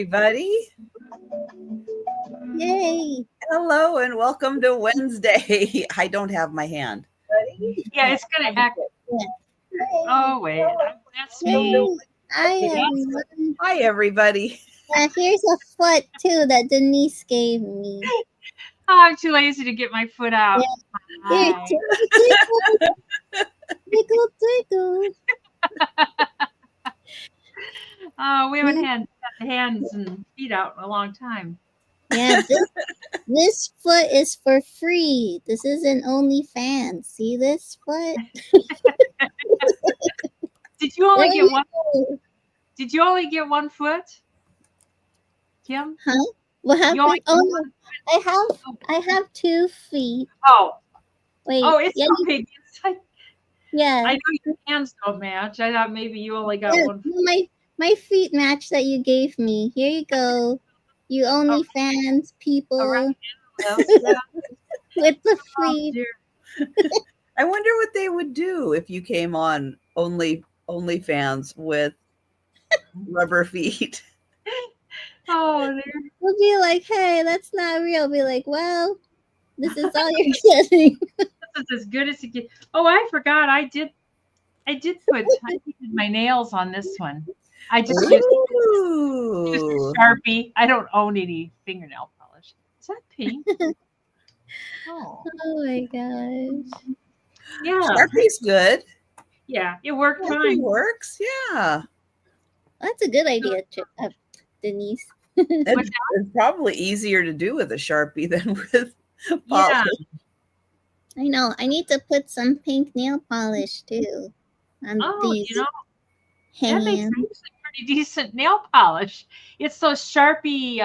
everybody. Yay. Hello and welcome to Wednesday. I don't have my hand. Yeah, it's going to act. Yeah. Oh, wait. That's me. Yay. Hi, everyone. Hi, everybody. Yeah, here's a foot, too, that Denise gave me. Oh, I'm too lazy to get my foot out. Here, Hi. tickle, tickle. We haven't had hands and feet out in a long time. Yeah, this foot is for free. This isn't OnlyFans. See this foot? Did you only There get you one? go. Did you only get 1 foot, Kim? Huh? What You happened? only Oh, no. I have 2 feet. Oh, Wait. it's yeah, so big. yeah. I know your hands don't match. I thought maybe you only got Yeah, 1 foot. my feet match that you gave me. Here you go. You OnlyFans people Around with the Oh, feet. dear. I wonder what they would do if you came on OnlyFans with rubber feet. Oh, dear. We'll be like, hey, that's not real. Be like, well, this is all you're getting. This is as good as it gets. Oh, I forgot. I did put my nails on this one. I just used Ooh. a Sharpie. I don't own any fingernail polish. Is that pink? Oh, Oh my gosh. yeah, Sharpie's good. yeah. It worked Sharpie fine. works. Yeah. That's a good idea, Denise. It's probably easier to do with a Sharpie than with polish. Yeah. I know. I need to put some pink nail polish too on Oh, these that makes hands. actually pretty decent nail polish. It's those Sharpie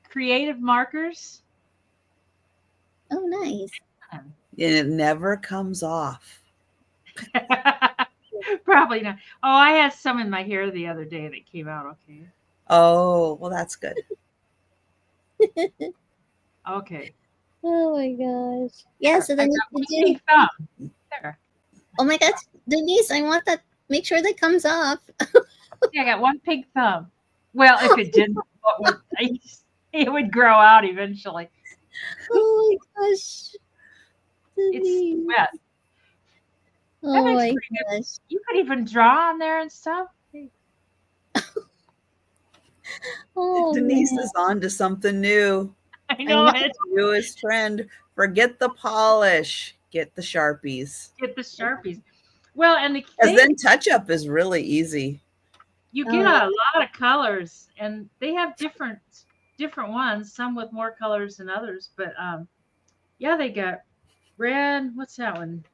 creative markers. Oh, nice. And it never comes off. Probably not. Oh, I had some in my hair the other day that came out okay. Oh, well, that's good. Okay. Oh my gosh. Yeah, so then I you got could one do. pink thumb. There. Oh my gosh, Denise, I want that. Make sure that comes off. Yeah, I got one pink thumb. Well, if it didn't, it would grow out eventually. Oh my gosh. It's Denise. wet. Oh makes my pretty good. gosh. You could even draw on there and stuff. Oh, Denise man. is on to something new. I know know. it. Newest trend. Forget the polish. Get the Sharpies. Get the Sharpies. Well, and Because then touch up is really easy. you get a lot of colors, and they have different ones. Some with more colors than others, but yeah, they got red. What's that one?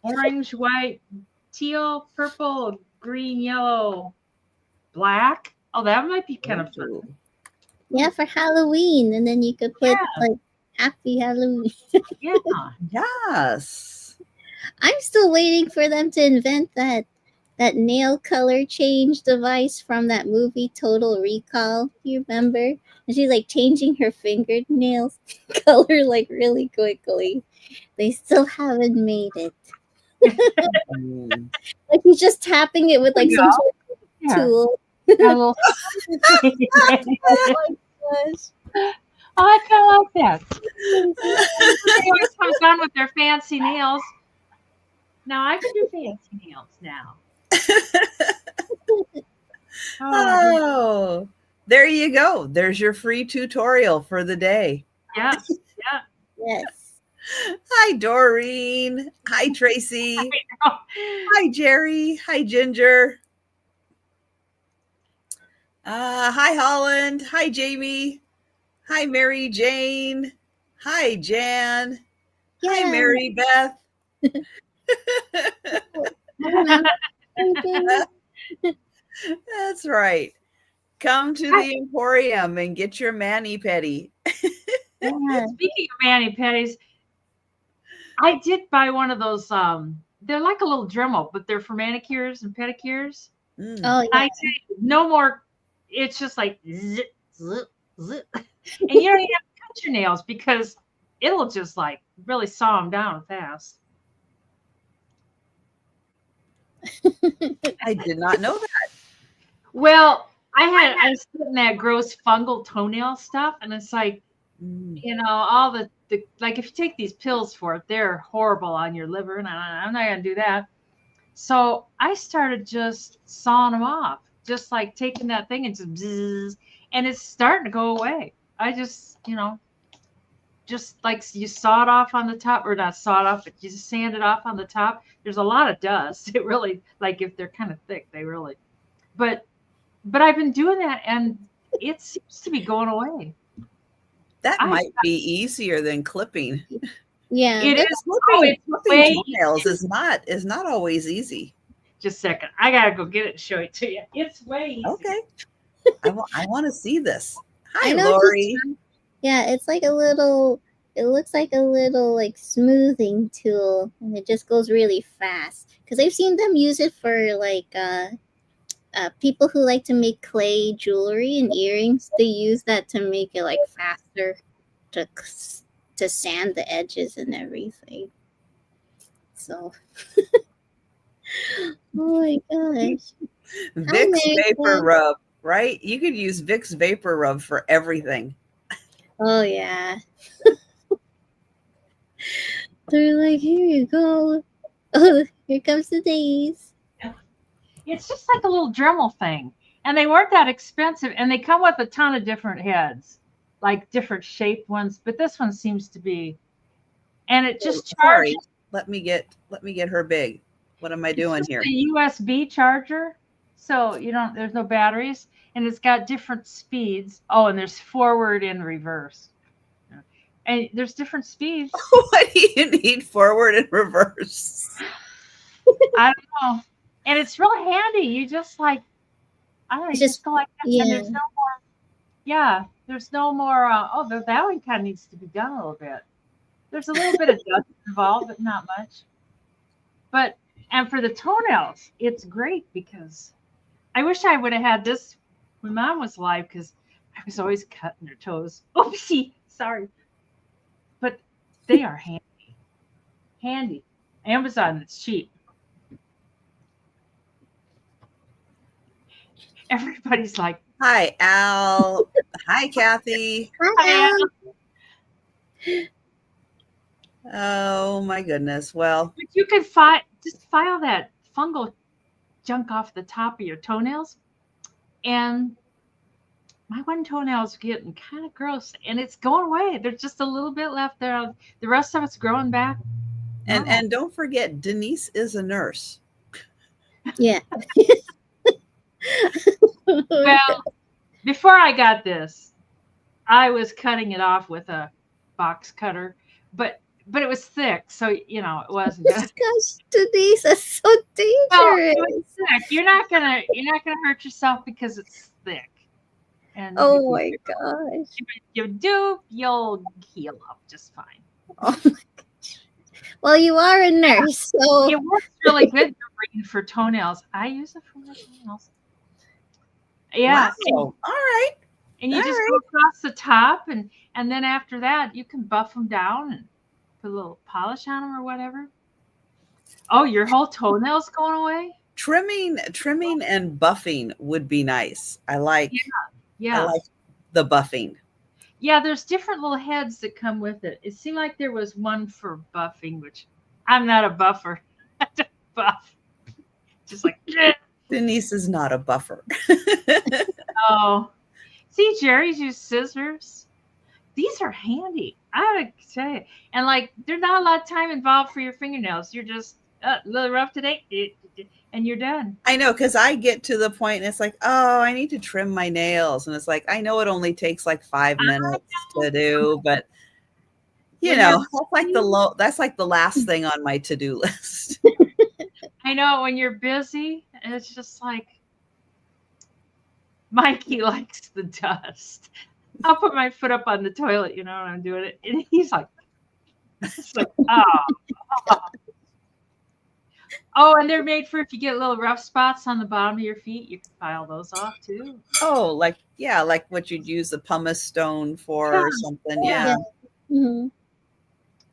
Orange, white, teal, purple, green, yellow, black. Oh, that might be kind of fun. Yeah, for Halloween. And then you could put like Happy Halloween. Yeah. Yes. I'm still waiting for them to invent that nail color change device from that movie Total Recall. Do you remember? And she's like changing her fingernails color like really quickly. They still haven't made it. Like he's just tapping it with like some sort of tool. Oh, I kind of like that. They always come done with their fancy nails. Now I can do fancy nails now. Oh, there you go. There's your free tutorial for the day. Yes. Yeah. Yes. Hi, Doreen. Hi, Tracy. Hi, Jerry. Hi, Ginger. Hi, Holland. Hi, Jamie. Hi, Mary Jane. Hi, Jan. Yeah. Hi, Mary Beth. That's right. Come to the Emporium and get your mani-pedi. Yeah. Speaking of mani-pedis, I did buy one of those. They're like a little Dremel, but they're for manicures and pedicures. Oh, yeah. I tell you, no more. It's just like zip, zip, zip, and you don't even have to cut your nails because it'll just like really saw them down fast. I did not know that. Well, I was getting that gross fungal toenail stuff, and it's like, Mm. all the like if you take these pills for it, they're horrible on your liver, and I'm not gonna do that. So I started just sawing them off, just like taking that thing and just bzzz, and it's starting to go away. I just like you saw it off on the top, or not saw it off, but you just sand it off on the top. There's a lot of dust. It really, like if they're kind of thick, they really, but I've been doing that, and it seems to be going away. That I might be easier than clipping. Yeah, It that's is. Oh, it's Clipping way toenails is not always easy. Just a second. I gotta go get it and show it to you. It's way easy. Okay. I want to see this. Hi, I know what Lori. yeah, it's like a little. It looks like a little like smoothing tool, and it just goes really fast. Because I've seen them use it for like people who like to make clay jewelry and earrings. They use that to make it like faster to sand the edges and everything. So, oh my gosh. Vicks America. Vapor Rub, right? You could use Vicks Vapor Rub for everything. Oh yeah. They're like, here you go. Oh, here comes the days. It's just like a little Dremel thing, and they weren't that expensive, and they come with a ton of different heads, like different shaped ones. But this one seems to be, and it just charges. Sorry, let me get her big. What am I doing here? A USB charger, so you don't. There's no batteries, and it's got different speeds. Oh, and there's forward and reverse, and there's different speeds. What do you need forward and reverse? I don't know. And it's real handy. You just like, I don't know, you just go like that. Yeah. And there's no more, there's no more, that one kind of needs to be done a little bit. There's a little bit of dust involved, but not much. And for the toenails, it's great because I wish I would have had this when Mom was alive, because I was always cutting her toes. Oopsie, sorry. But they are handy. Handy. Amazon, it's cheap. Everybody's like, Hi, Al. Hi, Kathy. Hi, Al. Oh my goodness. Well, but you can just file that fungal junk off the top of your toenails. And my one toenail's getting kind of gross, and it's going away. There's just a little bit left there. The rest of it's growing back. and don't forget, Denise is a nurse. Yeah. Well, before I got this, I was cutting it off with a box cutter, but it was thick, so it wasn't good. Gosh, Denise, that's so dangerous. Well, it was thick. You're not gonna hurt yourself because it's thick. And oh my gosh. You'll heal up just fine. Oh my gosh. Well, you are a nurse, so It works really good for toenails. I use it for my toenails. Yeah. Wow. All right. And you just go across the top, and then after that, you can buff them down and put a little polish on them or whatever. Oh, your whole toenail's going away? Trimming and buffing would be nice. I like the buffing. Yeah, there's different little heads that come with it. It seemed like there was one for buffing, which I'm not a buffer. I don't buff. Just like, Denise is not a buffer. oh. See, Jerry's used scissors. These are handy. I would say. And like, there's not a lot of time involved for your fingernails. You're just a little rough today, and you're done. I know, because I get to the point and it's like, oh, I need to trim my nails. And it's like, I know it only takes like 5 minutes to do, but that's like the last thing on my to-do list. I know, when you're busy, it's just like, Mikey likes the dust. I'll put my foot up on the toilet, when I'm doing it. And he's like, oh. Oh, and they're made for if you get little rough spots on the bottom of your feet, you can file those off too. Oh, like what you'd use the pumice stone for or something. Yeah. Mm-hmm.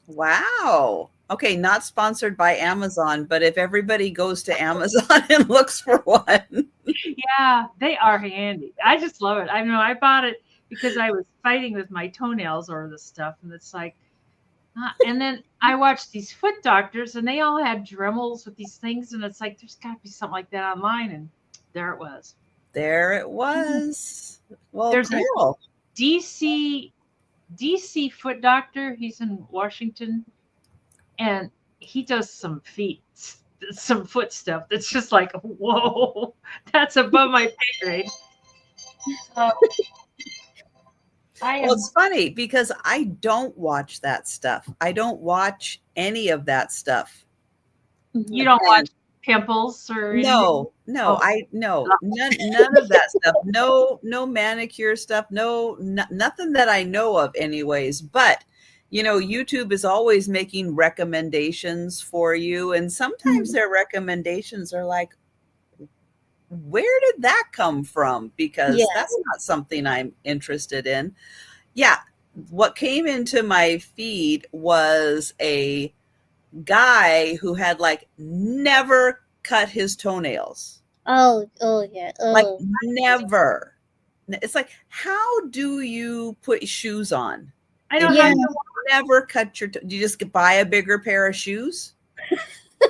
Wow. Okay, not sponsored by Amazon, but if everybody goes to Amazon and looks for one. Yeah, they are handy. I just love it. I know I bought it because I was fighting with my toenails over this stuff, and it's like, and then I watched these foot doctors, and they all had Dremels with these things, and it's like, there's got to be something like that online, and there it was. There it was. Well, There's a cool. DC foot doctor. He's in Washington, and he does some foot stuff that's just like, whoa, that's above my pay grade. So I am. Well, it's funny because I don't watch that stuff. I don't watch any of that stuff. You don't watch pimples or anything? No, Oh. none of that stuff. No manicure stuff. Nothing that I know of, anyways. But YouTube is always making recommendations for you, and sometimes their recommendations are like, where did that come from? Because that's not something I'm interested in. Yeah, what came into my feed was a guy who had like never cut his toenails. Oh yeah. Oh. Like never. It's like, how do you put shoes on? I don't Yeah. know. Never cut your. Do you just buy a bigger pair of shoes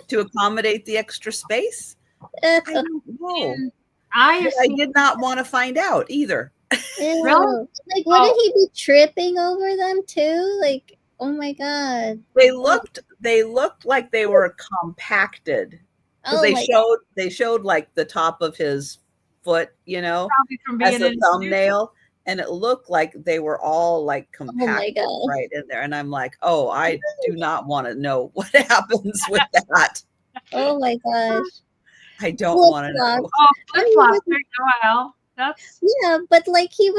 to accommodate the extra space? I don't know. I did not want to find out either. Ew. Really? Like, wouldn't he be tripping over them too? Like, oh my god. They looked like they were compacted. Oh They showed like the top of his foot, probably from as being a in thumbnail, and it looked like they were all like Oh my compacted god. right in there. And I'm like, oh, I do not want to know what happens with that. Oh my gosh. I don't want to know. Flip-flops. Oh, flip flops. Well, that's Yeah, but like that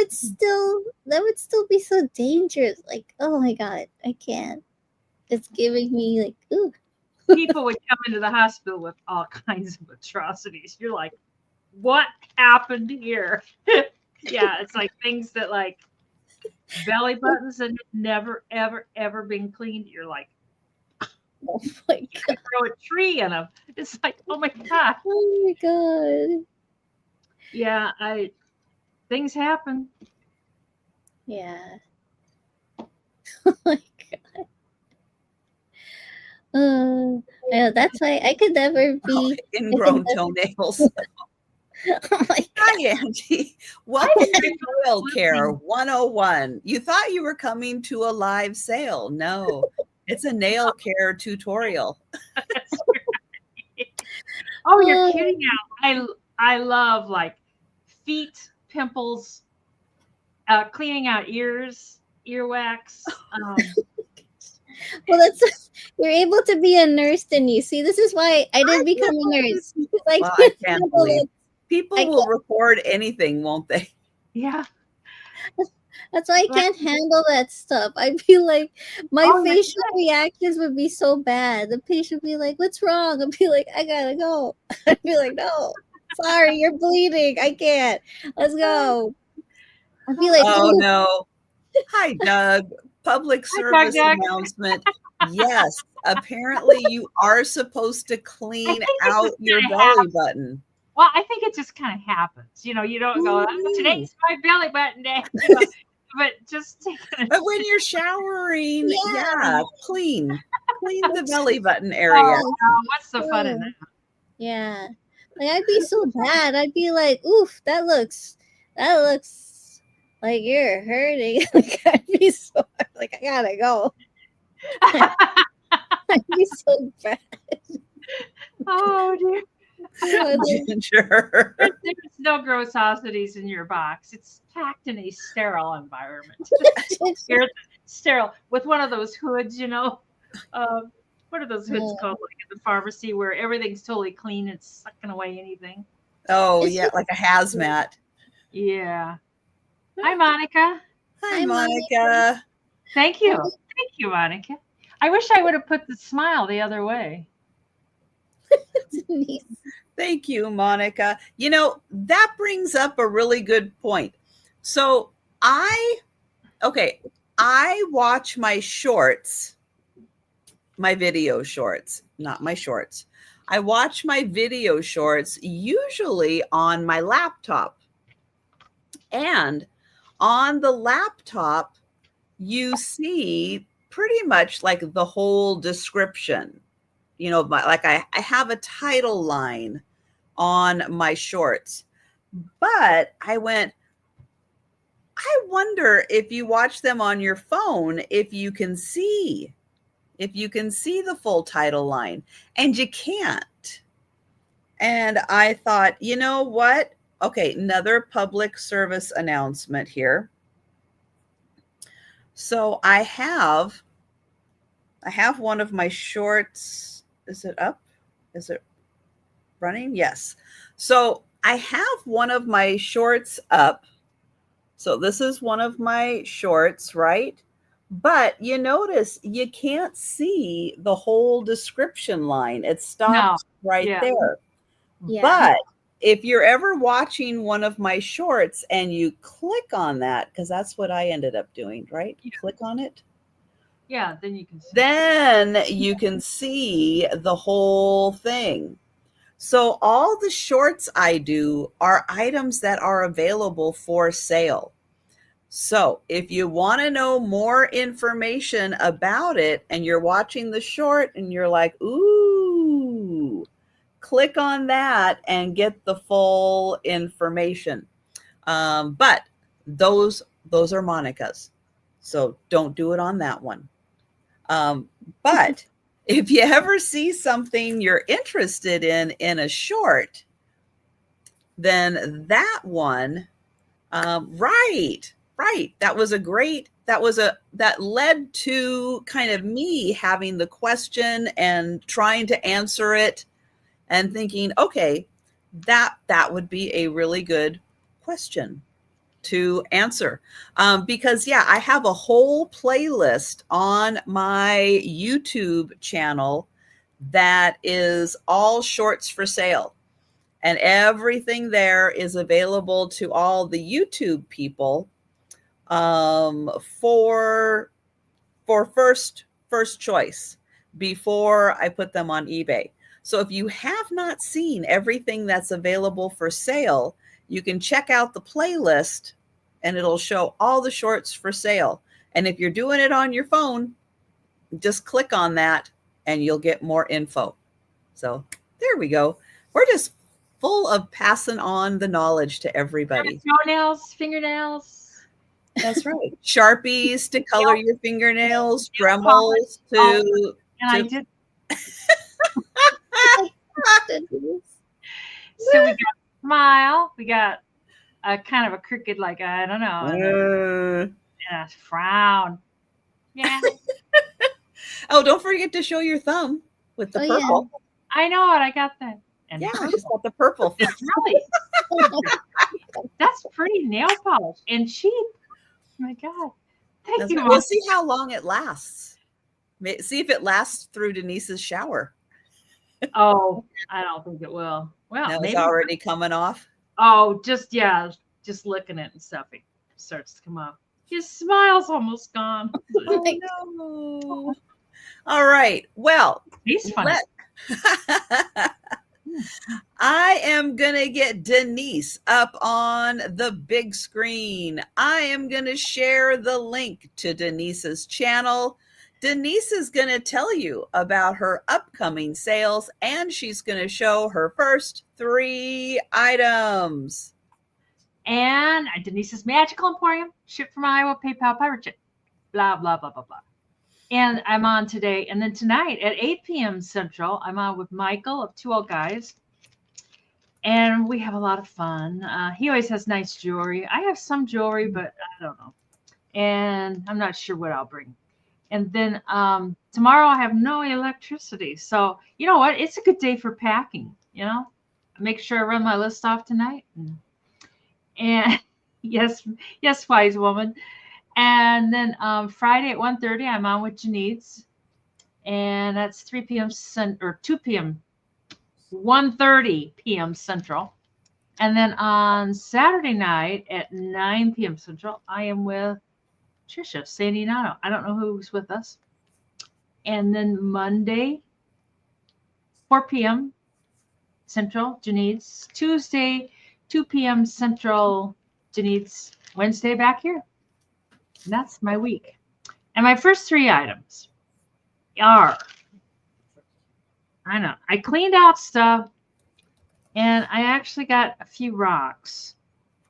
would still be so dangerous. Like, oh my god, I can't. It's giving me like, ooh. people would come into the hospital with all kinds of atrocities. You're like, what happened here? Yeah, it's like things that like belly buttons that have never, ever, ever been cleaned. You're like, Oh my you god. could throw a tree in them. It's like, oh my god. Oh my god. Yeah, things happen. Yeah. Oh my god. Yeah, that's why I could never be Ingrown toenails. Oh my god. Hi, Angie. Welcome to Nail Care 101. You thought you were coming to a live sale. No, it's a nail care tutorial. Oh, you're kidding out. I love like feet, pimples, cleaning out ears, earwax. Well, that's you're able to be a nurse, Denise. See, this is why I didn't become a nurse. Like, Well, I can't believe people will record anything, won't they? Yeah. That's why I can't handle that stuff. I'd be like, my facial reactions would be so bad. The patient would be like, "What's wrong?" I'd be like, "I gotta go." I'd be like, "No, sorry, you're bleeding. I can't. Let's go." I'd be like, "Oh "Ooh." no." Hi, Doug. Public service announcement. Yes, apparently you are supposed to clean out your belly button. Well, I think it just kind of happens. You don't go, today's my belly button day. But just take it. But when you're showering, clean the belly button area. Oh, what's the fun in that? Yeah. Like, I'd be so bad. I'd be like, "Oof, that looks like you're hurting." Like, I'd be so like, I gotta go. I'd be so bad. Oh dear. Ginger. There's no grossosities in your box. It's packed in a sterile environment. Sterile with one of those hoods, what are those hoods called, like in the pharmacy, where everything's totally clean, it's sucking away anything. Oh yeah, like a hazmat. Yeah. Hi, Monica. Hi, Monica. Thank you. Thank you, Monica. I wish I would have put the smile the other way. Thank you, Monica. That brings up a really good point. So I watch my shorts my video shorts, not my shorts. I watch my video shorts usually on my laptop. And on the laptop, you see pretty much like the whole description. You know, like I have a title line on my shorts. But I went, I wonder if you watch them on your phone, if you can see the full title line, and you can't. And I thought, you know what? Okay, another public service announcement here. So I have one of my shorts. Is it up? Is it running? Yes. So I have one of my shorts up. So this is one of my shorts, right? But you notice you can't see the whole description line. It stops right there. Yeah. But if you're ever watching one of my shorts and you click on that, because that's what I ended up doing, right? You click on it. Yeah, then you can see. Then you can see the whole thing. So all the shorts I do are items that are available for sale. So if you want to know more information about it and you're watching the short and you're like, ooh, click on that and get the full information. But those are Monica's. So don't do it on that one. But if you ever see something you're interested in a short, then that one, right. That led to kind of me having the question and trying to answer it and thinking, okay, that would be a really good question to answer. Because yeah, I have a whole playlist on my YouTube channel that is all shorts for sale. And everything there is available to all the YouTube people for first choice before I put them on eBay. So if you have not seen everything that's available for sale, you can check out the playlist and it'll show all the shorts for sale. And if you're doing it on your phone, just click on that and you'll get more info. So there we go. We're just full of passing on the knowledge to everybody. Toenails, fingernails. That's right. Sharpies to color your fingernails, Dremels to. And I did. So we got a smile. We got a kind of a crooked, like, I don't know, and a frown. Yeah. Oh, don't forget to show your thumb with the purple. Yeah. I know it. I got that. And yeah, she's got the purple. It's really, that's pretty nail polish and cheap. Oh my God. Thank you. We'll see how long it lasts. See if it lasts through Denise's shower. Oh, I don't think it will. Well, no, maybe it's already coming off. Oh, just looking at it and stuff, it starts to come off. His smile's almost gone. Oh, no. All right. Well, he's funny. I am going to get Denise up on the big screen. I am going to share the link to Denise's channel. Denise is going to tell you about her upcoming sales, and she's going to show her first 3 items. And Denise's Magical Emporium, shipped from Iowa, PayPal, pirate chip, blah, blah, blah, blah, blah. And I'm on today. And then tonight at 8 p.m. Central, I'm on with Michael of 2 Old Guys. And we have a lot of fun. He always has nice jewelry. I have some jewelry, but I don't know. And I'm not sure what I'll bring. And then tomorrow I have no electricity. So you know what? It's a good day for packing, you know. Make sure I run my list off tonight. And yes, wise woman. And then Friday at 1:30, I'm on with Janice. And that's 3 p.m. or 2 p.m. 1:30 p.m. Central. And then on Saturday night at 9 p.m. Central, I am with Trisha, San Donato. I don't know who's with us. And then Monday, 4 p.m. Central, Janine's. Tuesday, 2 p.m. Central, Janine's. Wednesday, back here. And that's my week. And my first 3 items are, I know, I cleaned out stuff, and I actually got a few rocks.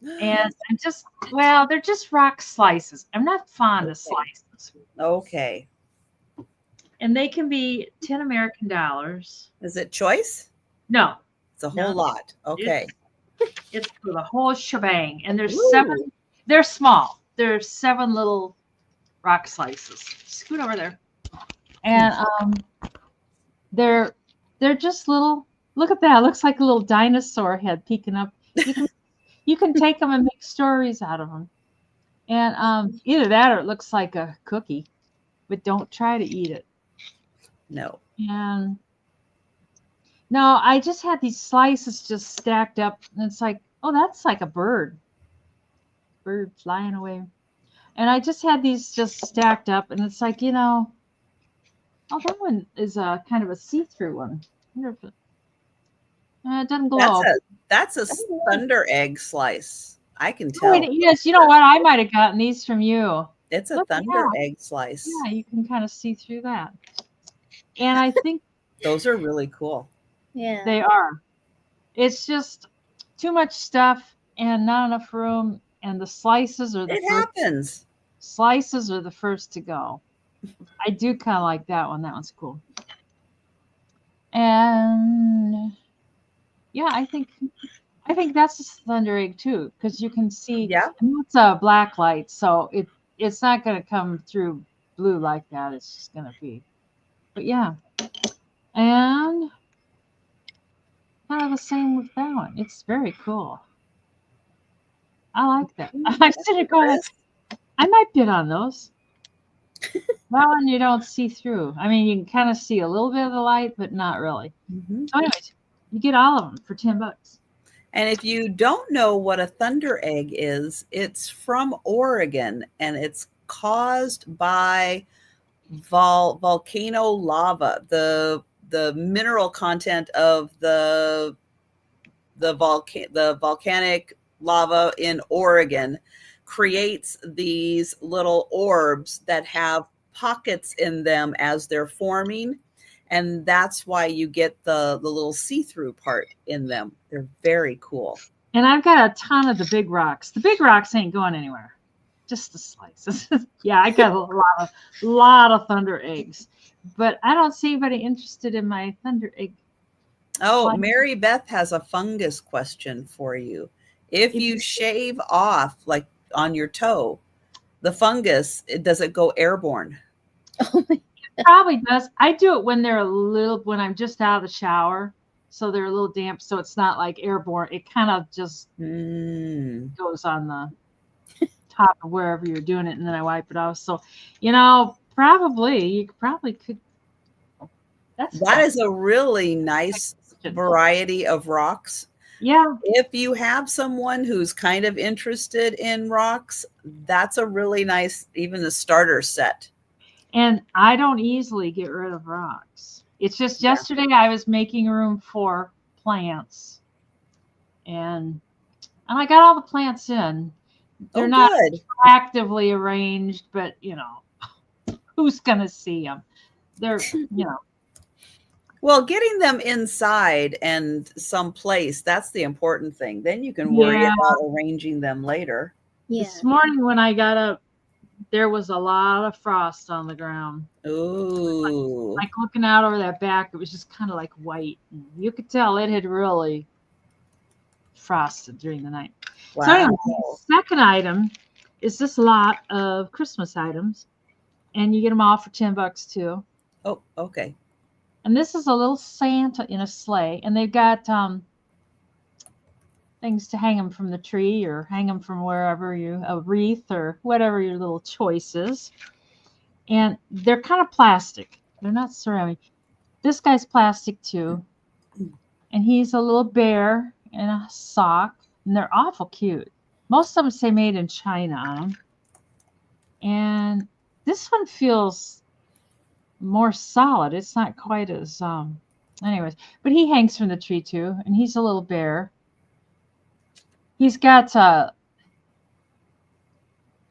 And I'm just, well, they're just rock slices. I'm not fond of slices. Okay. And they can be 10 American dollars. Is it choice? No. It's a whole lot. Okay. It's for the whole shebang. And there's Ooh. 7, they're small. There's 7 little rock slices. Scoot over there. And they're just little, look at that. It looks like a little dinosaur head peeking up. You can take them and make stories out of them. And either that or it looks like a cookie, but don't try to eat it. No. And no, I just had these slices just stacked up, and it's like, oh, that's like a bird flying away. And I just had these just stacked up, and it's like, oh, that one is a kind of a see-through one. I wonder if it doesn't glow. That's a thunder egg slice. I can Oh, tell. it is. You know what? I might have gotten these from you. It's a thunder egg slice. Yeah, you can kind of see through that. And I think those are really cool. Yeah. They are. It's just too much stuff and not enough room. And the slices are It happens. Slices are the first to go. I do kind of like that one. That one's cool. And yeah, I think that's a thunder egg too, because you can see. Yeah. It's a black light, so it's not going to come through blue like that. It's just going to be. But yeah, and kind of the same with that one. It's very cool. I like that. I started going. I might bid on those. That one you don't see through. I mean, you can kind of see a little bit of the light, but not really. Mm-hmm. So anyways, you get all of them for $10. And if you don't know what a thunder egg is, it's from Oregon, and it's caused by volcano lava. The mineral content of the volcanic lava in Oregon creates these little orbs that have pockets in them as they're forming. And that's why you get the little see-through part in them. They're very cool. And I've got a ton of the big rocks. The big rocks ain't going anywhere. Just the slices. Yeah, I got a lot of thunder eggs. But I don't see anybody interested in my thunder egg. Oh, Mary Beth has a fungus question for you. If you shave off, like on your toe, the fungus, does it go airborne? Oh my. It probably does. I do it when when I'm just out of the shower. So they're a little damp. So it's not like airborne. It kind of just goes on the top of wherever you're doing it. And then I wipe it off. So, you probably could. That is a really nice variety of rocks. Yeah. If you have someone who's kind of interested in rocks, that's a really nice, even a starter set. And I don't easily get rid of rocks. It's just yesterday I was making room for plants, and I got all the plants in. They're not actively arranged, but who's going to see them? They're, Well, getting them inside and someplace, that's the important thing. Then you can worry about arranging them later. Yeah. This morning when I got up, there was a lot of frost on the ground. Ooh. Like looking out over that back, it was just kind of like white. And you could tell it had really frosted during the night. Wow. So anyway, the second item is this lot of Christmas items. And you get them all for $10 too. Oh, okay. And this is a little Santa in a sleigh. And they've got things to hang them from the tree or hang them from wherever a wreath or whatever your little choice is. And they're kind of plastic. They're not ceramic. This guy's plastic too. And he's a little bear in a sock. And they're awful cute. Most of them say made in China on them. And this one feels more solid. It's not quite as anyways, but he hangs from the tree too, and he's a little bear. He's got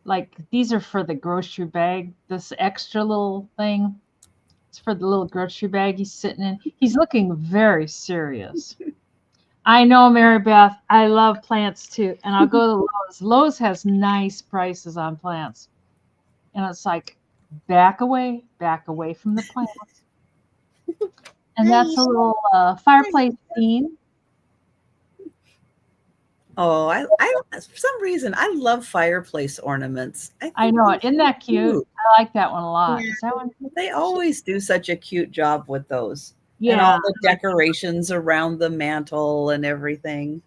like these are for the grocery bag, this extra little thing. It's for the little grocery bag he's sitting in. He's looking very serious. I know, Mary Beth. I love plants too. And I'll go to Lowe's. Lowe's has nice prices on plants. And it's like, back away from the plants. And that's a little fireplace scene. Oh, I for some reason I love fireplace ornaments. I know it. Isn't that cute? I like that one a lot. Yeah. Is that one? They always do such a cute job with those. And Yeah. all the decorations around the mantle and everything.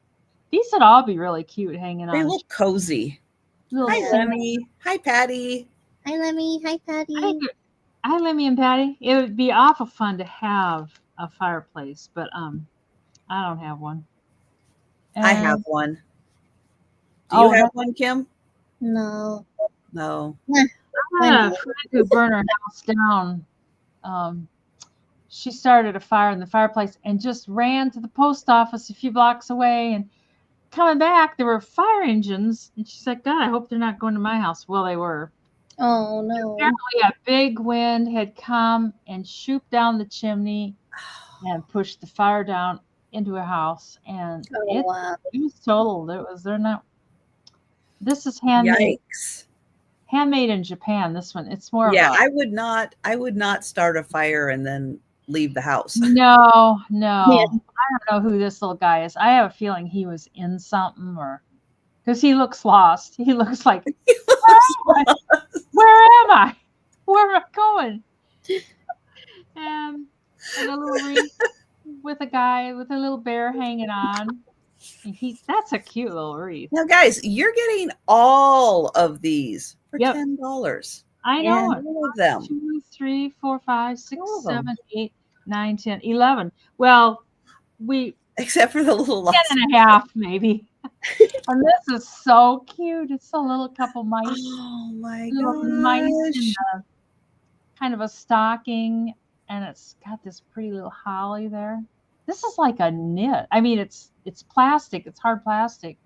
These would all be really cute hanging They on. look cozy. Little Hi, Lemmy. Hi, Patty. Hi, Lemmy. Hi, Patty. Hi, Lemmy and Patty. It would be awful fun to have a fireplace, but I don't have one. I have one. Do you have one, Kim? No. No. I had a friend who burned her house down. She started a fire in the fireplace and just ran to the post office a few blocks away. And coming back, there were fire engines. And she's like, God, I hope they're not going to my house. Well, they were. Oh, no. Apparently, a big wind had come and shooped down the chimney and pushed the fire down into a house. And it was totaled. They're not. This is handmade. Yikes. Handmade in Japan. This one, it's more. Yeah, I would not start a fire and then leave the house. No. Yeah. I don't know who this little guy is. I have a feeling he was in something, or because he looks lost. He looks like, where am I? Where am I going? And a little wreath with a guy with a little bear hanging on. And that's a cute little wreath. Now, guys, you're getting all of these for $10. I know it. All of them. 2, 3, 4, 5, 6, 7, 8, 9, 10, 11. Well, except for the little 10 and a half, maybe. And this is so cute. It's a little couple mice. Oh my Mice in gosh. kind of a stocking, and it's got this pretty little holly there. This is like a knit. I mean, it's plastic. It's hard plastic.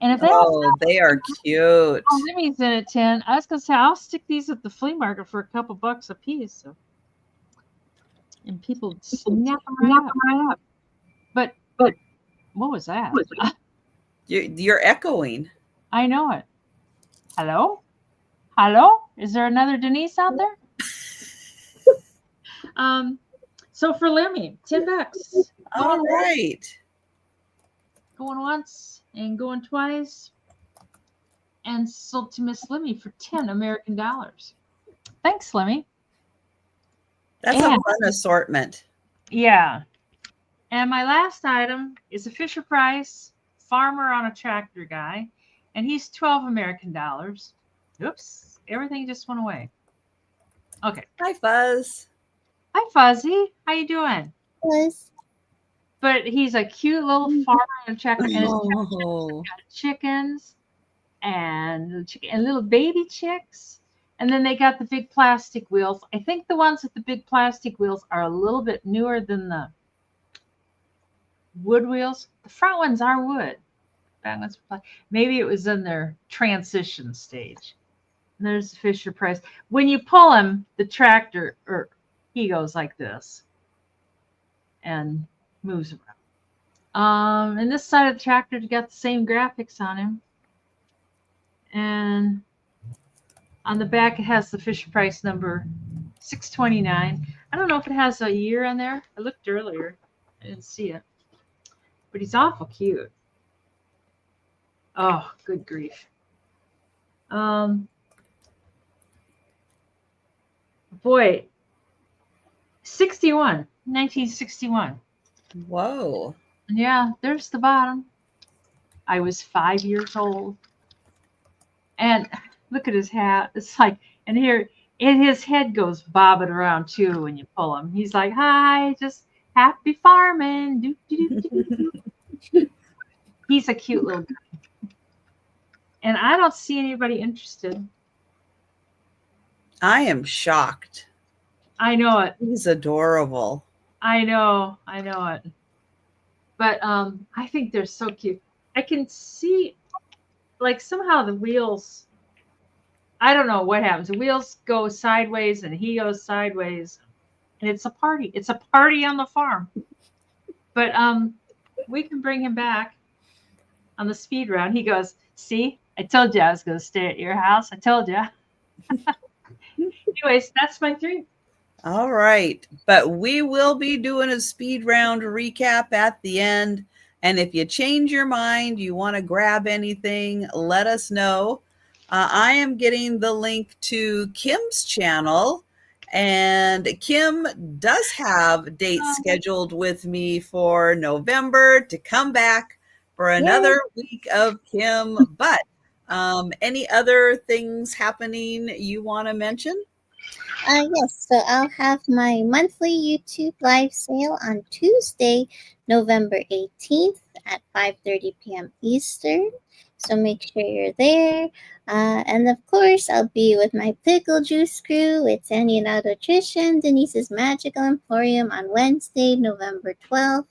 And if they are cute. Oh, Limmy's in at 10. I was gonna say I'll stick these at the flea market for a couple bucks a piece. So. And people snap them right up. But what was that? You're echoing. I know it. Hello? Is there another Denise out there? So for Lemmy, $10. All right. Going once and going twice. And sold to Miss Lemmy for 10 American dollars. Thanks, Lemmy. That's a fun assortment. Yeah. And my last item is a Fisher Price farmer on a tractor guy. And he's 12 American dollars. Oops. Everything just went away. Okay. Hi, Fuzz. Hi, Fuzzy. How you doing? Fuzz. But he's a cute little farmer on a tractor. And it's got chickens and little baby chicks. And then they got the big plastic wheels. I think the ones with the big plastic wheels are a little bit newer than the wood wheels. The front ones are wood. Maybe it was in their transition stage. And there's the Fisher Price. When you pull him, the tractor, he goes like this and moves around. And this side of the tractor's got the same graphics on him. And on the back, it has the Fisher Price number 629. I don't know if it has a year on there. I looked earlier. I didn't see it. But he's awful cute. Oh, good grief. Boy, 1961. Whoa. Yeah, there's the bottom. I was 5 years old. And look at his hat. It's like, and his head goes bobbing around too when you pull him. He's like, hi, just happy farming. He's a cute little guy. And I don't see anybody interested. I am shocked. I know it. He's adorable. I know. I know it. But I think they're so cute. I can see like somehow the wheels. I don't know what happens. The wheels go sideways and he goes sideways, and it's a party. It's a party on the farm. But we can bring him back on the speed round. He goes, "See, I told you I was going to stay at your house. I told you." Anyways, that's my three. All right. But we will be doing a speed round recap at the end. And if you change your mind, you want to grab anything, let us know. I am getting the link to Kim's channel. And Kim does have dates scheduled with me for November to come back for Yay. another week of Kim. But any other things happening you want to mention? Yes, so I'll have my monthly YouTube live sale on Tuesday, November 18th at 5:30 p.m. Eastern. So make sure you're there. And of course, I'll be with my pickle juice crew. It's Annie and Otto-Trisha and Denise's Magical Emporium on Wednesday, November 12th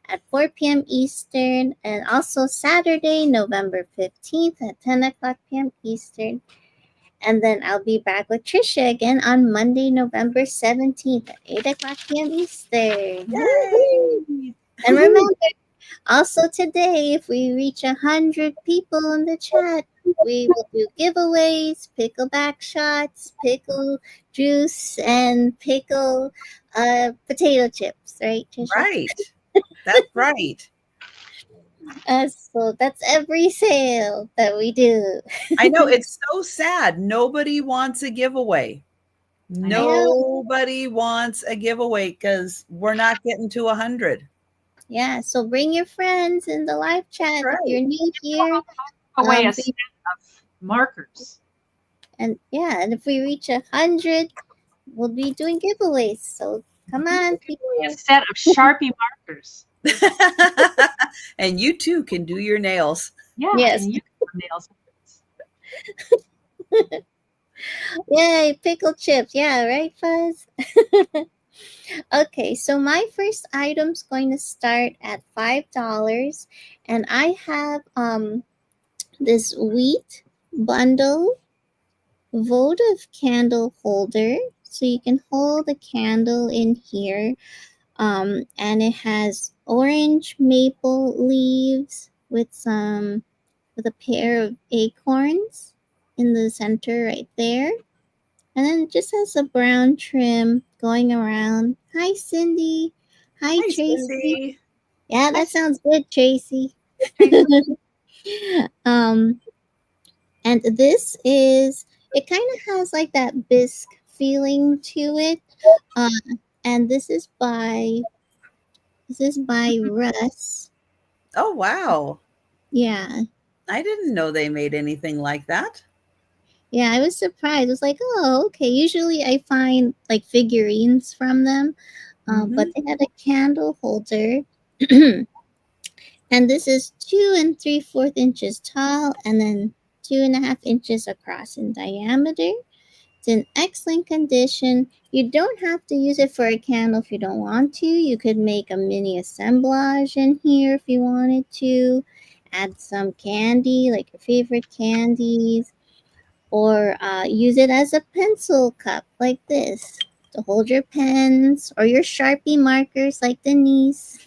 at 4 p.m. Eastern, and also Saturday, November 15th at 10 o'clock p.m. Eastern. And then I'll be back with Trisha again on Monday, November 17th at 8 o'clock p.m. Eastern. Woohoo! Yay! And remember, also today, if we reach 100 people in the chat, we will do giveaways, pickleback shots, pickle juice, and pickle potato chips, right, Trisha? Right. That's right. So that's every sale that we do. I know it's so sad. Nobody wants a giveaway. I know. Nobody wants a giveaway because we're not getting to 100. Yeah, so bring your friends in the live chat if Right. you're new here. Away a Be- set of markers. and yeah, and if we reach 100, we'll be doing giveaways. So come on, A people. set of Sharpie markers. And you too can do your nails. Yeah, Yes. and you can put nails. Yay, pickle chips. Yeah, right, Fuzz? Okay, so my first item's going to start at $5, and I have this wheat bundle votive candle holder, so you can hold a candle in here. And it has orange maple leaves with a pair of acorns in the center right there. And then it just has a brown trim going around. Hi, Cindy. Hi, Hi, Tracy. Cindy. Yeah, that sounds good, Tracy. um, and this is, it kind of has like that bisque feeling to it. Uh, and this is by Russ. Oh, wow. Yeah. I didn't know they made anything like that. Yeah, I was surprised. I was like, oh, okay. Usually I find like figurines from them, but Mhm. they had a candle holder. And this is 2 3/4 inches tall and then 2.5 inches across in diameter. It's in excellent condition. You don't have to use it for a candle if you don't want to. You could make a mini assemblage in here if you wanted to. Add some candy, like your favorite candies, or use it as a pencil cup like this to hold your pens or your Sharpie markers like Denise.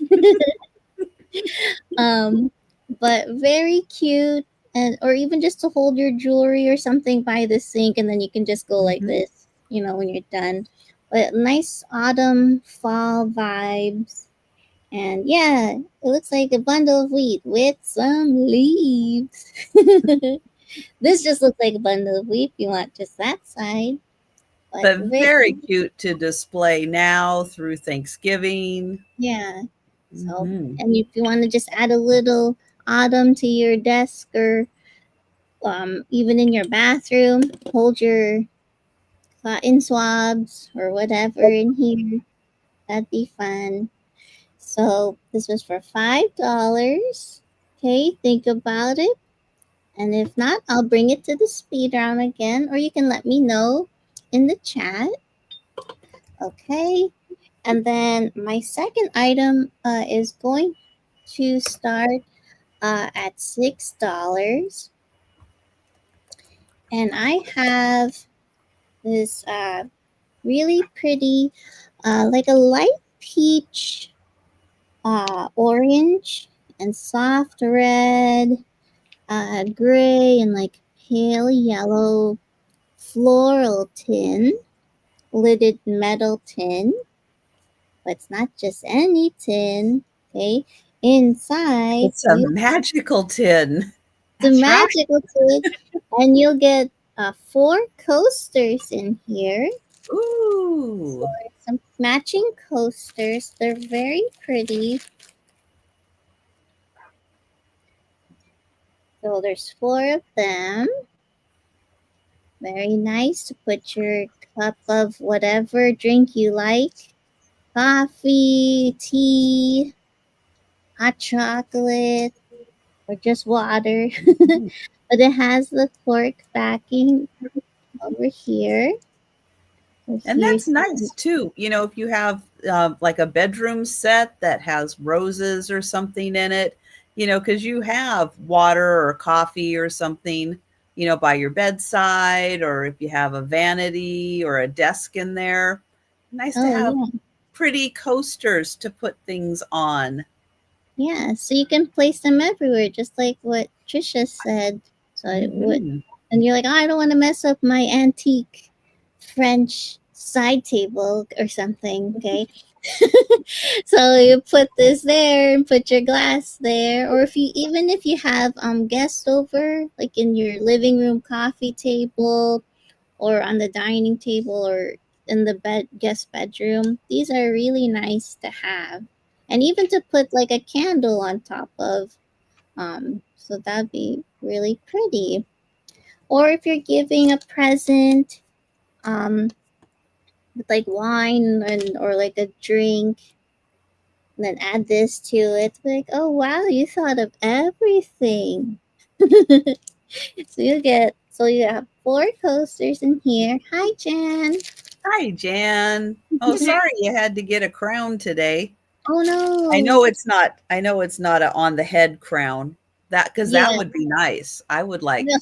um, but very cute, and or even just to hold your jewelry or something by the sink, and then you can just go like Mhm. this, when you're done. But nice autumn fall vibes. And yeah, it looks like a bundle of wheat with some leaves. This just looks like a bundle of wheat if you want just that side. But But very cute to display now through Thanksgiving. yeah. So, Mhm. and if you want to just add a little autumn to your desk or even in your bathroom, hold your cotton swabs or whatever in here. That'd be fun. So this was for $5. Okay, think about it. And if not, I'll bring it to the speed round again, or you can let me know in the chat. Okay. And then my second item is going to start at $6. And I have this really pretty, like a light peach, orange, and soft red, gray, and like pale yellow floral tin, lidded metal tin. But it's not just any tin. Okay. Inside, It's a magical tin. the That's right. magical tin, and you'll get four coasters in here. Ooh. Some matching coasters. They're very pretty. So there's four of them. Very nice to put your cup of whatever drink you like. Coffee, tea, hot chocolate, or just water. But it has the cork backing over here. So And that's here's nice too. If you have like a bedroom set that has roses or something in it, because you have water or coffee or something, by your bedside, or if you have a vanity or a desk in there, nice to oh have yeah. pretty coasters to put things on. Yeah, so you can place them everywhere, just like what Trisha said. So it would, Hmm. and you're like, oh, I don't want to mess up my antique French side table or something. Okay, so you put this there and put your glass there, or if you have guests over, like in your living room coffee table, or on the dining table, or in the guest bedroom, these are really nice to have, and even to put like a candle on top of. So that'd be really pretty. Or if you're giving a present, um, with like wine and or like a drink, and then add this to it. Like, oh wow, you thought of everything. So you have four coasters in here. Hi, Jan. Hi, Jan. Oh, sorry you had to get a crown today. Oh I no. know it's not. I know it's not a on the head crown. That because that Yeah. would be nice. I would like. No,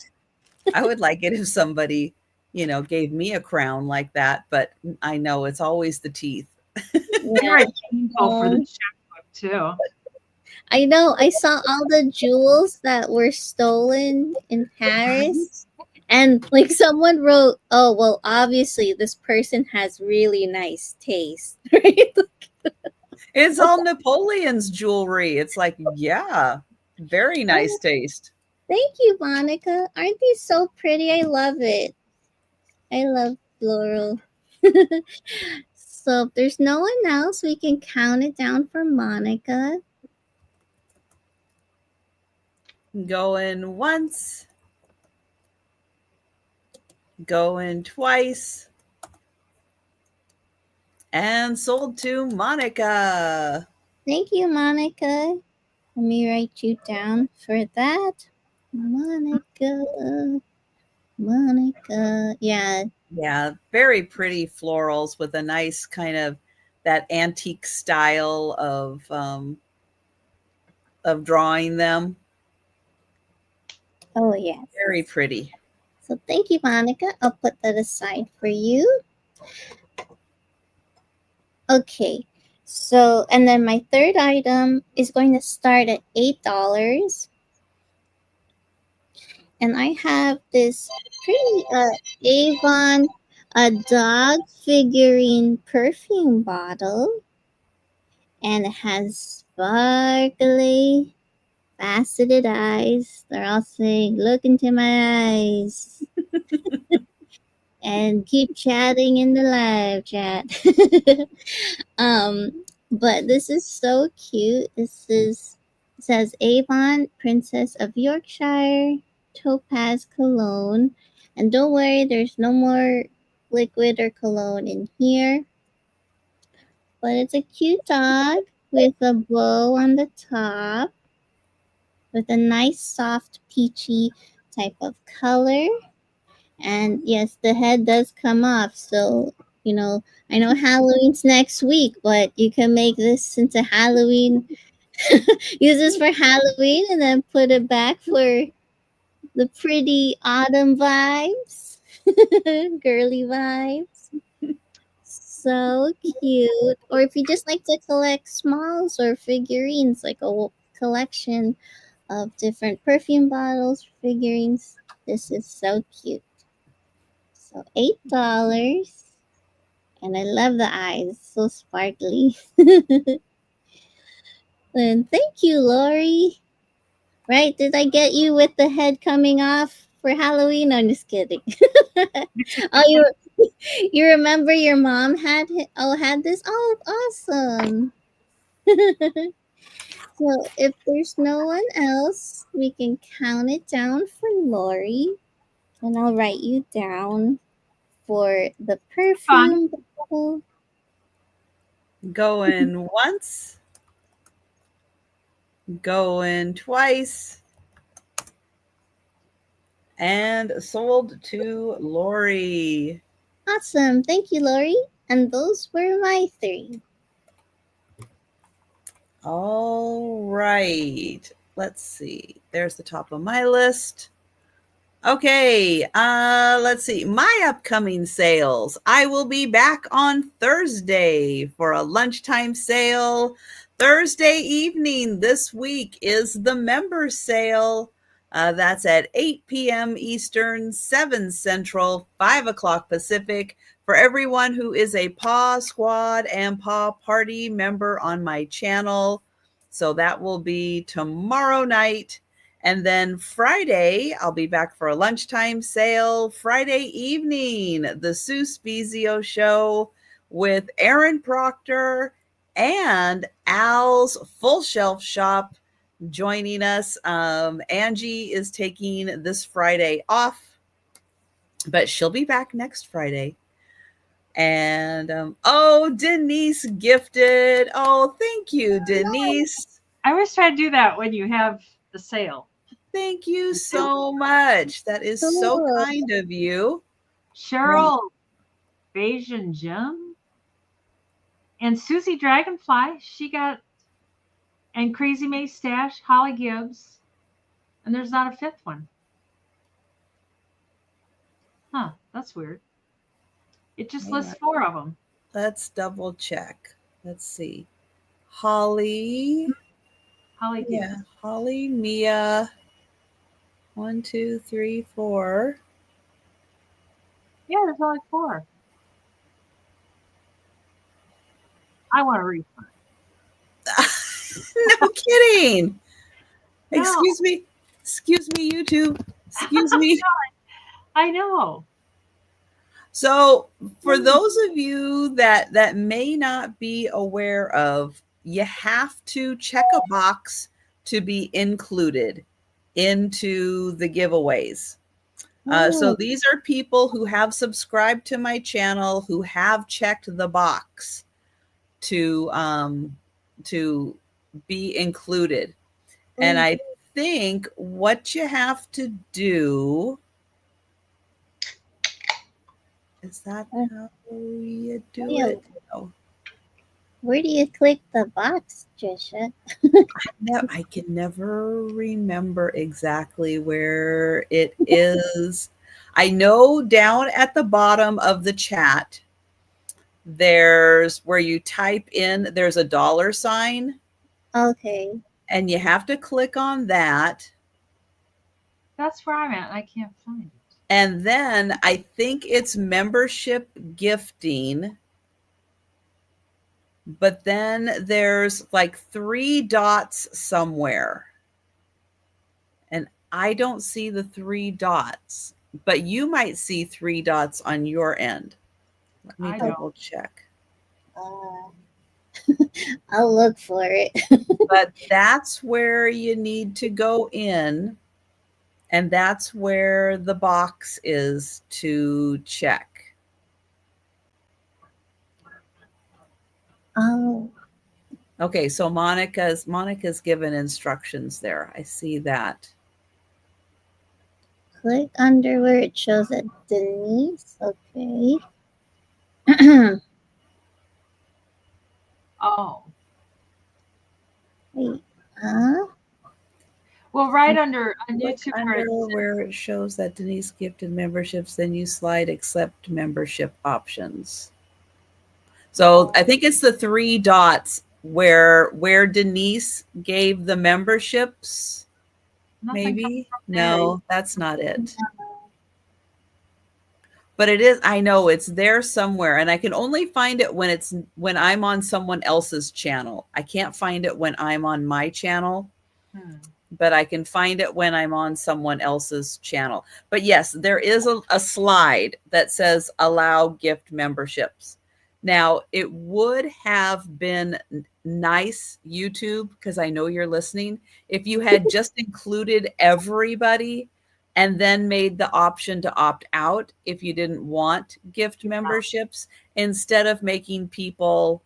I would like it if somebody, gave me a crown like that. But I know it's always the teeth. yeah. Very painful for the Um, checkbook too. I know. I saw all the jewels that were stolen in Right? Paris. And like someone wrote, oh, well, obviously this person has really nice taste, right? It's all Napoleon's jewelry. It's like, yeah, very nice Oh, taste. thank you, Monica. Aren't these so pretty? I love it. I love floral. So if there's no one else, we can count it down for Monica. Going once, going twice, and sold to Monica. Thank you, Monica. Let me write you down for that. Monica. Monica. Yeah. Yeah, very pretty florals with a nice kind of that antique style of drawing them. Oh, yes. Very pretty. So thank you, Monica. I'll put that aside for you. Okay. So, and then my third item is going to start at $8. And I have this pretty Avon a dog figurine perfume bottle, and it has sparkly faceted eyes. They're all saying, "Look into my eyes," and keep chatting in the live chat. But this is so cute. It says Avon Princess of Yorkshire Topaz Cologne. And don't worry, there's no more liquid or cologne in here. But it's a cute dog with a bow on the top, with a nice soft peachy type of color. And yes, the head does come off. So, I know Halloween's next week, but you can make this into Halloween. Use this for Halloween and then put it back for the pretty autumn vibes, girly vibes. So cute. Or if you just like to collect smalls or figurines, like a collection of different perfume bottles, figurines, this is so cute. So $8. And I love the eyes, so sparkly. And thank you, Lori. Right? Did I get you with the head coming off for Halloween? No, I'm just kidding. Oh, you remember your mom had this? Oh, awesome. So if there's no one else, we can count it down for Lori, and I'll write you down for the Fun. perfume bottle. Going once, going twice, and sold to Lori. Awesome. Thank you, Lori. And those were my 3. All right. Let's see. There's the top of my list. Okay, let's see. My upcoming sales. I will be back on Thursday for a lunchtime sale. Thursday evening this week is the member sale. That's at 8 p.m. Eastern, 7 Central, 5 o'clock Pacific for everyone who is a Paw Squad and Paw Party member on my channel. So that will be tomorrow night. And then Friday, I'll be back for a lunchtime sale. Friday evening, the Sue Spezio show with Aaron Proctor and Al's Full Shelf Shop joining us. Angie is taking this Friday off, but she'll be back next Friday. And Denise gifted. Oh, thank you, Denise. I always try to do that when you have the sale. Thank you so much. That is so Cool. kind of you. Cheryl Bayesian Gem and Susie Dragonfly, she got, and Crazy May Stash, Holly Gibbs, and there's not a 5th one. Huh, that's weird. It just lists 4 of them. Let's double check. Let's see. Holly. Holly Gibbs. Yeah, Holly, Mia. 1, 2, 3, 4. Yeah, there's only 4. I want a refund. No kidding. No. Excuse me, YouTube. Excuse me. I know. So for those of you that may not be aware of, you have to check a box to be included into the giveaways. So these are people who have subscribed to my channel, who have checked the box to be included. And I think what you have to do, is that how you do it? No. Where do you click the box, Trisha? I can never remember exactly where it is. I know down at the bottom of the chat, there's where you type in, there's a $sign. Okay. And you have to click on that. That's where I'm at. I can't find it. And then I think it's membership gifting. But then there's like 3 dots somewhere. And I don't see the 3 dots, but you might see 3 dots on your end. Let me double check. I'll look for it. But that's where you need to go in. And that's where the box is to check. Oh. Okay, so Monica's given instructions there. I see that. click under where it shows that Denise. Okay. Oh, Wait. Huh? well, right under on Click YouTube under where it shows that Denise gifted memberships, then you slide accept membership options. So I think it's the 3 dots where Denise gave the memberships. nothing comes Maybe? up there. No, that's not it. But it is, I know it's there somewhere, and I can only find it when I'm on someone else's channel. I can't find it when I'm on my channel, but I can find it when I'm on someone else's channel. But yes, there is a slide that says allow gift memberships. Now, it would have been nice, YouTube, because I know you're listening, if you had just included everybody and then made the option to opt out if you didn't want gift memberships, instead of making people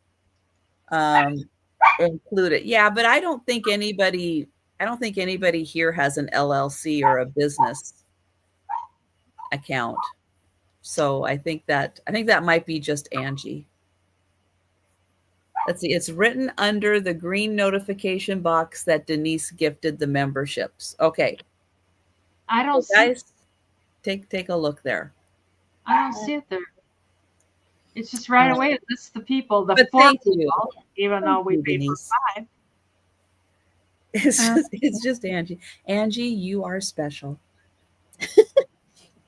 include it. Yeah, but I don't think anybody here has an LLC or a business account. So I think that might be just Angie. Let's see. It's written under the green notification box that Denise gifted the memberships. Okay. I don't see. Guys, take a look there. I don't see it there. It's just right away. It lists the people, the But 4 thank people, you. even though we paid Denise. for 5. It's just Angie. Angie, you are special.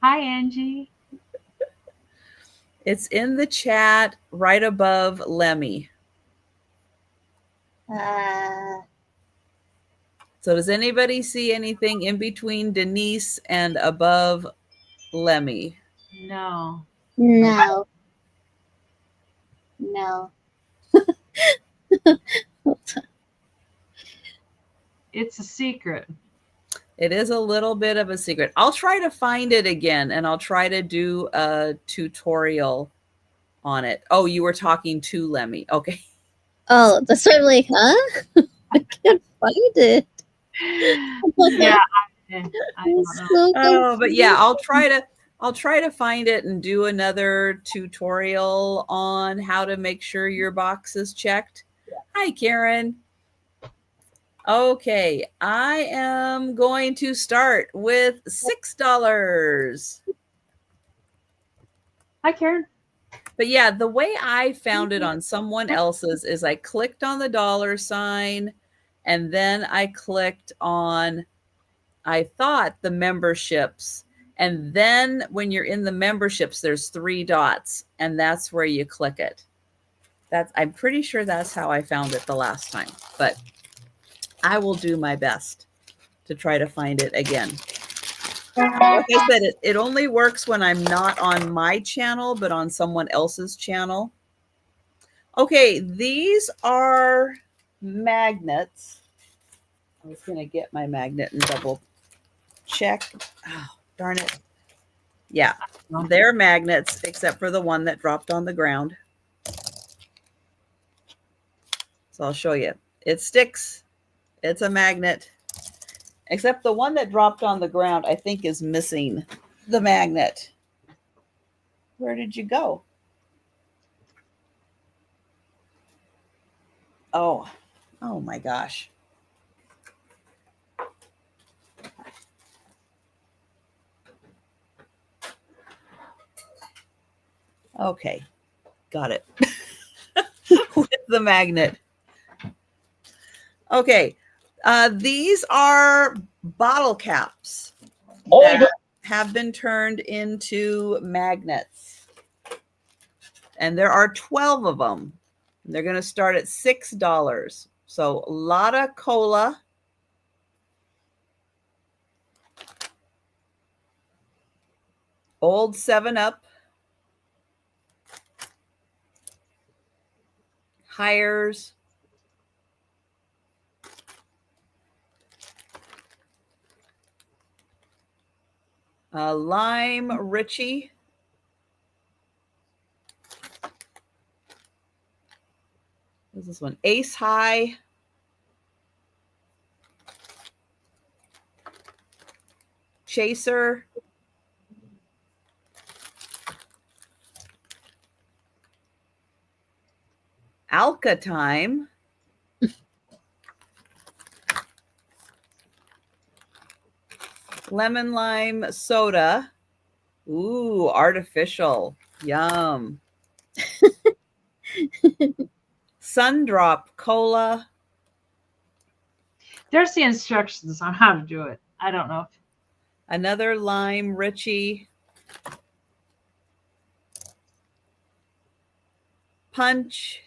Hi, Angie. It's in the chat right above Lemmy. So does anybody see anything in between Denise and above Lemmy? No. No. No. It's a secret. It is a little bit of a secret. I'll try to find it again, and I'll try to do a tutorial on it. Oh, you were talking to Lemmy. Okay. Oh, that's why I'm like, huh? I can't find it. Yeah, I don't know. So Oh, but yeah, I'll try to find it and do another tutorial on how to make sure your box is checked. Hi, Karen. Okay, I am going to start with $6. Hi, Karen. But yeah, the way I found it on someone else's is I clicked on the dollar sign, and then I clicked on, I thought, the memberships. And then when you're in the memberships, there's 3 dots, and that's where you click it. I'm pretty sure that's how I found it the last time, but I will do my best to try to find it again. Like I said, it only works when I'm not on my channel, but on someone else's channel. Okay, these are magnets. I was going to get my magnet and double check. Oh, darn it. Yeah, they're magnets, except for the one that dropped on the ground. So I'll show you. It sticks. It's a magnet. Except the one that dropped on the ground, I think, is missing the magnet. Where did you go? Oh my gosh. Okay, got it. With the magnet. Okay, these are bottle caps that have been turned into magnets. And there are 12 of them. They're going to start at $6. So a lot of cola. Old 7-Up. Hires. Lime Richie. What's this one? Ace High. Chaser, Alka Time, Lemon Lime Soda. Ooh, artificial. Yum. Sundrop Cola. There's the instructions on how to do it. I don't know. Another Lime Richie. Punch.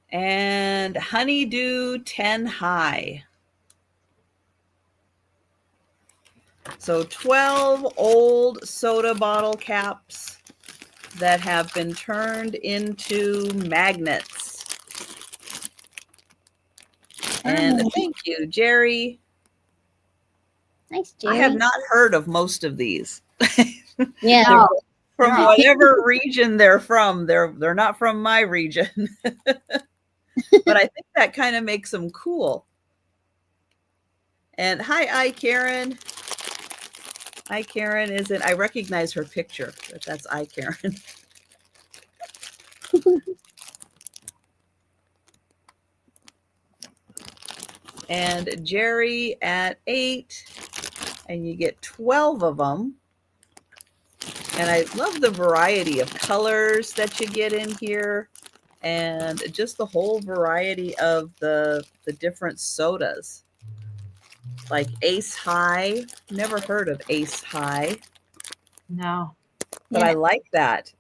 And Honeydew 10 High. So 12 old soda bottle caps that have been turned into magnets. And thank you, Jerry. Nice, Jerry. I have not heard of most of these. Yeah. No. From No. whatever region they're from. They're not from my region. But I think that kind of makes them cool. And hi, Karen. I Karen is in. I recognize her picture. That's I Karen. And Jerry at 8, and you get 12 of them. And I love the variety of colors that you get in here, and just the whole variety of the different sodas. Like Ace High. Never heard of Ace High, No. but I like that.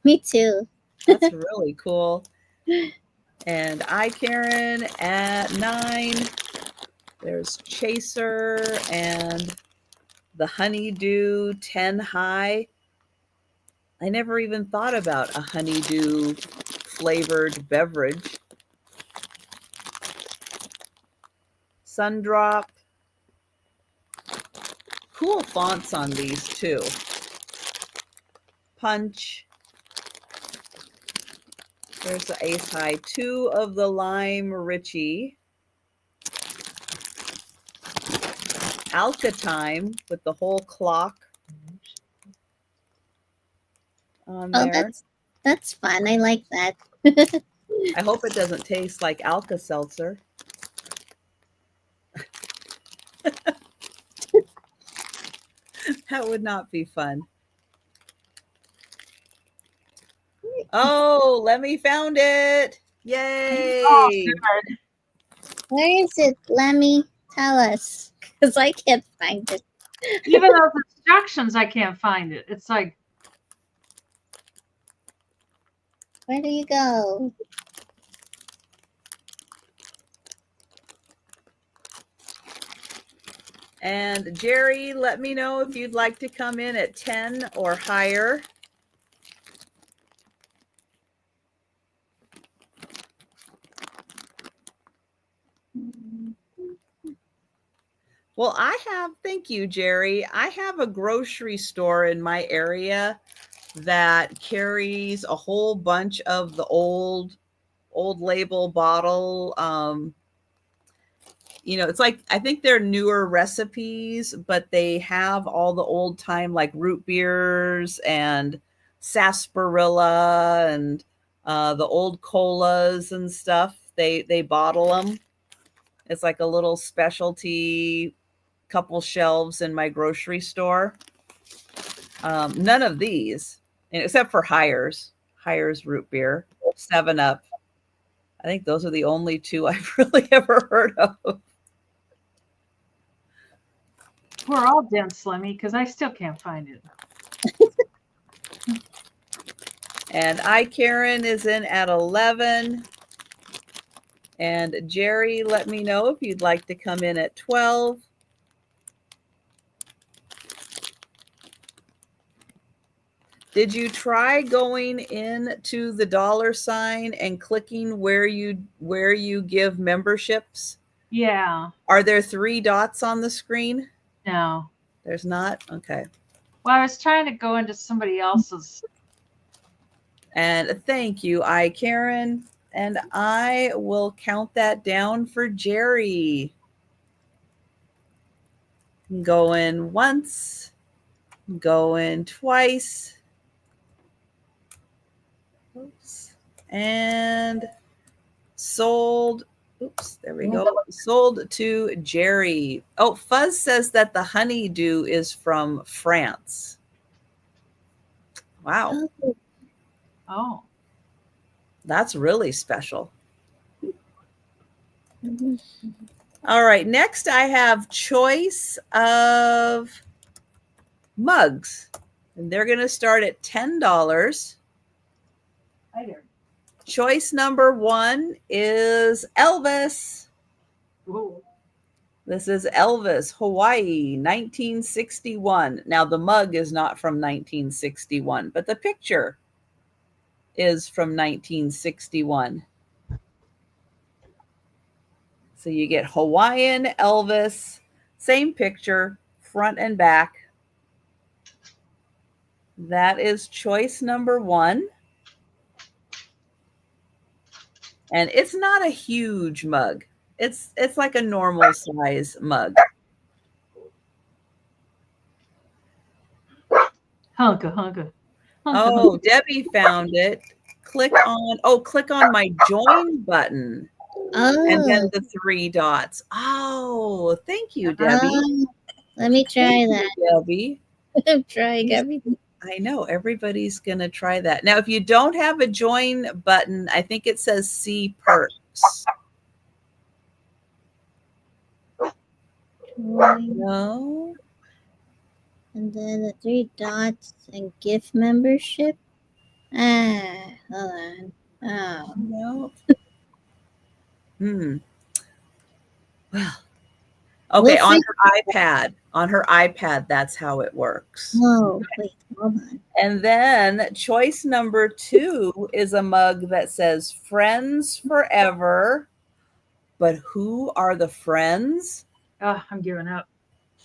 Me too. That's really cool. And I Karen at 9. There's Chaser and the Honeydew 10 High. I never even thought about a honeydew flavored beverage. Sundrop. Cool fonts on these too. Punch. There's the Ace High. 2 of the Lime Richie. Alka Time with the whole clock on there. That's fun. I like that. I hope it doesn't taste like Alka-Seltzer. That would not be fun. Oh, Lemmy found it. Yay. Oh, good. Where is it, Lemmy? Tell us. Because I can't find it. Even those instructions, I can't find it. It's like, Where do you go? And Jerry, let me know if you'd like to come in at 10 or higher. Well, thank you, Jerry. I have a grocery store in my area that carries a whole bunch of the old label bottle. It's like, I think they're newer recipes, but they have all the old time like root beers and sarsaparilla and the old colas and stuff. They bottle them. It's like a little specialty couple shelves in my grocery store. None of these, except for Hires root beer, 7-Up. I think those are the only 2 I've really ever heard of. we're all dense, Lemmy, because I still can't find it. And I Karen is in at 11. And Jerry, let me know if you'd like to come in at 12. Did you try going into the $ and clicking where you give memberships? Yeah. Are there 3 dots on the screen? No. There's not? Okay. Well, I was trying to go into somebody else's. And thank you, I Karen. And I will count that down for Jerry. Going once, going twice. Oops. And sold. Oops, there we go. Sold to Jerry. Oh, Fuzz says that the honeydew is from France. Wow, Oh. that's really special. Mhm. All right, next I have choice of mugs. And they're going to start at $10. Hi there. Choice number 1 is Elvis. Whoa. This is Elvis, Hawaii, 1961. Now, the mug is not from 1961, but the picture is from 1961. So you get Hawaiian Elvis, same picture, front and back. That is choice number 1. And it's not a huge mug. It's like a normal size mug. Hunka. Oh, Debbie found it. Click on my join button and then Oh, the 3 dots. Oh, thank you, Debbie. let me try Thank that. you, Debbie. I'm trying everything. I know everybody's going to try that. Now, if you don't have a join button, I think it says see perks. No. And then the 3 dots and gift membership. Ah, hold on. Oh, No. Well, okay, We'll on fix- her iPad. On her iPad, that's how it works. oh, wait, hold on. And then choice number 2 is a mug that says Friends Forever. But who are the friends? Oh, I'm giving up.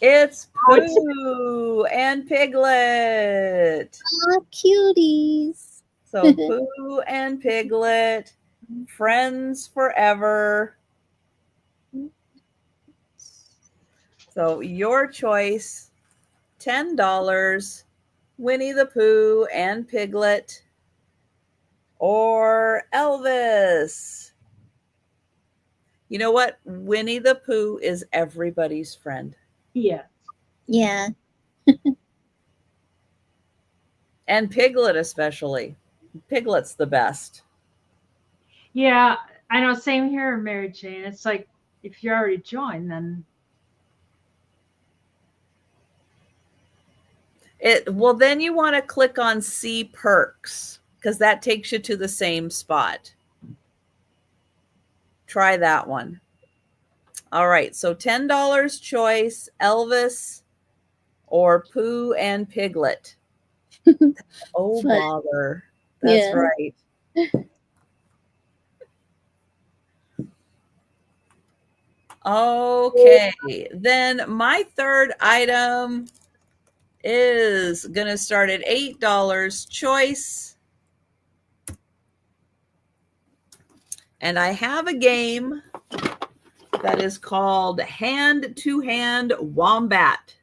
It's Pooh and Piglet. Oh, cuties. So Pooh and Piglet, Friends Forever. So your choice, $10, Winnie the Pooh and Piglet, or Elvis. You know what? Winnie the Pooh is everybody's friend. Yeah. Yeah. And Piglet especially. Piglet's the best. Yeah, I know. Same here, Mary Jane. It's like if you already joined, then Then you want to click on see perks because that takes you to the same spot. Try that one. All right, so $10 choice, Elvis or Pooh and Piglet. Oh, Fun. bother. That's Yeah. right. Okay, then my third item is going to start at $8 choice. And I have a game that is called Hand to Hand Wombat.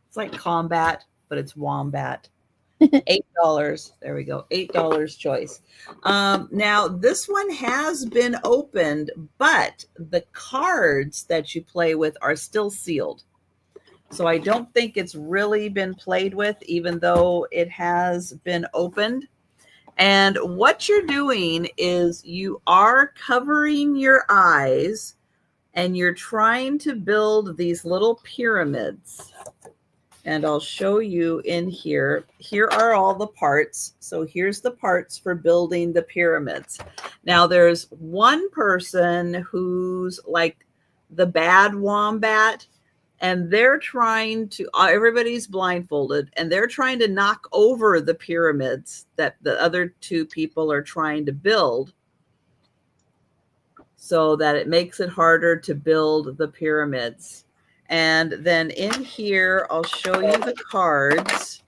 It's like combat, but it's wombat. $8. There we go. $8 choice. Now, this one has been opened, but the cards that you play with are still sealed. So I don't think it's really been played with, even though it has been opened. And what you're doing is you are covering your eyes and you're trying to build these little pyramids. And I'll show you in here. Here are all the parts. So here's the parts for building the pyramids. Now there's one person who's like the bad wombat, and they're trying to, everybody's blindfolded, and they're trying to knock over the pyramids that the other 2 people are trying to build so that it makes it harder to build the pyramids. And then in here, I'll show you the cards.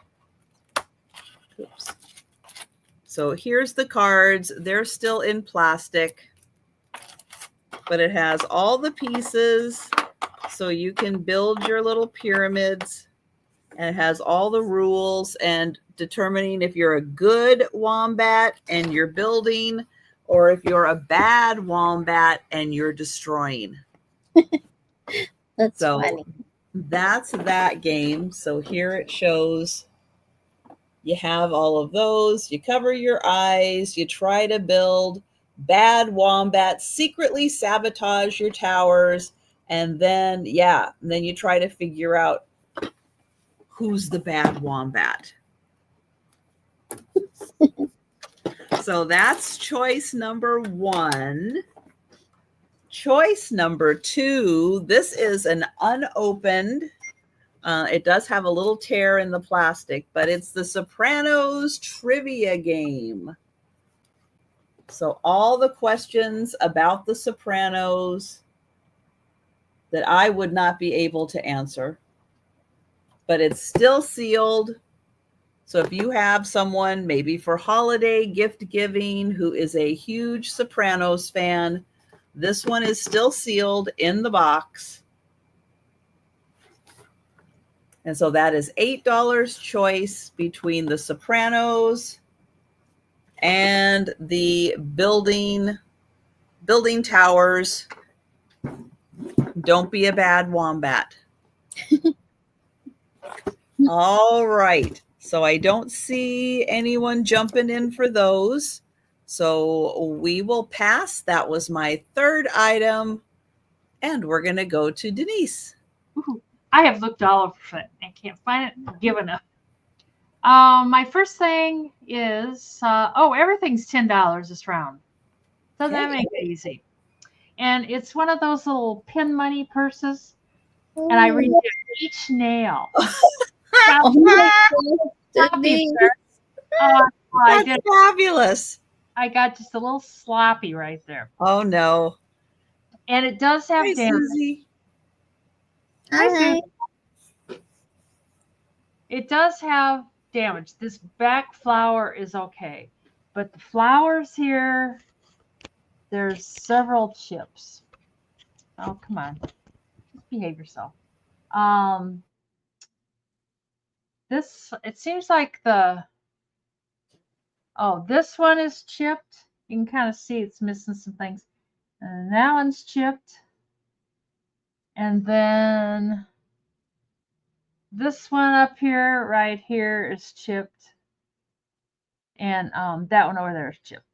Oops. So here's the cards. They're still in plastic, but it has all the pieces So you can build your little pyramids, and it has all the rules and determining if you're a good wombat and you're building, or if you're a bad wombat and you're destroying. That's So funny. that's that game. So here it shows you have all of those. You cover your eyes. You try to build. Bad wombats secretly sabotage your towers. And then, then you try to figure out who's the bad wombat. So that's choice number 1. Choice number 2, this is an unopened. It does have a little tear in the plastic, but it's the Sopranos trivia game. So all the questions about the Sopranos that I would not be able to answer, but it's still sealed. So if you have someone maybe for holiday gift giving who is a huge Sopranos fan, this one is still sealed in the box. And so that is $8 choice between the Sopranos and the building towers. Don't be a bad wombat. All right. So I don't see anyone jumping in for those. So we will pass. That was my 3rd item. And we're going to go to Denise. Ooh, I have looked all over it. I can't find it. Given up. My first thing is, everything's $10 this round. So that makes it easy. And it's one of those little pin money purses. And I read each nail. That's fabulous. I got just a little sloppy right there. Oh, no. And it does have damage. Susie. Hi. It does have damage. This back flower is okay. But the flowers here, there's several chips. Oh, come on. Just behave yourself. It seems like this one is chipped. You can kind of see it's missing some things. And that one's chipped. And then this one up here, right here, is chipped. And that one over there is chipped.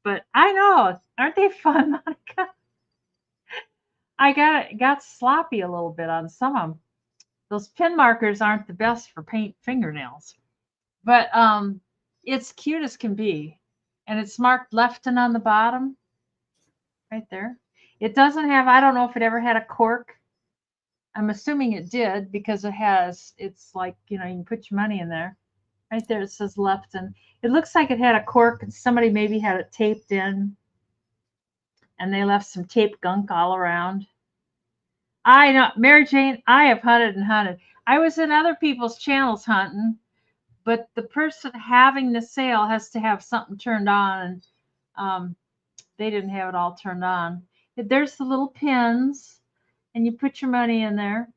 But I know, aren't they fun, Monica? I got sloppy a little bit on some of them. Those pin markers aren't the best for paint fingernails. But it's cute as can be. And it's marked Lefton on the bottom. Right there. It doesn't have, I don't know if it ever had a cork. I'm assuming it did because it's like, you can put your money in there. Right there it says Lefton. It looks like it had a cork and somebody maybe had it taped in. And they left some tape gunk all around. I know, Mary Jane, I have hunted and hunted. I was in other people's channels hunting, but the person having the sale has to have something turned on, and they didn't have it all turned on. There's the little pins, and you put your money in there.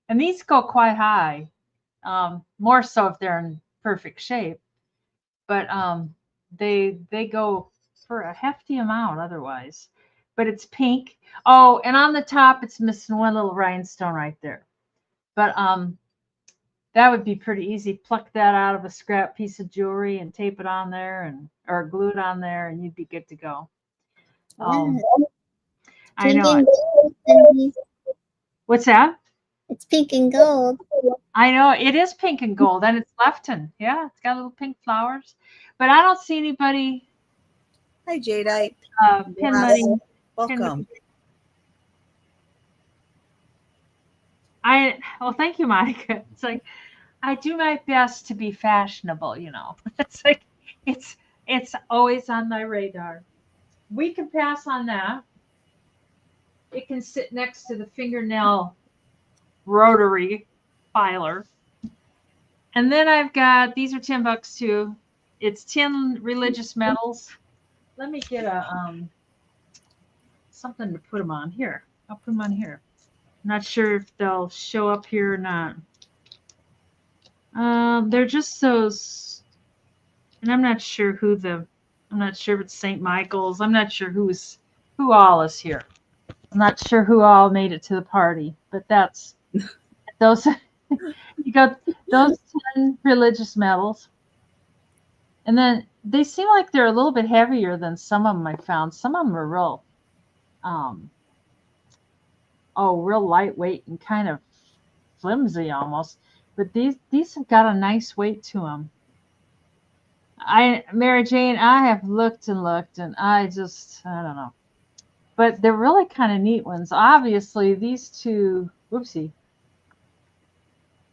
And these go quite high, more so if they're in perfect shape. But they go for a hefty amount otherwise. But it's pink. Oh, and on the top, it's missing one little rhinestone right there. But that would be pretty easy. Pluck that out of a scrap piece of jewelry and tape it on there, or glue it on there, and you'd be good to go. I know. What's that? It's pink and gold. I know it is pink and gold, and it's Lefton. Yeah, it's got little pink flowers. But I don't see anybody. Hi, Jadeite. Pin money. Welcome. Well, thank you, Monica. It's like I do my best to be fashionable. It's like it's always on my radar. We can pass on that. It can sit next to the fingernail rotary filer. And then I've got, these are $10 too. It's 10 religious medals. Let me get a something to put them on here. I'll put them on here. Not sure if they'll show up here or not. They're just those, and I'm not sure I'm not sure if it's St. Michael's. I'm not sure who all is here. I'm not sure who all made it to the party, but that's those. You got those 10 religious medals, and then they seem like they're a little bit heavier than some of them I found. Some of them are real, real lightweight and kind of flimsy almost. But these have got a nice weight to them. Mary Jane, I have looked and looked, and I don't know. But they're really kind of neat ones. Obviously, these two, whoopsie.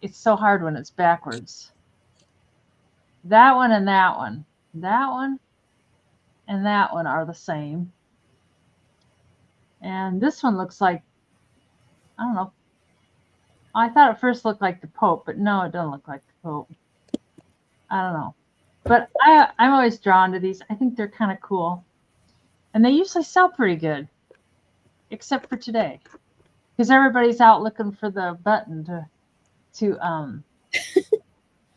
It's so hard when it's backwards. That one and that one. That one and that one are the same. And this one looks like, I don't know. I thought it first looked like the Pope, but no, it doesn't look like the Pope. I don't know. But I'm always drawn to these. I think they're kind of cool. And they usually sell pretty good. Except for today. Because everybody's out looking for the button to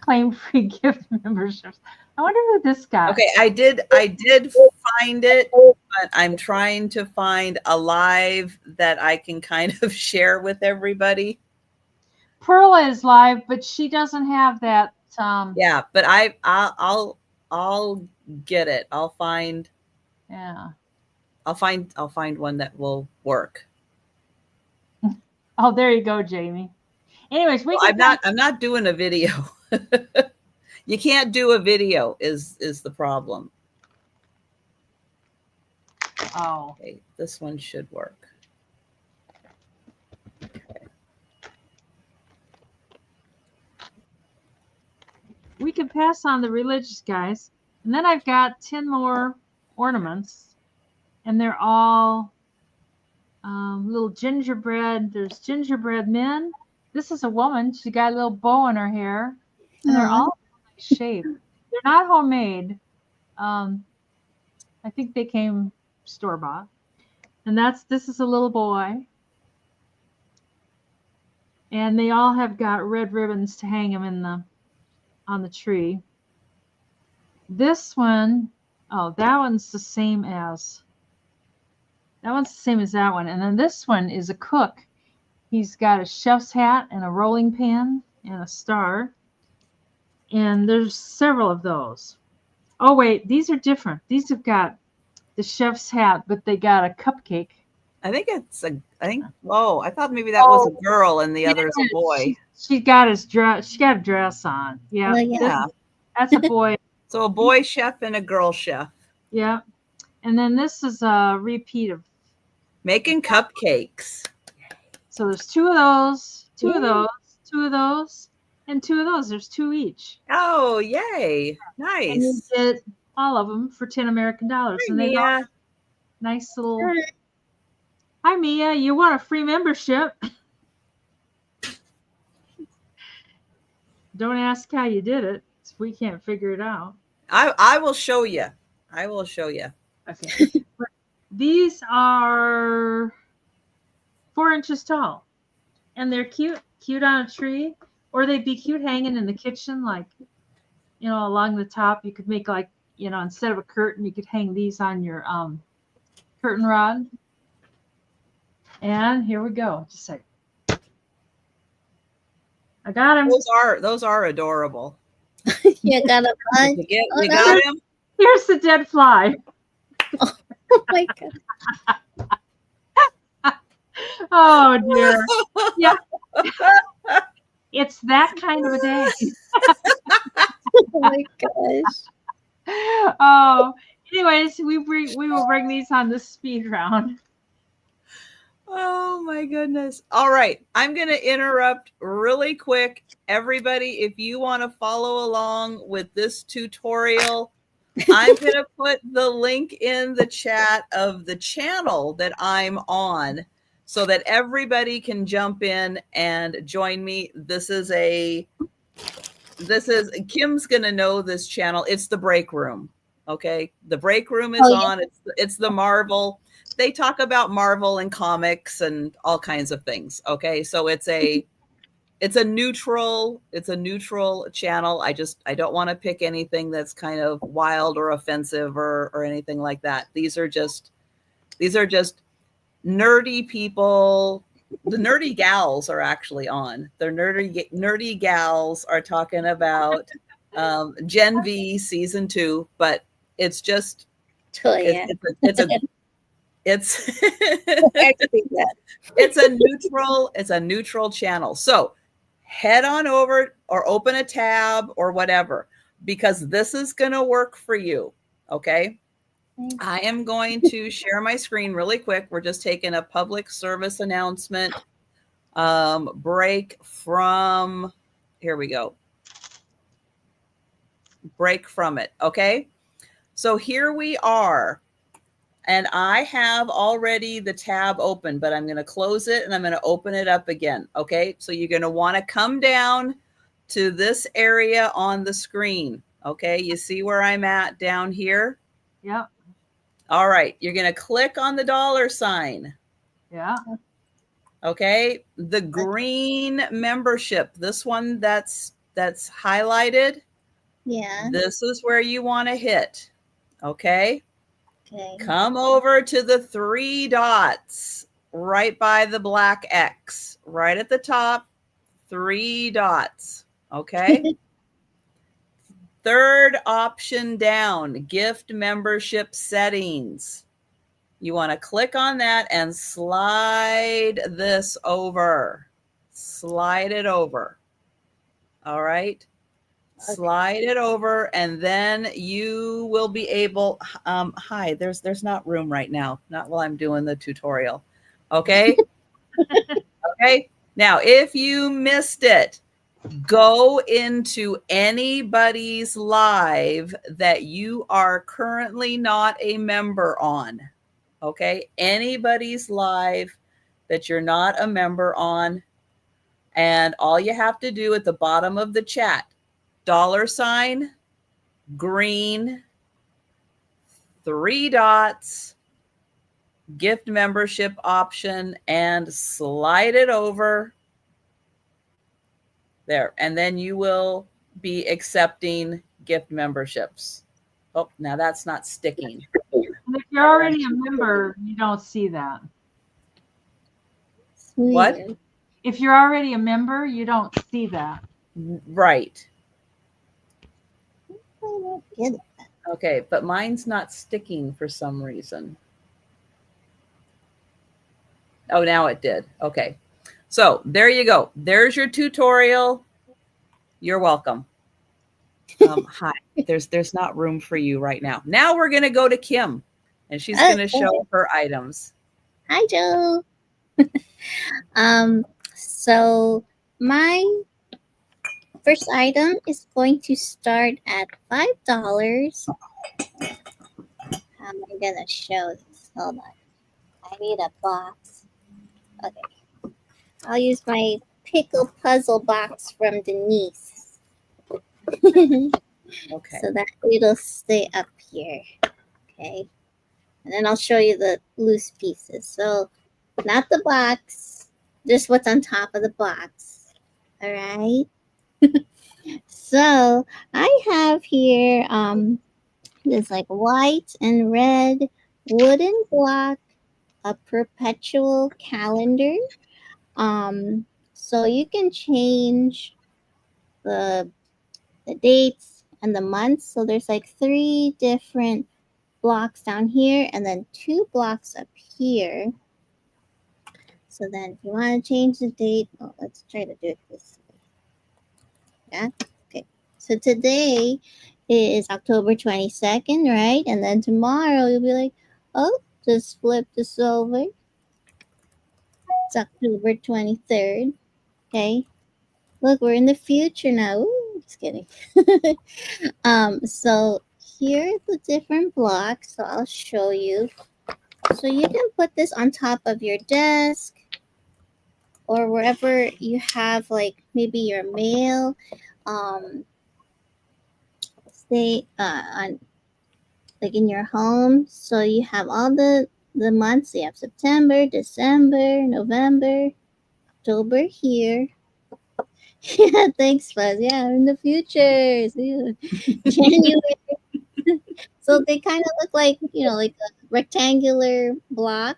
claim free gift memberships. I wonder who this guy. Okay, I did find it, but I'm trying to find a live that I can kind of share with everybody. Perla is live, but she doesn't have that. Yeah, but I'll get it. I'll find one that will work. Oh, there you go, Jamie. Anyways, I'm not doing a video. You can't do a video is the problem. Oh. Okay, this one should work. Okay. We can pass on the religious guys. And then I've got 10 more ornaments. And they're all little gingerbread. There's gingerbread men. This is a woman. She got a little bow in her hair. And they're all shaped. They're not homemade. I think they came store-bought. And this is a little boy. And they all have got red ribbons to hang them on the tree. This one, that one's the same as that one. And then this one is a cook. He's got a chef's hat and a rolling pan and a star. And there's several of those. Oh, wait, these are different. These have got the chef's hat, but they got a cupcake. I thought maybe that was a girl and the other is a boy. She got a dress on. Yeah. Well, yeah. That's a boy. So a boy chef and a girl chef. Yeah. And then this is a repeat of making cupcakes. So there's two of those, two of those, and two of those. There's two each. Oh, yay. Nice. And you get all of them for $10 American. Hi, and they got nice little. Hi, Mia. You want a free membership? Don't ask how you did it. We can't figure it out. I will show you. I will show you. Okay. These are 4 inches tall, and they're cute on a tree, or they'd be cute hanging in the kitchen, like, along the top. You could make instead of a curtain, you could hang these on your curtain rod. And here we go. Just a second. I got him. Those are adorable. You got a fly? You got him? Here's the dead fly. Oh my God. Oh dear. Yeah. It's that kind of a day. Oh my gosh. Oh, anyways, we will bring these on the speed round. Oh my goodness. All right. I'm going to interrupt really quick. Everybody, if you want to follow along with this tutorial, I'm going to put the link in the chat of the channel that I'm on so that everybody can jump in and join me. Kim's going to know this channel. It's the break room. Okay. The break room Oh is yeah. on. It's the Marvel. They talk about Marvel and comics and all kinds of things. Okay. So it's a neutral channel. I don't want to pick anything that's kind of wild or offensive or anything like that. These are just nerdy people. The nerdy gals are actually on. The nerdy gals are talking about Gen V season 2, but it's just Oh yeah. it's Actually, yeah. it's a neutral channel. So head on over or open a tab or whatever, because this is going to work for you. Okay. I am going to share my screen really quick. We're just taking a public service announcement break from, here we go. Break from it. Okay. So here we are. And I have already the tab open, but I'm going to close it and I'm going to open it up again. Okay. So you're going to want to come down to this area on the screen. Okay. You see where I'm at down here? Yeah. All right. You're going to click on the $sign. Yeah. Okay. The green membership, this one that's highlighted. Yeah. This is where you want to hit. Okay. Okay. Come over to the 3 dots right by the black X, right at the top, 3 dots. Okay. Third option down, gift membership settings. You want to click on that and slide this over. Slide it over. All right. Slide it over, and then you will be able, hi, there's not room right now, not while I'm doing the tutorial. Okay. Okay. Now, if you missed it, go into anybody's live that you are currently not a member on. Okay. Anybody's live that you're not a member on. And all you have to do at the bottom of the chat, $, green, 3 dots, gift membership option, and slide it over there. And then you will be accepting gift memberships. Oh, now that's not sticking. And if you're already a member, you don't see that. What? If you're already a member, you don't see that. Right. Get it. Okay, but mine's not sticking for some reason. Oh, now it did. Okay. So there you go. There's your tutorial. You're welcome. Hi. There's not room for you right now. Now we're going to go to Kim, and she's going to show her items. Hi, Joe. So my first item is going to start at $5. How am I gonna show this? Hold on. I need a box. Okay. I'll use my pickle puzzle box from Denise. Okay. So that it'll stay up here. Okay. And then I'll show you the loose pieces. So not the box, just what's on top of the box. All right. So I have here this like white and red wooden block, a perpetual calendar. So you can change the dates and the months. So there's like 3 different blocks down here and then 2 blocks up here. So then if you want to change the date, let's try to do it this way. Yeah. Okay. So today is October 22nd, right? And then tomorrow you'll be like, oh, just flip this over. It's October 23rd. Okay. Look, we're in the future now. Ooh, just kidding. So here are the different blocks. So I'll show you. So you can put this on top of your desk or wherever you have like maybe your mail. Say on like in your home. So you have all the months. You have September, December, November, October here. Yeah, thanks, Buzz. Yeah, in the future. See, January. So they kind of look like, like a rectangular block.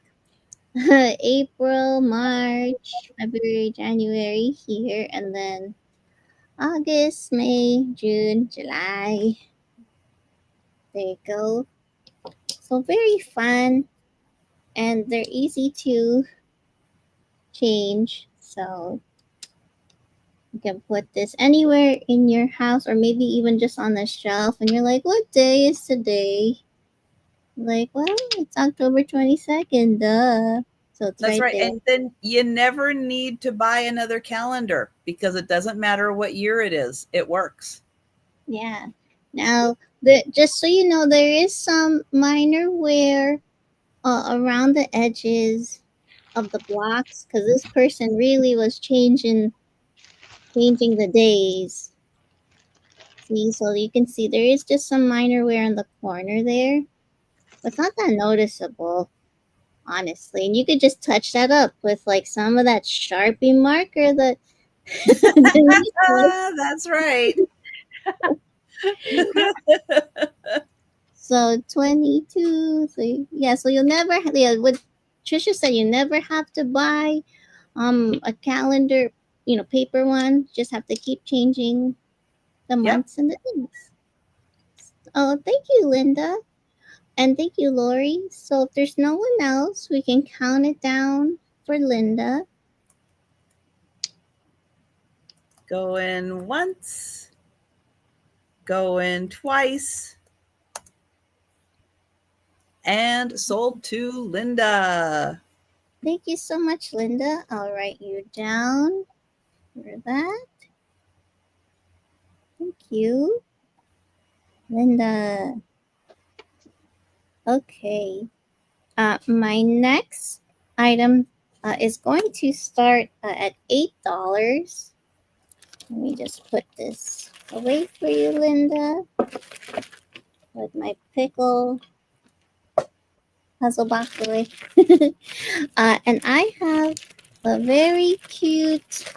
April, March, February, January here, and then August, May, June, July. There you go. So very fun, and they're easy to change. So you can put this anywhere in your house, or maybe even just on the shelf, and you're like, what day is today? Like, well, it's October 22nd, duh. So it's That's right right. there. And then you never need to buy another calendar because it doesn't matter what year it is. It works. Yeah. Now, just so you know, there is some minor wear around the edges of the blocks because this person really was changing the days. See, so you can see there is just some minor wear in the corner there, but it's not that noticeable, honestly. And you could just touch that up with like some of that Sharpie marker that Denise was. That's right. So 22. So yeah, so you'll never yeah, what Trisha said, you never have to buy a calendar, paper one. Just have to keep changing the Yep. months and the things. Oh, thank you, Linda. And thank you, Lori. So if there's no one else, we can count it down for Linda. Go in once, go in twice, and sold to Linda. Thank you so much, Linda. I'll write you down for that. Thank you, Linda. Okay. My next item is going to start at $8. Let me just put this away for you, Linda. Put my pickle puzzle box away. And I have a very cute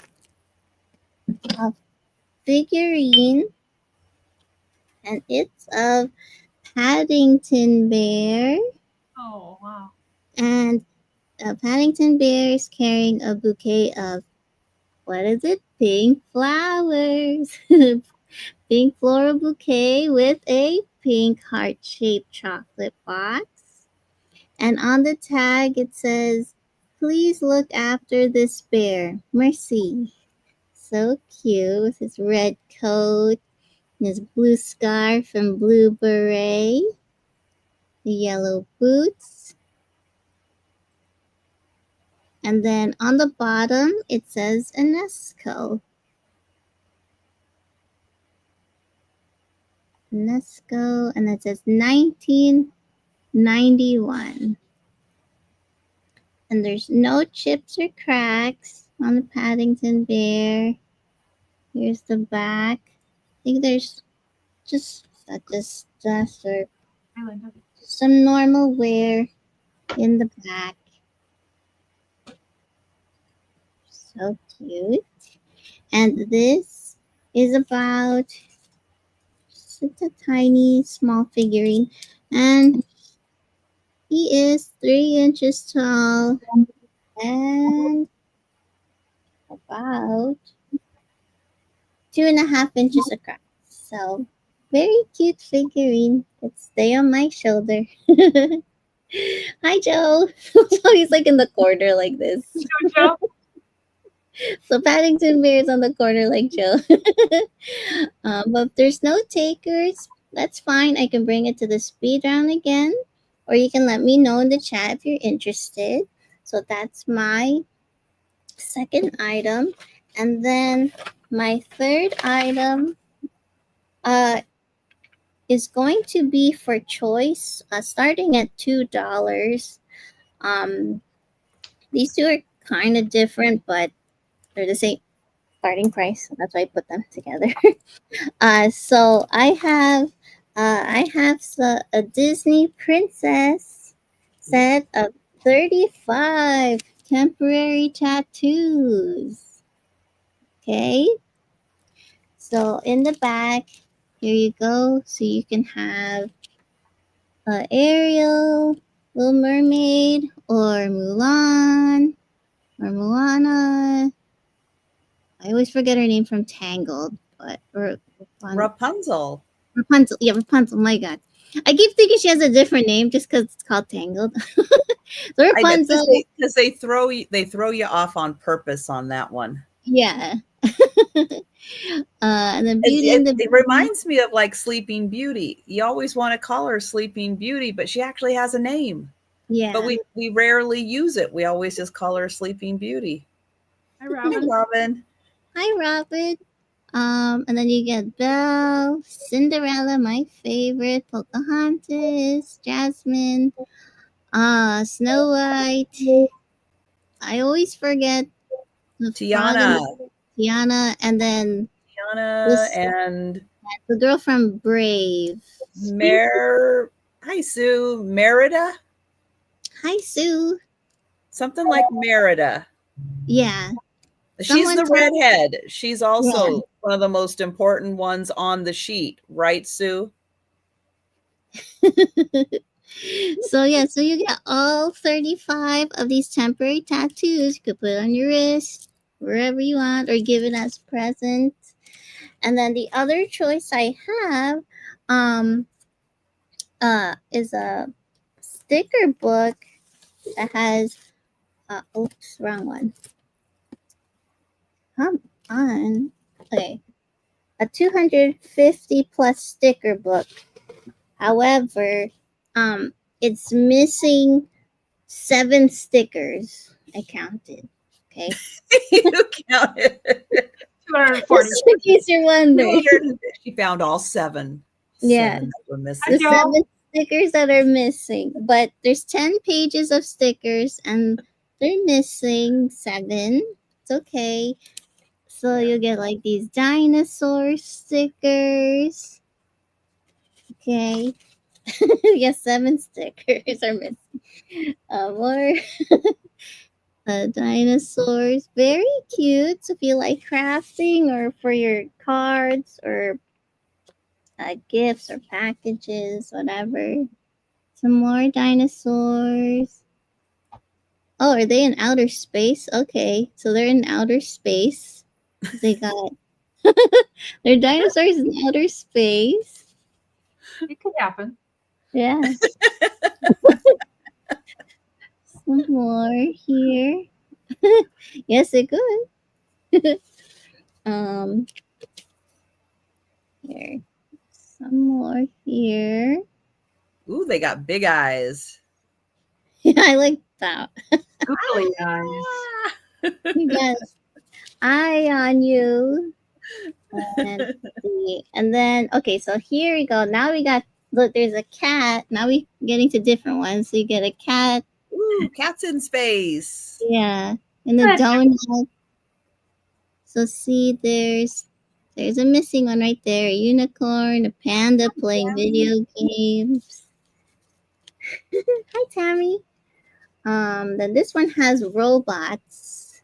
uh, figurine, and it's of Paddington Bear. Oh, wow. And Paddington Bear is carrying a bouquet of, what is it? Pink flowers. Pink floral bouquet with a pink heart shaped chocolate box. And on the tag it says, please look after this bear. Mercy. So cute with his red coat, and his blue scarf and blue beret, the yellow boots. And then on the bottom it says UNESCO. UNESCO, and it says 1991. And there's no chips or cracks on the Paddington Bear. Here's the back. I think there's just dust or Hi, Linda. some normal wear in the back. So cute. And this is about just a tiny small figurine. And he is 3 inches tall and about 2.5 inches across. So very cute figurine. Could stay on my shoulder. Hi, Joe. So he's like in the corner like this. Jojo? So Paddington Bear is on the corner like Joe. But if there's no takers, that's fine. I can bring it to the speed round again. Or you can let me know in the chat if you're interested. So that's my second item. And then my third item uh, is going to be for choice, starting at $2. Um, these two are kind of different, but they're the same starting price. So that's why I put them together. So I have I have a Disney princess set of 35 temporary tattoos. Okay, so in the back, here you go. So you can have Ariel, Little Mermaid, or Mulan, or Moana. I always forget her name from Tangled, but or Rapunzel. Rapunzel. Yeah, Rapunzel. My God, I keep thinking she has a different name just because it's called Tangled. So I know Rapunzel. because they throw you off on purpose on that one. Yeah. And then It, Beauty and the it Beast. reminds me of like Sleeping Beauty. You always want to call her Sleeping Beauty, but she actually has a name. But Yeah. we rarely use it. We always just call her Sleeping Beauty. Hi, Hi, Robin. Robin. Hi, Robin. And then you get Belle, Cinderella, my favorite, Pocahontas, Jasmine, Snow White. I always forget the frog Tiana. and Tiana, and then Tiana this and the girl from Brave. Mer. Hi, Sue. Merida. Hi, Sue. Something like Merida. Yeah. She's Someone the told. redhead. She's Yeah. also one of the most important ones on the sheet, right, Sue? So yeah, so you get all 35 of these temporary tattoos. You could put on your wrist, wherever you want, or give it as presents. And then the other choice I have um is a sticker book that has oops, wrong one. Come on. Okay. A 250 plus sticker book. However, it's missing 7 stickers. I counted. Okay. You counted 240. Just in case you're wondering. 200. She found all seven. Yeah. Seven that were The missing. Joe. 7 stickers that are missing. But there's 10 pages of stickers and they're missing 7. It's okay. So Yeah. you'll get like these dinosaur stickers. Okay. Yes, 7 stickers are missing. More dinosaurs. Very cute. So if you like crafting or for your cards or gifts or packages, whatever. Some more dinosaurs. Oh, are they in outer space? Okay, so they're in outer space. They got they're dinosaurs in outer space. It could happen. Yeah. Some more here. Yes, it could. um, here. Some more here. Ooh, they got big eyes. Yeah, I like that. Googly eyes. Ah! You got eye on you. And see. And then okay, so here we go. Now we got look, there's a cat. Now we getting to different ones. So you get a cat, Ooh, cats in space. yeah, and a Good. donut. So see there's a missing one right there. A unicorn, a panda playing video games. Hi Tammy. Then this one has robots.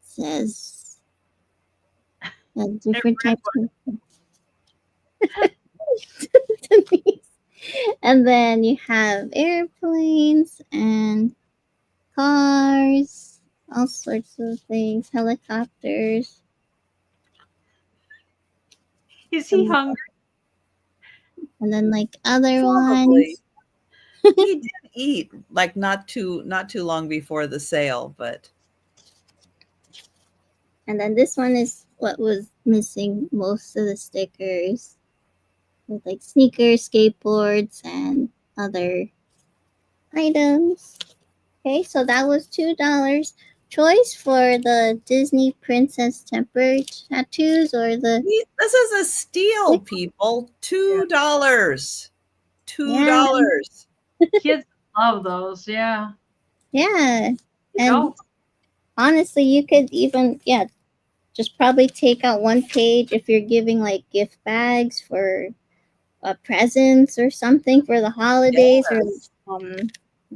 It says different types of and then you have airplanes and cars, all sorts of things, helicopters. Is he Some, hungry? and then like other Probably. ones. He did eat like not too long before the sale, but And then this one is what was missing most of the stickers with like sneakers, skateboards, and other items. Okay, so that was $2 choice for the Disney Princess temporary tattoos or the this is a steal, people. $2. yeah, $2. Kids love those. Yeah. yeah. And Adults. honestly, you could even just probably take out one page if you're giving like gift bags for presents or something for the holidays, or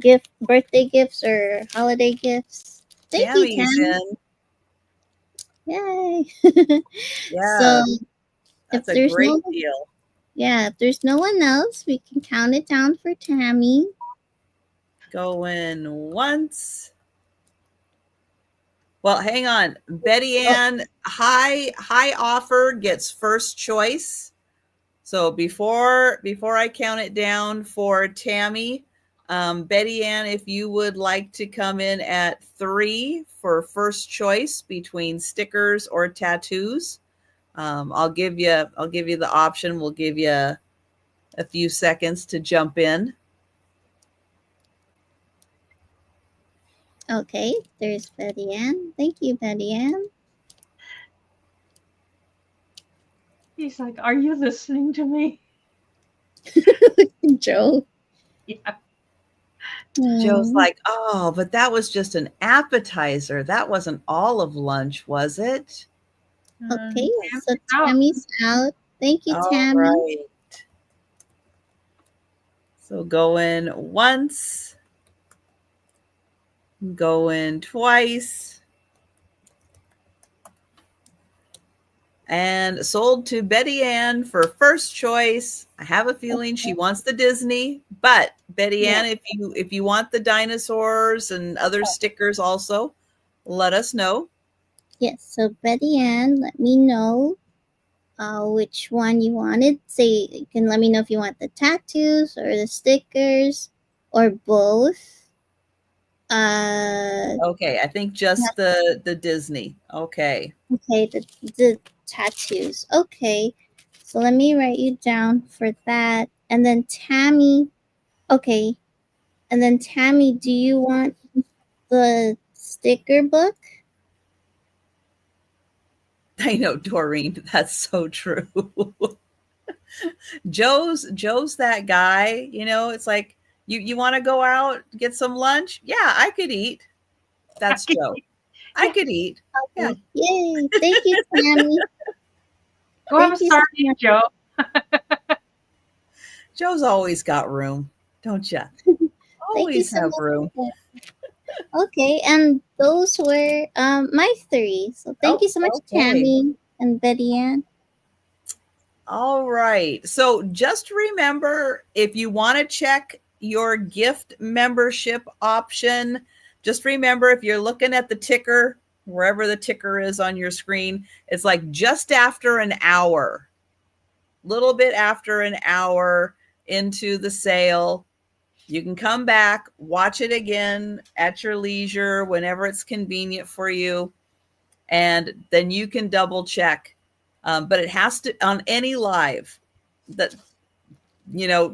Yes. birthday gifts or holiday gifts. Thank you, Tammy's Tam. in. Yay! So Yeah, if that's a there's no great deal. yeah, if there's no one else, we can count it down for Tammy. Going once. Well, hang on. Betty Oh, Ann, high offer gets first choice. So before I count it down for Tammy, Betty Ann, if you would like to come in at 3 for first choice between stickers or tattoos, I'll give you the option. We'll give you a few seconds to jump in. okay, there's Betty Ann. Thank you, Betty Ann. He's like, "Are you listening to me?" Joe. Yeah. Joe's Hmm. like, oh, but that was just an appetizer. That wasn't all of lunch, was it? Okay, so Tammy's out. Tammy's out. Thank you, All Tammy. right. So going once, going twice, and sold to Betty Ann for first choice. I have a feeling she wants the Disney, but Betty Yeah. Ann, if you want the dinosaurs and other stickers also, let us know. Yes, so Betty Ann, let me know which one you wanted. Say, you can let me know if you want the tattoos or the stickers or both. Uh, Okay, I think just the Disney. Okay. okay, the tattoos. Okay, so let me write you down for that. And then Tammy, okay, and then Tammy, do you want the sticker book? I know, Doreen, that's so true. Joe's that guy, it's like you want to go out, get some lunch? Yeah, I could eat. That's Joe. I Yeah. could eat. Yeah. Okay, yay! Thank you, Tammy. Go have a Thank you so sardine, much. Joe. Joe's always got room, don't you? Thank you Always so have much room. for that. Okay, and those were my three. So thank Oh, you so much, okay. Tammy and Betty Ann. All right. So just remember, if you want to check your gift membership option, just remember, if you're looking at the ticker, wherever the ticker is on your screen, it's like just after an hour, little bit after an hour into the sale. You can come back, watch it again at your leisure, whenever it's convenient for you, and then you can double check. But it has to, on any live, that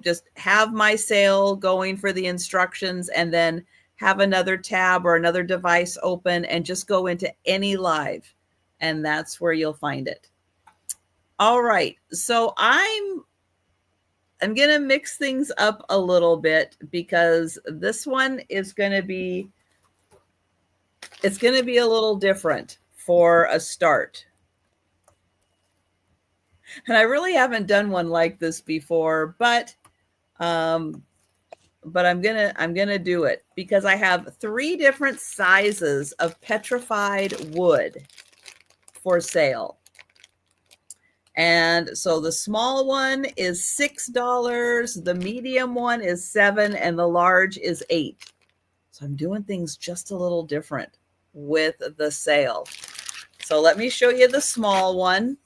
just have my sale going for the instructions, and then have another tab or another device open and just go into any live, and that's where you'll find it. All right, so I'm gonna mix things up a little bit, because this one is gonna be a little different for a start. And I really haven't done one like this before, but I'm gonna do it, because I have 3 different sizes of petrified wood for sale. And so the small one is $6, the medium one is $7, and the large is $8. So I'm doing things just a little different with the sale. So let me show you the small one.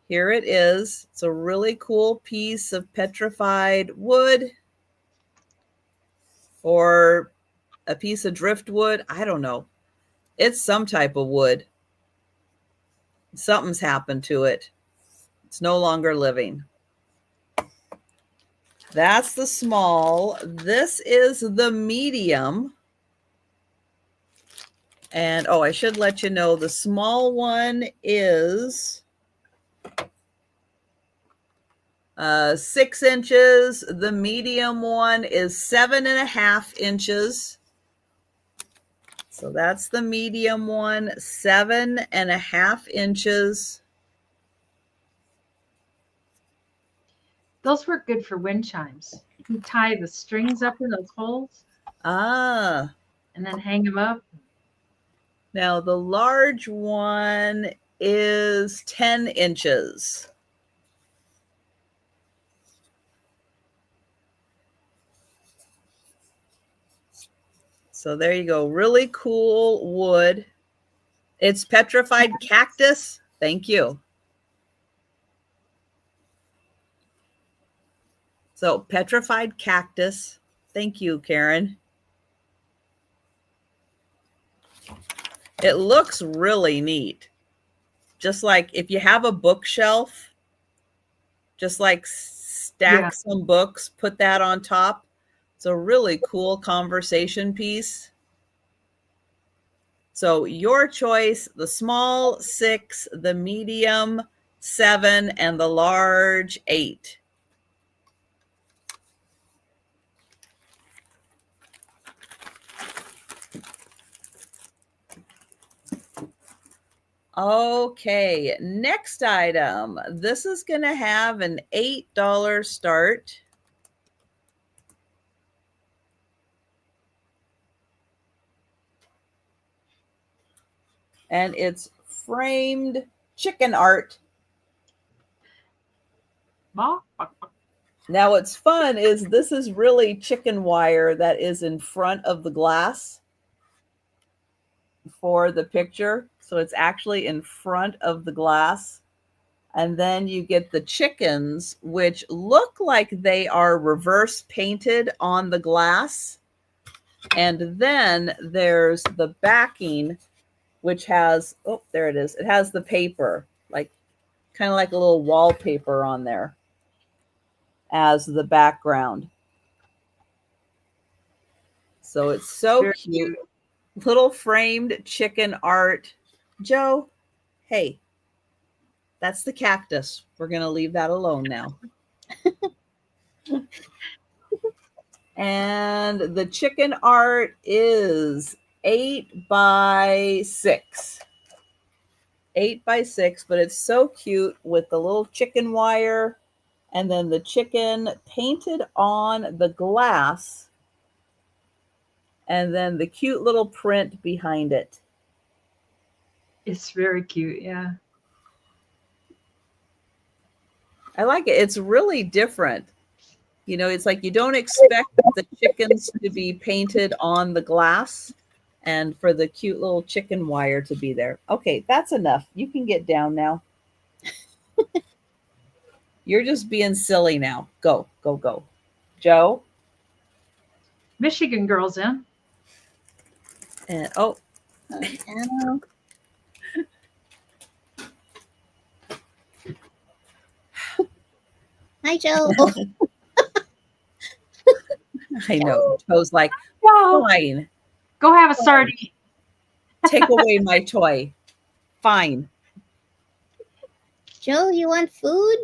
Here it is. It's a really cool piece of petrified wood, or a piece of driftwood. I don't know. It's some type of wood. Something's happened to it. It's no longer living. That's the small. This is the medium. And I should let you know, the small one is 6 inches. The medium one is 7.5 inches. So that's the medium one, 7.5 inches. Those work good for wind chimes. You can tie the strings up in those holes Ah, and then hang them up. now the large one is 10 inches. So there you go. Really cool wood. It's petrified cactus. Thank you. So petrified cactus. Thank you, Karen. It looks really neat. Just like if you have a bookshelf, just like stack some books, put that on top. It's a really cool conversation piece. So your choice, the small 6, the medium 7, and the large 8. Okay, next item. This is going to have an $8 start. And it's framed chicken art. Now what's fun is this is really chicken wire that is in front of the glass for the picture. So it's actually in front of the glass. And then you get the chickens, which look like they are reverse painted on the glass. And then there's the backing, which has, oh, there it is. It has the paper, like kind of like a little wallpaper on there as the background. So it's so Very cute. Little framed chicken art. Joe, hey, that's the cactus. We're going to leave that alone now. And the chicken art is 8 by 6. 8 by 6, but it's so cute with the little chicken wire and then the chicken painted on the glass and then the cute little print behind it. It's very cute, yeah. I like it. It's really different. You know, it's like you don't expect the chickens to be painted on the glass and for the cute little chicken wire to be there. Okay, that's enough. You can get down now. You're just being silly now. Go, go, go. Joe? Michigan girls in. And oh, Anna. Hi, Joe. I know. Joe's like, Whoa, fine. go have a sardine. Take away my toy. Fine. Joe, you want food?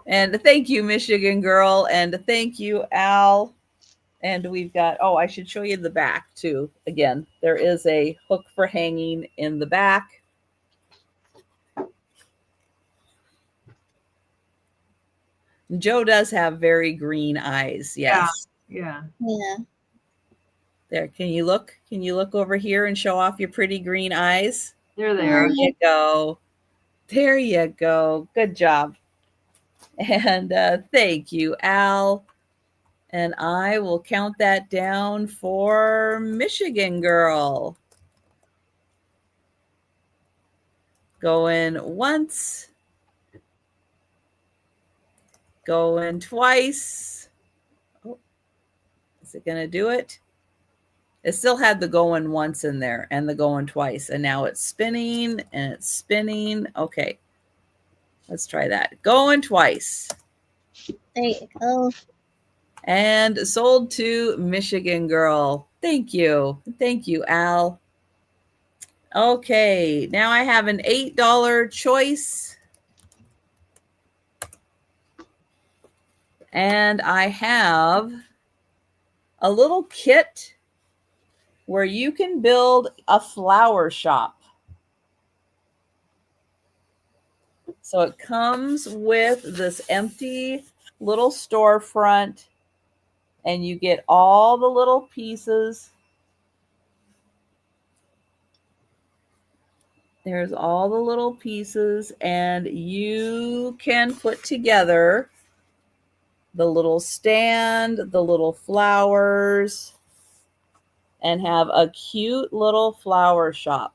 And thank you, Michigan girl. And thank you, Al. And we've got, oh, I should show you the back too. Again, there is a hook for hanging in the back. Joe does have very green eyes. Yes. Yeah. Yeah. There. Can you look? Can you look over here and show off your pretty green eyes? They're There there. you go. There you go. Good job. And thank you, Al. And I will count that down for Michigan girl. Going once. Going twice. Oh, is it going to do it? It still had the going once in there and the going twice. And now it's spinning and it's spinning. Okay. Let's try that. Going twice. There you go. And sold to Michigan girl. Thank you. Thank you, Al. Okay. Now I have an $8 choice. And I have a little kit where you can build a flower shop. So it comes with this empty little storefront, and you get all the little pieces. There's all the little pieces, and you can put together the little stand, the little flowers, and have a cute little flower shop.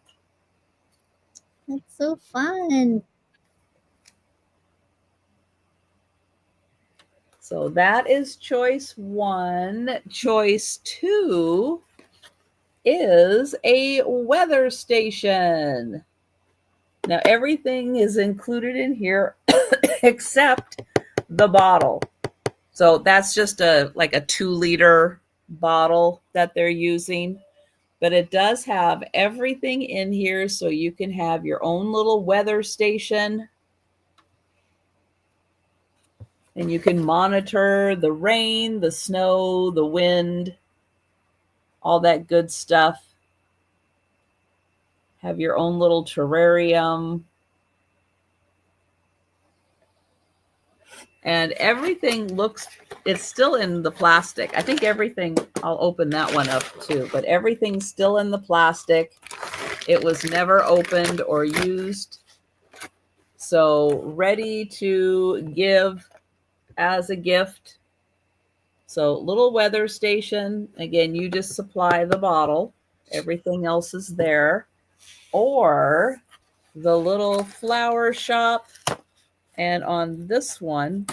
That's so fun. So that is choice one. Choice two is a weather station. Now everything is included in here except the bottle. So that's just like a 2-liter bottle that they're using. But it does have everything in here, so you can have your own little weather station. And you can monitor the rain, the snow, the wind, all that good stuff. Have your own little terrarium. And everything looks, it's still in the plastic. I think everything, I'll open that one up too, but everything's still in the plastic. It was never opened or used. So ready to give as a gift. So little weather station. Again, you just supply the bottle. Everything else is there. Or the little flower shop. And on this one,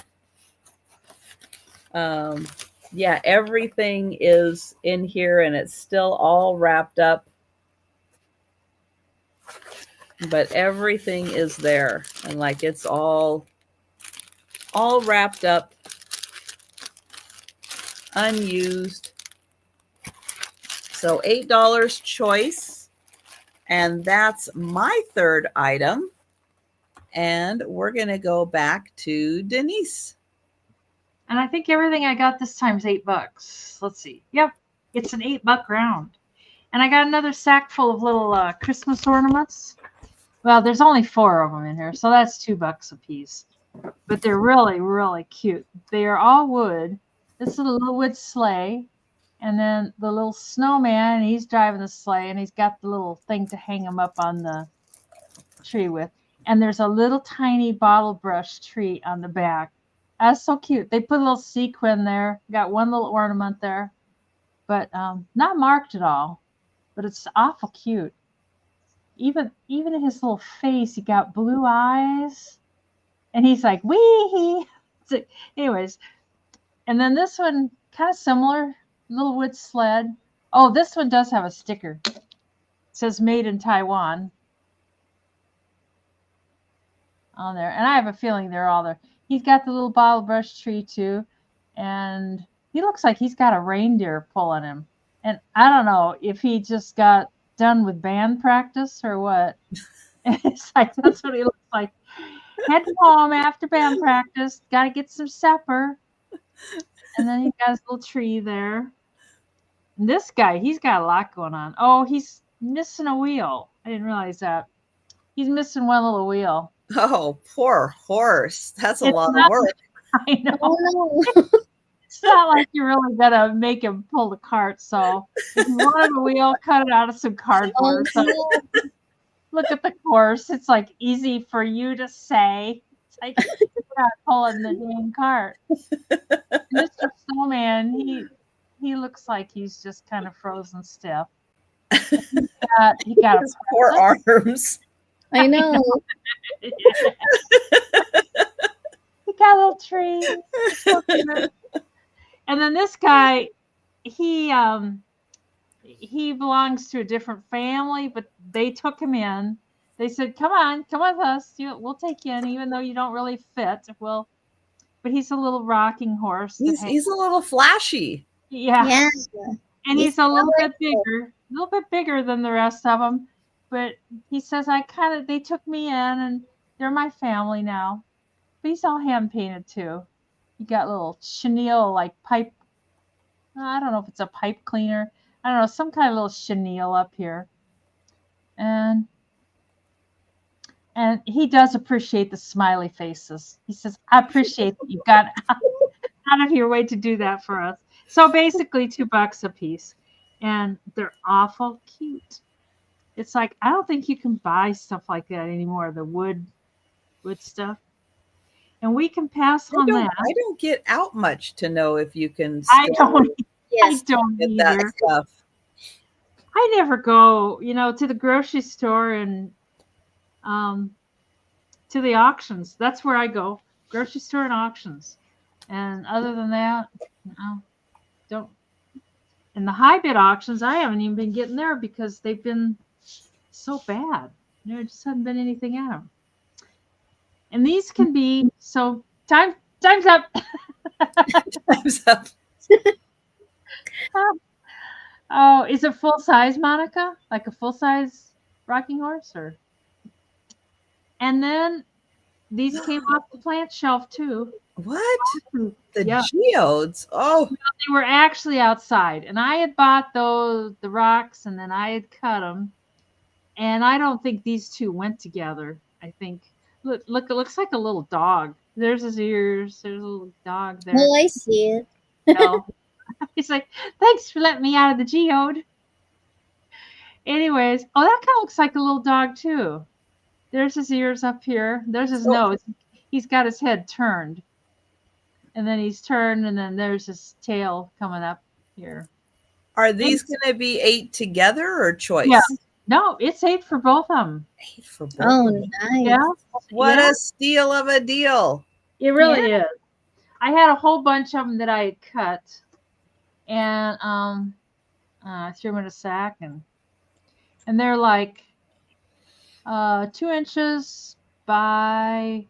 yeah, everything is in here and it's still all wrapped up. But everything is there. And like it's all wrapped up, unused. So $8 choice. And that's my third item. And we're going to go back to Denise. And I think everything I got this time is $8. Let's see. Yep, it's an $8 round. And I got another sack full of little Christmas ornaments. Well, there's only 4 of them in here, so that's $2 a piece. But they're really, really cute. They are all wood. This is a little wood sleigh. And then the little snowman, he's driving the sleigh, and he's got the little thing to hang him up on the tree with. And there's a little tiny bottle brush tree on the back. That's so cute. They put a little sequin there. Got one little ornament there, but not marked at all. But it's awful cute. Even in his little face, he got blue eyes, and he's like wee. So, anyways, and then this one kind of similar, little wood sled. Oh, this one does have a sticker. It says "Made in Taiwan" on there, and I have a feeling they're all there. He's got the little bottle brush tree too, and he looks like he's got a reindeer pulling him. And I don't know if he just got done with band practice or what. It's like that's what he looks like. Heading home after band practice, got to get some supper, and then he got his little tree there. And this guy, he's got a lot going on. Oh, he's missing a wheel. I didn't realize that. He's missing one little wheel. Oh, poor horse. That's a lot not, of work. I know. Oh no. It's not like you're really gonna make him pull the cart. So if you wanted a wheel, cut it out of some cardboard. Oh, So no. look at the course. It's like easy for you to say. It's like you're not pulling the dang cart. Mr. Snowman, he looks like he's just kind of frozen stiff. He got His poor arms. I know. He got a little tree. And then this guy, he belongs to a different family, but they took him in. They said, come with us. We'll take you in, even though you don't really fit. But he's a little rocking horse. He's a little flashy. Yeah. Yeah. And he's a little bit bigger than the rest of them. But he says, they took me in, and they're my family now. But he's all hand painted too. He got little chenille, like pipe. I don't know if it's a pipe cleaner. I don't know, some kind of little chenille up here. And And he does appreciate the smiley faces. He says, I appreciate that you got out of your way to do that for us. So basically $2 a piece. And they're awful cute. It's like, I don't think you can buy stuff like that anymore, the wood stuff. And we can pass on that. I don't get out much to know if you can I still don't Yes. get that either. stuff. I never go, to the grocery store and to the auctions. That's where I go. Grocery store and auctions. And other than that, no, don't. And the high bid auctions, I haven't even been getting there because they've been so bad. There just hasn't been anything at them. And these can be time's up. Time's up. Oh, is it full size, Monica? Like a full size rocking horse, or? And then these came off the plant shelf too. What? The Yeah. geodes? Oh, They were actually outside, and I had bought the rocks, and then I had cut them. And I don't think these two went together. I think look, it looks like a little dog. There's his ears. There's a little dog there. Oh, I see it. No. He's like, thanks for letting me out of the geode. Anyways, that kind of looks like a little dog too. There's his ears up here. There's his nose. He's got his head turned. And then he's turned, and then there's his tail coming up here. are these going to be 8 together or choice? Yeah. No, it's 8 for both of them. 8 for both. Oh, of them. nice. Yeah. What Yeah. a steal of a deal. It really is. I had a whole bunch of them that I had cut, and I threw them in a sack, and they're like 2 inches by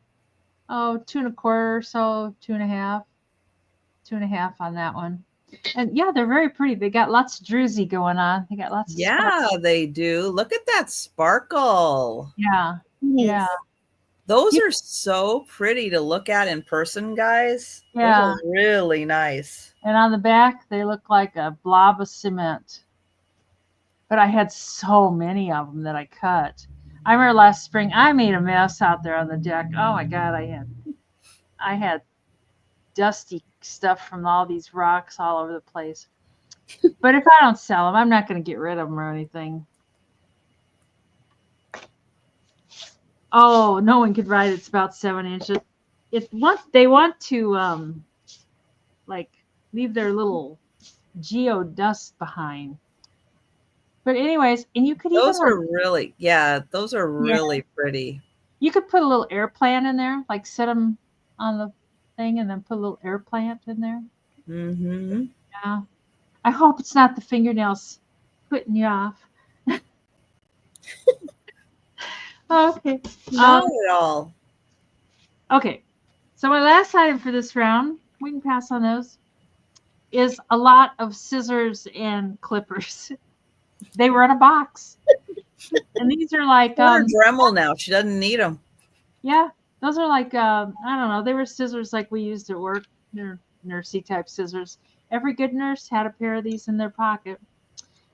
2.25 or so, 2.5 on that one. And yeah, they're very pretty. They got lots of druzy going on. They got lots of sparkle. They do. Look at that sparkle. Yeah. Nice. Yeah. Those are so pretty to look at in person, guys. Yeah. Those are really nice. And on the back, they look like a blob of cement. But I had so many of them that I cut. I remember last spring, I made a mess out there on the deck. Oh my God, I had dusty stuff from all these rocks all over the place. But if I don't sell them, I'm not going to get rid of them or anything. Oh, no one could ride it. It's about 7 inches. They want to like leave their little geode dust behind. But anyways, and you could Those even are really, those are really pretty. you could put a little air plant in there, like set them on the thing and then put a little air plant in there. Mm-hmm. Yeah. I hope it's not the fingernails putting you off. Okay. Not at all. Okay. So my last item for this round, we can pass on those, is a lot of scissors and clippers. They were in a box. And these are like Dremel now. She doesn't need them. yeah, those are like I don't know, they were scissors like we used at work. They're nursey type scissors. Every good nurse had a pair of these in their pocket.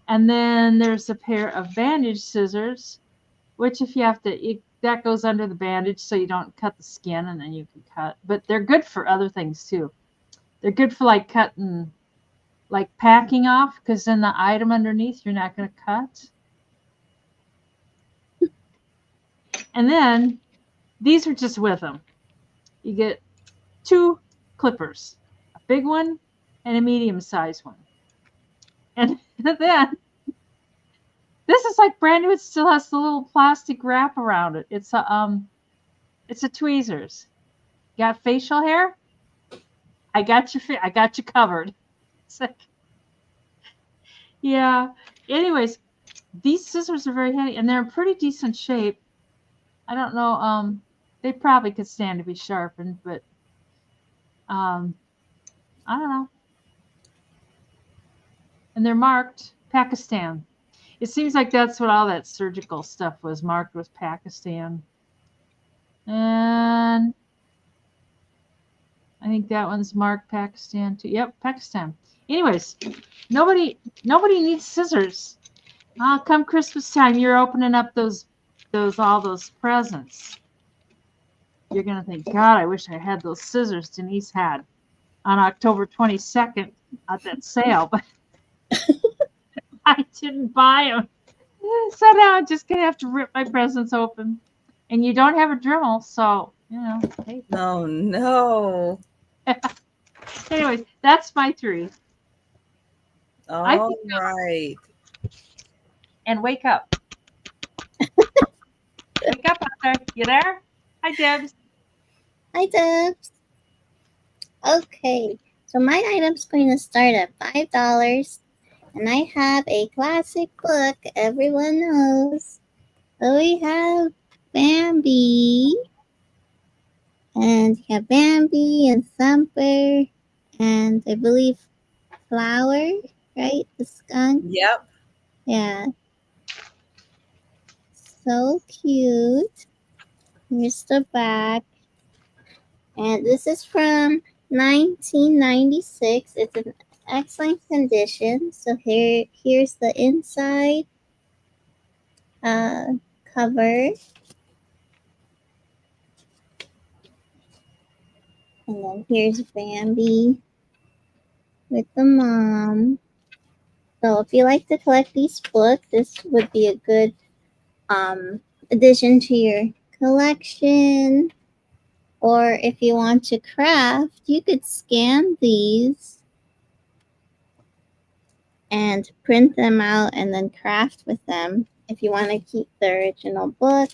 And then there's a pair of bandage scissors, which if you have to, that goes under the bandage so you don't cut the skin, and then you can cut. But they're good for other things too. They're good for like cutting, like packing off, because then the item underneath you're not going to cut. And then these are just with them. You get 2 clippers, a big one and a medium-sized one. And then this is like brand new. It still has the little plastic wrap around it. It's a tweezers. Got facial hair? I got you covered. It's like, yeah. Anyways, these scissors are very handy, and they're in pretty decent shape. I don't know. They probably could stand to be sharpened, but I don't know. And they're marked Pakistan. It seems like that's what all that surgical stuff was marked, was Pakistan. And I think that one's marked Pakistan too. Yep, Pakistan. Anyways, nobody needs scissors. Come Christmas time, you're opening up all those presents. you're going to think, God, I wish I had those scissors Denise had on October 22nd at that sale, but I didn't buy them. So now I'm just going to have to rip my presents open. And you don't have a Dremel, so, hey. Oh no. Anyways, that's my 3. I All think, right. and wake up. Wake up out there. You there? Hi, Debs. Hi, Debs. Okay, so my item's going to start at $5, and I have a classic book everyone knows. So we have Bambi, and you have Bambi and Thumper, and I believe Flower, right? The skunk. Yep. Yeah. So cute. Here's the back. And this is from 1996. It's in excellent condition. So here's the inside cover. And then here's Bambi with the mom. So if you like to collect these books, this would be a good addition to your collection. Or if you want to craft, you could scan these and print them out and then craft with them if you want to keep the original book.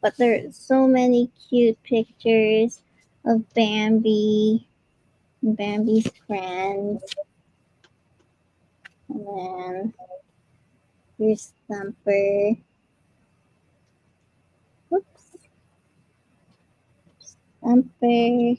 But there are so many cute pictures of Bambi and Bambi's friends. And then here's Thumper. Whoops. Thumper.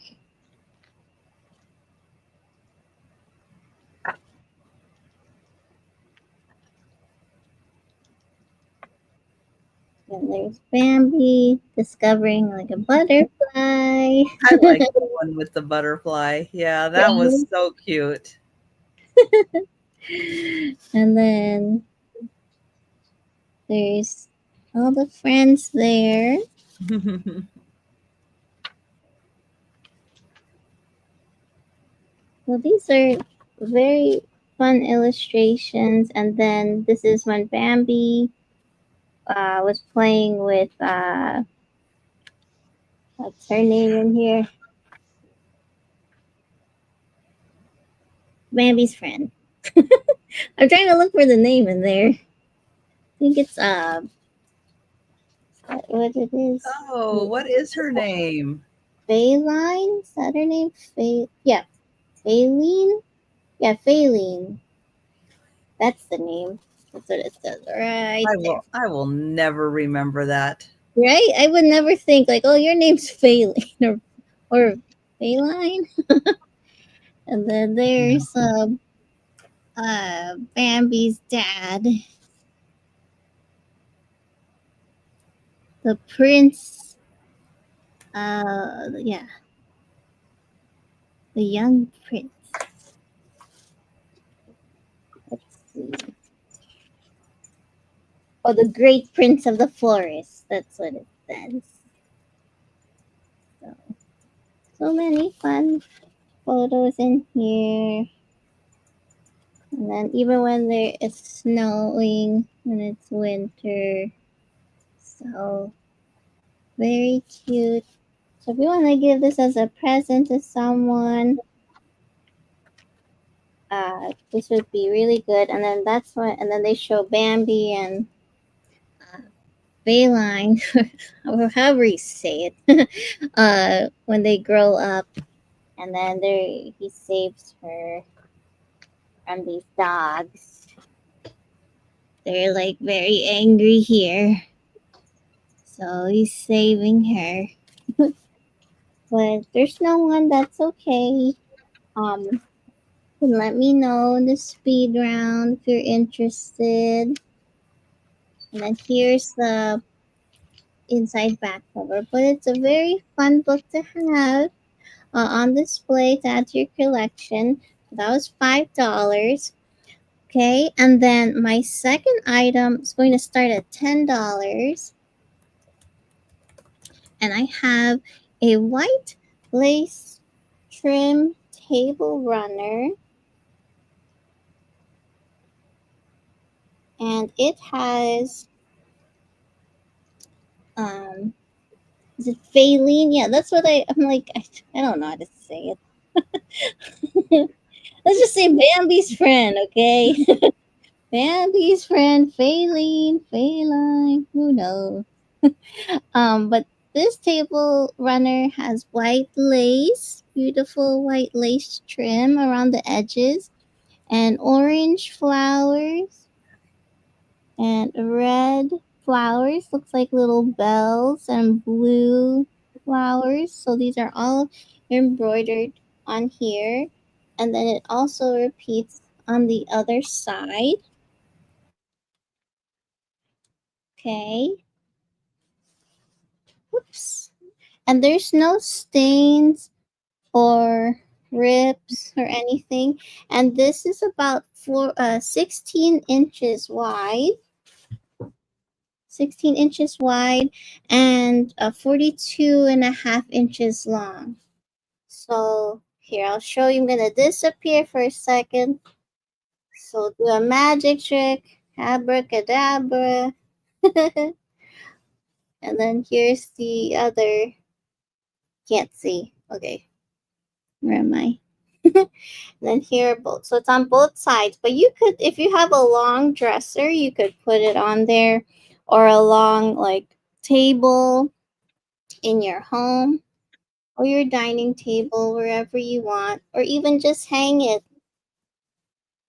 And there's Bambi discovering like a butterfly. I like the one with the butterfly. Yeah, that was so cute. And then there's all the friends there. Well, these are very fun illustrations. And then this is when Bambi was playing with, what's her name in here? Bambi's friend. I'm trying to look for the name in there. I think it's, what it is? Oh, what is her name? Faline? Is that her name? Yeah, Faline? Yeah, Faline. That's the name. That's what it says right there. I will never remember that. Right? I would never think like, oh, your name's Faline or Faline. And then there's Bambi's dad, the prince. Yeah, the young prince. Let's see. Oh, the great prince of the forest. That's what it says. So many fun photos in here. And then even when there is snowing, when it's winter. So very cute. So if you want to give this as a present to someone, this would be really good. And then that's when, and then they show Bambi and Bayline, or however you say it, when they grow up, and then he saves her from these dogs. They're like very angry here, so he's saving her. But there's no one. That's okay. Let me know in the speed round if you're interested. And then here's the inside back cover. But it's a very fun book to have on display to add to your collection. That was $5. Okay, and then my second item is going to start at $10. And I have a white lace trim table runner, and it has um is it Faline? Yeah, that's what I'm like. I don't know how to say it. Let's just say Bambi's friend, okay? Bambi's friend, Faline, Faline, who knows? But this table runner has white lace, beautiful white lace trim around the edges, and orange flowers and red flowers, looks like little bells, and blue flowers. So these are all embroidered on here. And then it also repeats on the other side. Okay. Whoops. And there's no stains or rips or anything. And this is about 16 inches wide. 16 inches wide and 42 and a half inches long. So here, I'll show you. I'm going to disappear for a second. So do a magic trick. Abracadabra. And then here's the other. Can't see. Okay. Where am I? Then here are both. So it's on both sides. But you could, if you have a long dresser, you could put it on there, or a long like table in your home or your dining table, wherever you want, or even just hang it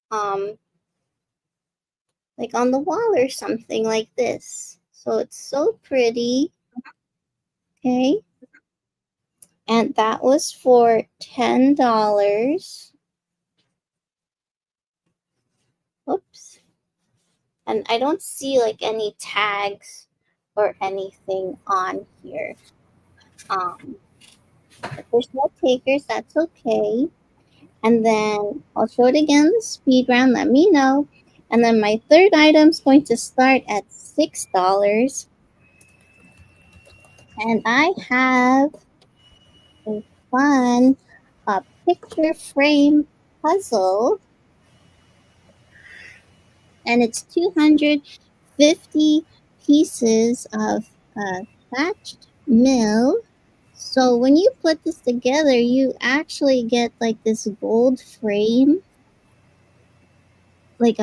um like on the wall or something like this. So it's so pretty. Okay. And that was for $10. Oops. And I don't see like any tags or anything on here. If there's no takers, that's okay. And then I'll show it again the speed round, let me know. And then my third item is going to start at $6. And I have a fun picture frame puzzle. And it's 250 pieces of thatched mill. So when you put this together, you actually get like this gold frame. Like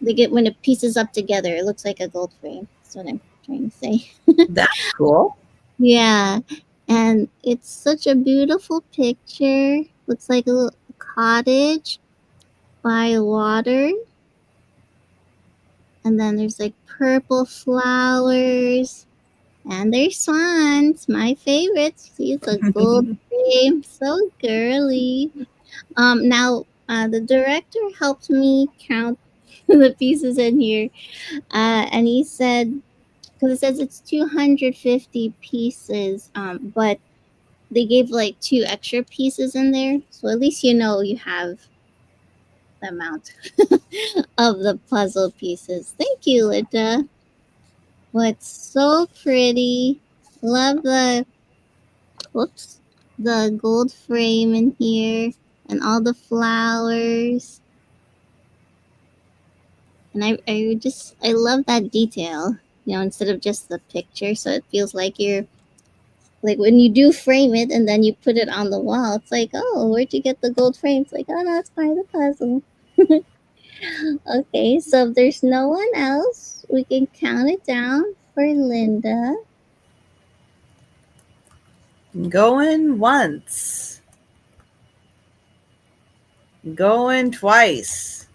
they get when it pieces up together, it looks like a gold frame. That's what I'm trying to say. That's cool. Yeah. And it's such a beautiful picture. Looks like a little cottage by water. And then there's like purple flowers. And there's swans, my favorite. See, it's a gold frame. So girly. Now, the director helped me count the pieces in here. And he said, because it says it's 250 pieces, but they gave like 2 extra pieces in there. So at least you know you have the amount of the puzzle pieces. Thank you, Linda. What's so pretty. Love the, whoops, the gold frame in here and all the flowers. And I love that detail, instead of just the picture. So it feels like you're, like when you do frame it and then you put it on the wall, it's like, oh, where'd you get the gold frame? It's like, oh no, it's part of the puzzle. Okay, so if there's no one else, we can count it down for Linda. Going once. Going twice.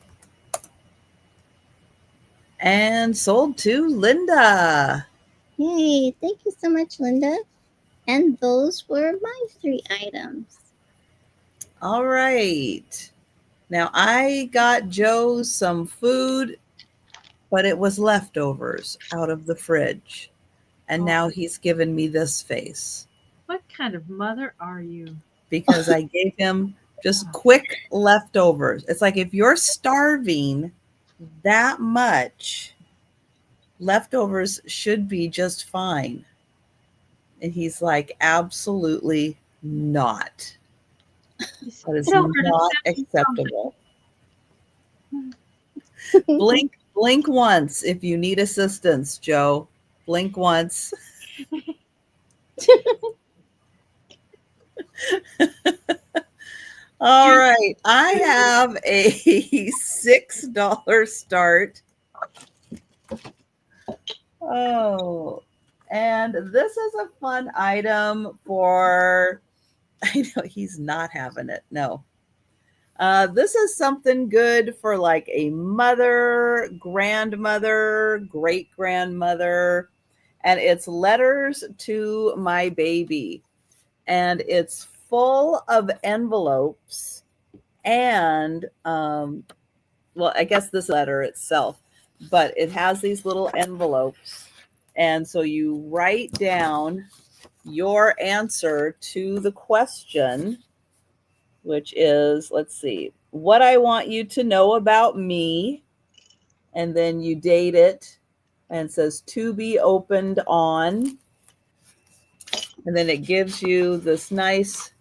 And sold to Linda. Yay, thank you so much, Linda. And those were my 3 items. All right. Now I got Joe some food, but it was leftovers out of the fridge. And now he's given me this face. What kind of mother are you? Because I gave him just quick leftovers. It's like if you're starving that much, leftovers should be just fine. And he's like, absolutely not. That is Children not accepting acceptable. something. Blink once if you need assistance, Joe. Blink once. All right. I have a $6 start. Oh, and this is a fun item for, I know he's not having it. No. This is something good for like a mother, grandmother, great grandmother, and it's letters to my baby. And it's full of envelopes and, well, I guess this letter itself, but it has these little envelopes. And so you write down your answer to the question, which is, let's see, what I want you to know about me. And then you date it and it says to be opened on. And then it gives you this nice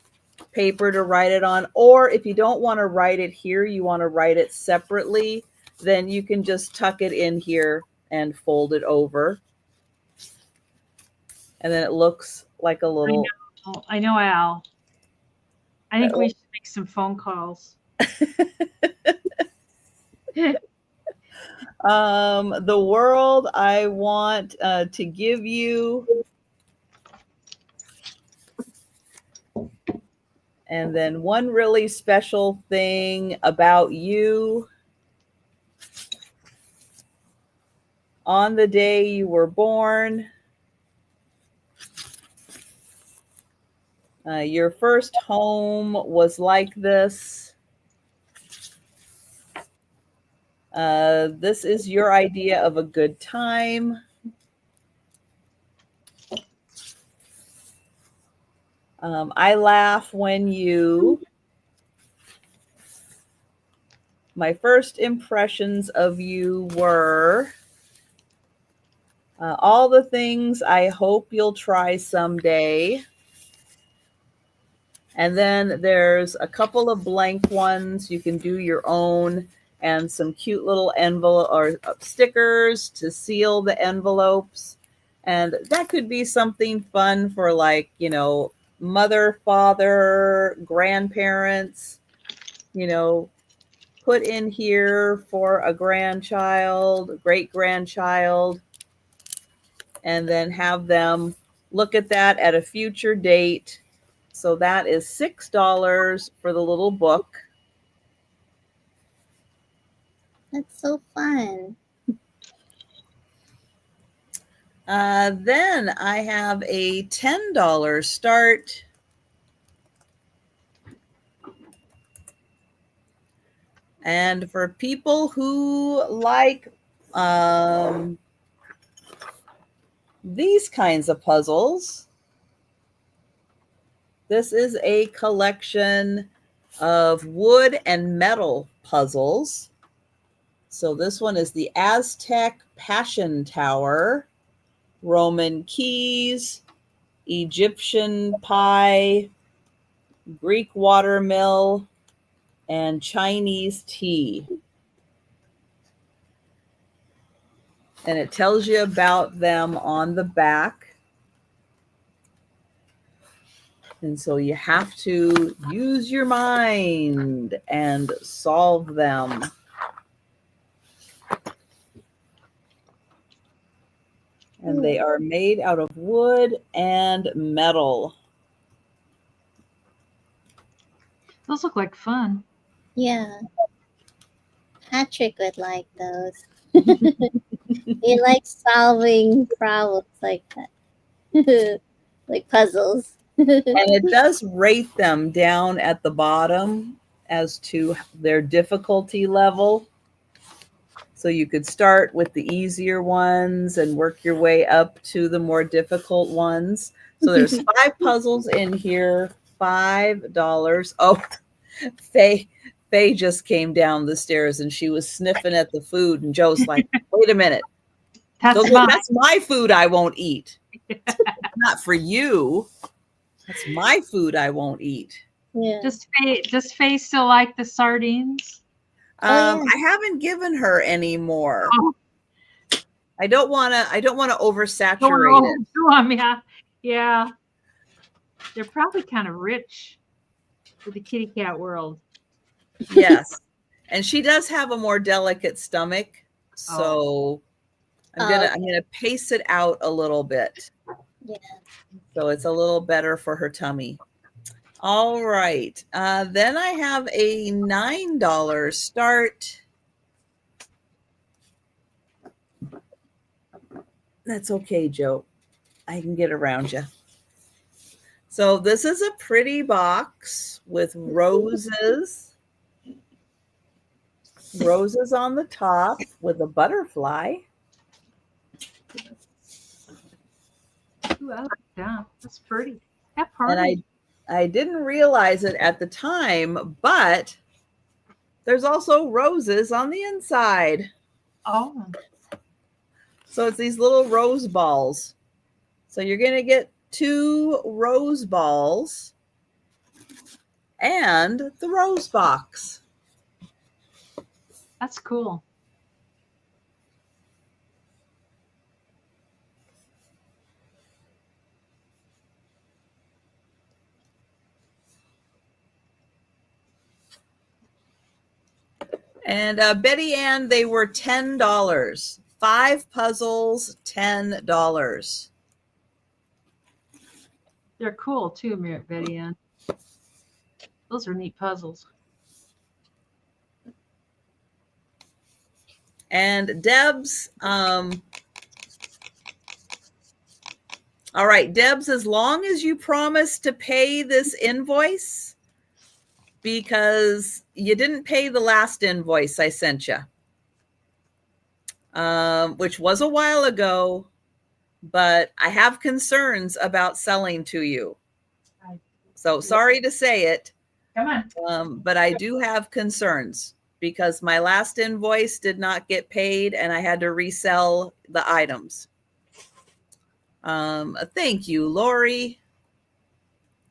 paper to write it on. Or if you don't want to write it here, you want to write it separately, then you can just tuck it in here and fold it over. And then it looks like a little. I know, Al. I think we should make some phone calls. The world I want to give you. And then one really special thing about you. On the day you were born. Your first home was like this. This is your idea of a good time. I laugh when you. My first impressions of you were all the things I hope you'll try someday. And then there's a couple of blank ones. You can do your own and some cute little envelope or stickers to seal the envelopes. And that could be something fun for like, you know, mother, father, grandparents, you know, put in here for a grandchild, great grandchild, and then have them look at that at a future date. So that is $6 for the little book. That's so fun. Then I have a $10 start. And for people who like these kinds of puzzles, this is a collection of wood and metal puzzles. So this one is the Aztec Passion Tower, Roman keys, Egyptian pie, Greek watermill, and Chinese tea. And it tells you about them on the back. And so you have to use your mind and solve them. And they are made out of wood and metal. Those look like fun. Yeah. Patrick would like those. He likes solving problems like that. Like puzzles. And it does rate them down at the bottom as to their difficulty level. So you could start with the easier ones and work your way up to the more difficult ones. So there's 5 puzzles in here, $5. Oh, Faye just came down the stairs and she was sniffing at the food. And Joe's like, wait a minute. That's mine. That's my food I won't eat. not for you. That's my food I won't eat. Yeah. Does Faye still like the sardines? Oh, yeah. I haven't given her any more. Oh, I don't want to don't oversaturate it. know. Yeah. They're probably kind of rich for the kitty cat world. Yes. And she does have a more delicate stomach, so I'm gonna pace it out a little bit. Yeah. So it's a little better for her tummy. All right. Then I have a $9 start. That's okay, Joe. I can get around you. So this is a pretty box with roses. Roses on the top with a butterfly. Ooh, I like that. That's pretty. That And party. I didn't realize it at the time, but there's also roses on the inside. Oh, So it's these little rose balls. So you're going to get 2 rose balls and the rose box. that's cool. And Betty Ann, they were $10. 5 puzzles, $10. They're cool too, Betty Ann. Those are neat puzzles. And Deb's, all right, Deb's, as long as you promise to pay this invoice, because you didn't pay the last invoice I sent you, which was a while ago, but I have concerns about selling to you. So sorry to say it. Come on. But I do have concerns because my last invoice did not get paid and I had to resell the items. Thank you, Lori.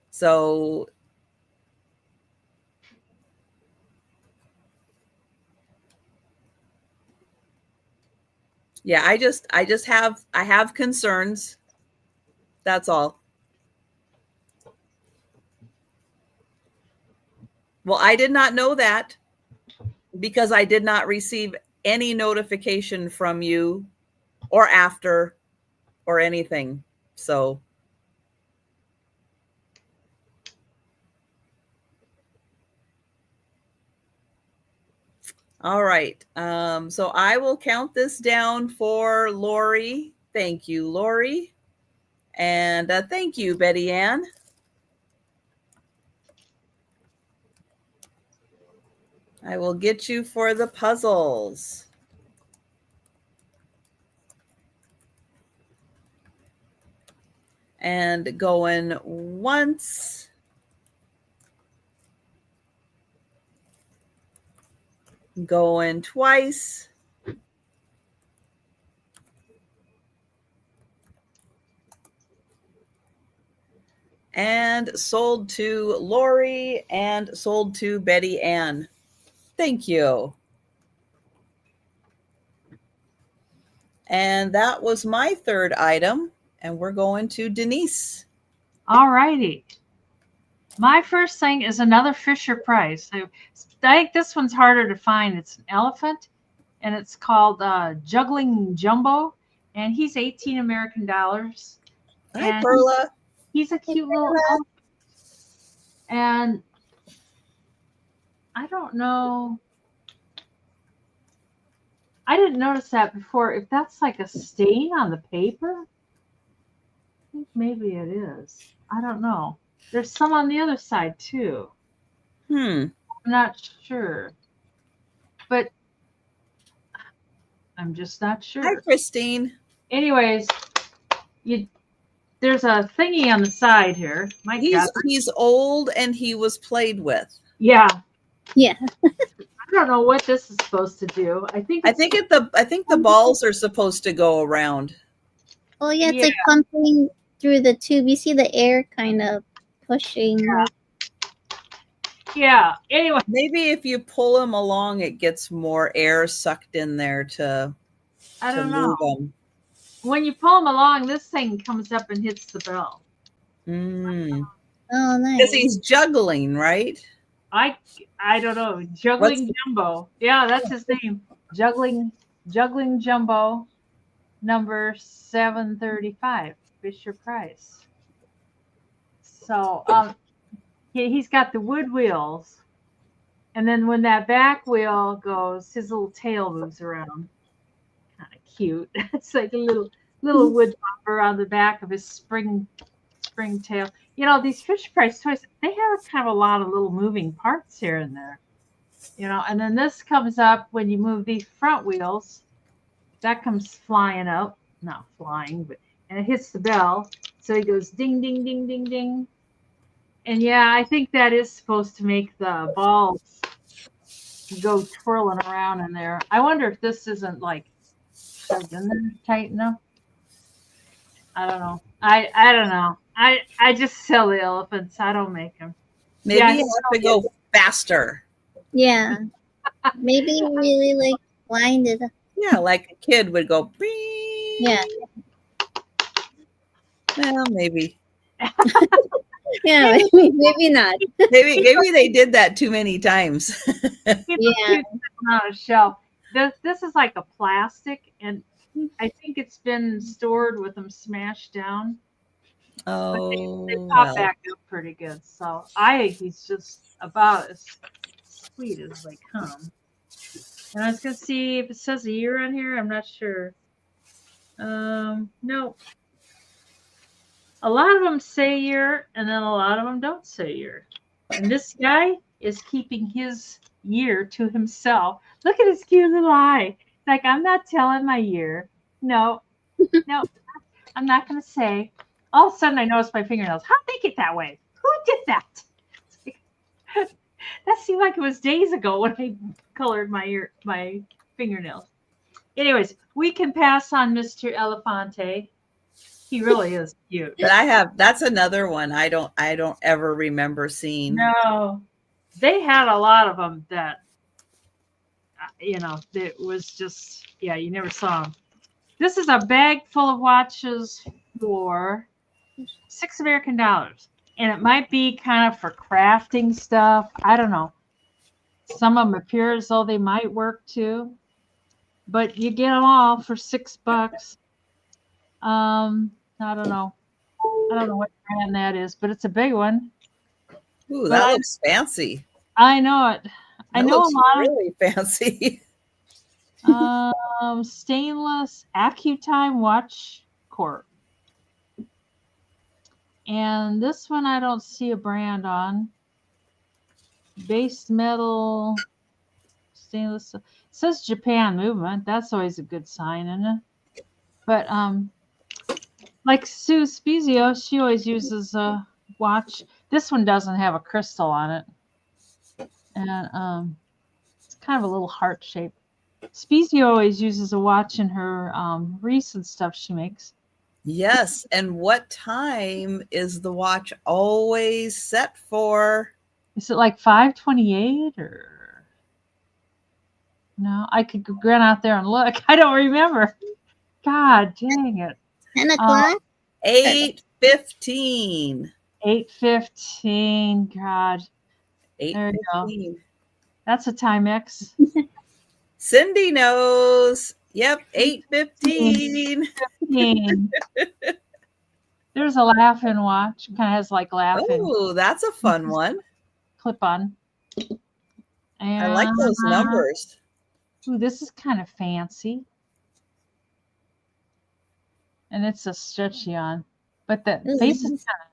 So yeah, I have concerns. That's all. Well, I did not know that because I did not receive any notification from you or after or anything. So all right. So I will count this down for Lori. Thank you, Lori. And thank you, Betty Ann. I will get you for the puzzles. And going once. Going twice. And sold to Lori and sold to Betty Ann. Thank you. And that was my third item. And we're going to Denise. All righty. My first thing is another Fisher Price. I think this one's harder to find. It's an elephant, and it's called Juggling Jumbo, and he's 18 American dollars. Hi, Perla. He's a cute little elephant. And I don't know. I didn't notice that before. If that's like a stain on the paper, I think maybe it is. I don't know. There's some on the other side too. I'm not sure. But I'm just not sure. Hi, Christine. Anyways, there's a thingy on the side here. He's old and he was played with. Yeah. Yeah. I don't know what this is supposed to do. I think the balls are supposed to go around. Oh yeah, it's like pumping through the tube. You see the air kind of pushing. Yeah. Anyway, Maybe if you pull them along, it gets more air sucked in there to I don't know. move them. When you pull them along, this thing comes up and hits the bell. Mm. Oh, Because nice. he's juggling, right? I don't know. Juggling Jumbo. Yeah, that's his name. Juggling Jumbo, number 735, Fisher Price. So he's got the wood wheels, and then when that back wheel goes, his little tail moves around. Kind of cute. It's like a little wood bumper on the back of his spring tail. You know, these Fisher Price toys, they have kind of a lot of little moving parts here and there. You know, and then this comes up when you move these front wheels. That comes flying up, not flying, but and it hits the bell. So it goes ding, ding, ding, ding, ding. And yeah, I think that is supposed to make the balls go twirling around in there. I wonder if this isn't like shoved in there tight enough. I don't know. I don't know. I just sell the elephants. I don't make them. Maybe Yeah, you have to go faster. Yeah. Maybe really like wind it up. Yeah, like a kid would go. Bing. Yeah. Well, maybe. Yeah, maybe not. Maybe they did that too many times. Yeah. On a shelf. This is like a plastic, and I think it's been stored with them smashed down. But they Oh, pop well. back up pretty good. So I think he's just about as sweet as they come. And I was gonna see if it says a year on here. I'm not sure. No. A lot of them say year, and then a lot of them don't say year. And this guy is keeping his year to himself. Look at his cute little eye. Like, I'm not telling my year. No, no, I'm not going to say. All of a sudden, I noticed my fingernails. How'd they get that way? Who did that? That seemed like it was days ago when I colored my fingernails. Anyways, we can pass on Mr. Elefante. He really is cute. But that's another one I don't ever remember seeing. No, they had a lot of them that, you know, it was just, yeah, you never saw them. This is a bag full of watches for $6 American. And it might be kind of for crafting stuff. I don't know. Some of them appear as though they might work too. But you get them all for $6. I don't know. I don't know what brand that is, but it's a big one. Ooh, But that looks fancy. I know it. I That know looks a lot really fancy. of stainless AccuTime Watch Corp. And this one I don't see a brand on. Base metal stainless. It says Japan movement. That's always a good sign, isn't it? But like Sue Spezio, she always uses a watch. This one doesn't have a crystal on it. And it's kind of a little heart shape. Spezio always uses a watch in her recent stuff she makes. Yes. And what time is the watch always set for? Is it like 5:28 or no? I could run out there and look. I don't remember. God dang it. 10 o'clock? 8:15. 8:15. God. There you go. 8:15. That's a Timex. Cindy knows. Yep, 8:15. 15. There's a laughing watch. Kind of has like laughing Oh, that's a fun one. clip on. And, I like those numbers. Ooh, this is kind of fancy. And it's a stretchy on. But the face is kind of.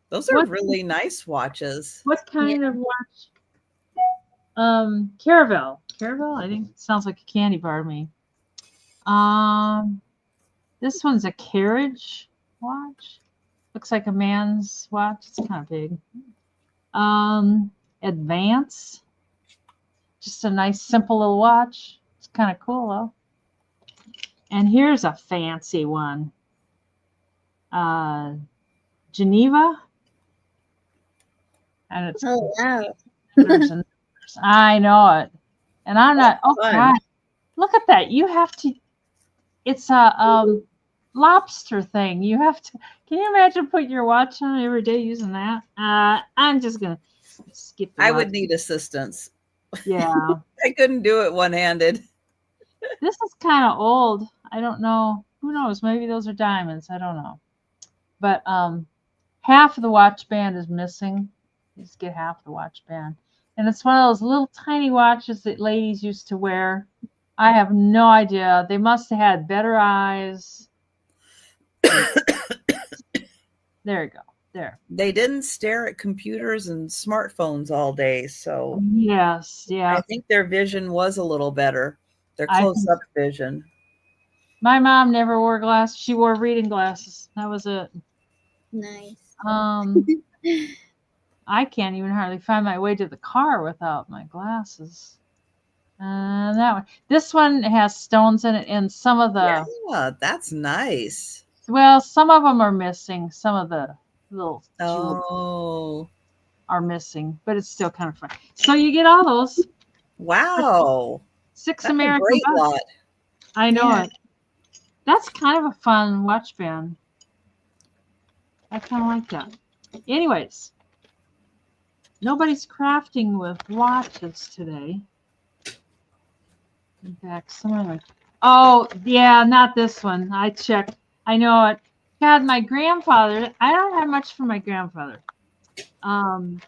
Those are really nice watches. What kind of watch? Caravel. Caravel? I think it sounds like a candy bar to me. This one's a carriage watch. Looks like a man's watch. It's kind of big. Advance. Just a nice, simple little watch. It's kind of cool, though. And here's a fancy one. uh, Geneva, and it's Oh wow. there's an I know it, and I'm not. Oh Fun. God, look at that! You have to. It's a lobster thing. You have to. Can you imagine putting your watch on every day using that? I'm just gonna skip the I watch. would need assistance. Yeah, I couldn't do it one-handed. this is kind of old. I don't know. Who knows? Maybe those are diamonds. I don't know. But half of the watch band is missing. You just get half the watch band. And it's one of those little tiny watches that ladies used to wear. I have no idea. They must have had better eyes. There you go. There. They didn't stare at computers and smartphones all day, so Yes. I Yeah. think their vision was a little better. Their I think close-up vision. my mom never wore glasses. She wore reading glasses. That was it. Nice. Um, I can't even hardly find my way to the car without my glasses. That one. This one has stones in it, and some of the Yeah, that's nice. well, some of them are missing. Some of the little jewels Oh, are missing, but it's still kind of fun. So you get all those wow. six That's a American great bucks. lot. I know Yeah. it. That's kind of a fun watch band. I kind of like that. Anyways, nobody's crafting with watches today. In fact, some of them. Oh, yeah, not this one. I checked. I know it. Had my grandfather. I don't have much for my grandfather. Um,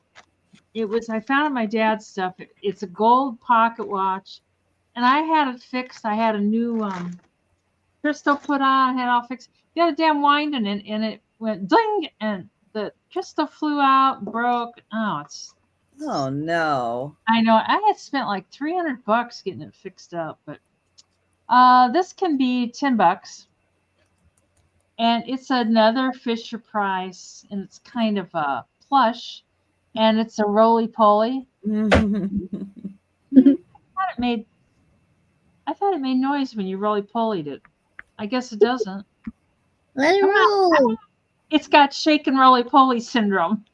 it was I found my dad's stuff. It's a gold pocket watch, and I had it fixed. I had a new crystal put on. I had it all fixed. The other damn wind in it, and it went ding, and the crystal flew out, broke. Oh, it's. Oh, no. I know. I had spent like $300 getting it fixed up, but this can be $10, and it's another Fisher Price, and it's kind of a plush, and it's a roly poly. Thought it made I thought it made noise when you roly polied it. I guess it doesn't. Let it I'm not, roll. it's got shake and roly poly syndrome.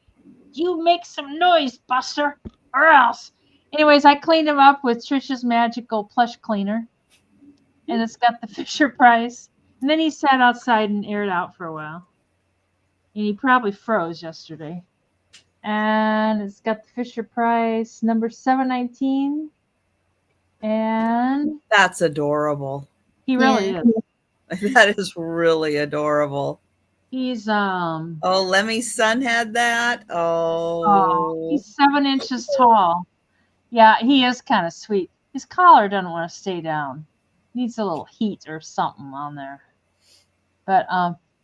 You make some noise, Buster, or else. Anyways, I cleaned him up with Trisha's magical plush cleaner, and it's got the Fisher Price. And then he sat outside and aired out for a while. And he probably froze yesterday. And it's got the Fisher Price number 719. And That's adorable. he really Yeah. is. That is really adorable. He's Oh, Lemmy's son had that. Oh, he's 7 inches tall. Yeah, he is kind of sweet. His collar doesn't want to stay down. Needs a little heat or something on there. But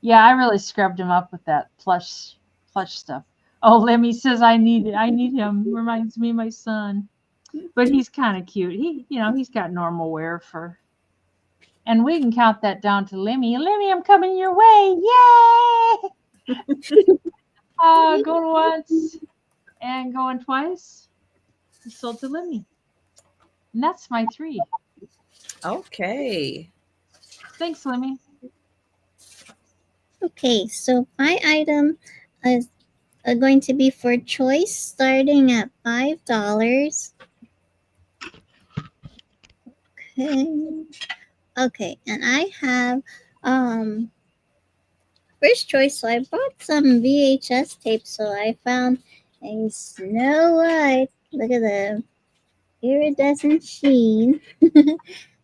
yeah, I really scrubbed him up with that plush stuff. Oh, Lemmy says I need him. Reminds me of my son. But he's kind of cute. He's got normal wear fur. And we can count that down to Lemmy. Lemmy, I'm coming your way. Yay! Going once and going twice. Sold to Lemmy. And that's my 3. okay. Thanks, Lemmy. Okay, so my item is going to be for choice, starting at $5. Okay, and I have first choice. So I bought some VHS tapes. So I found a Snow White. Look at the iridescent sheen.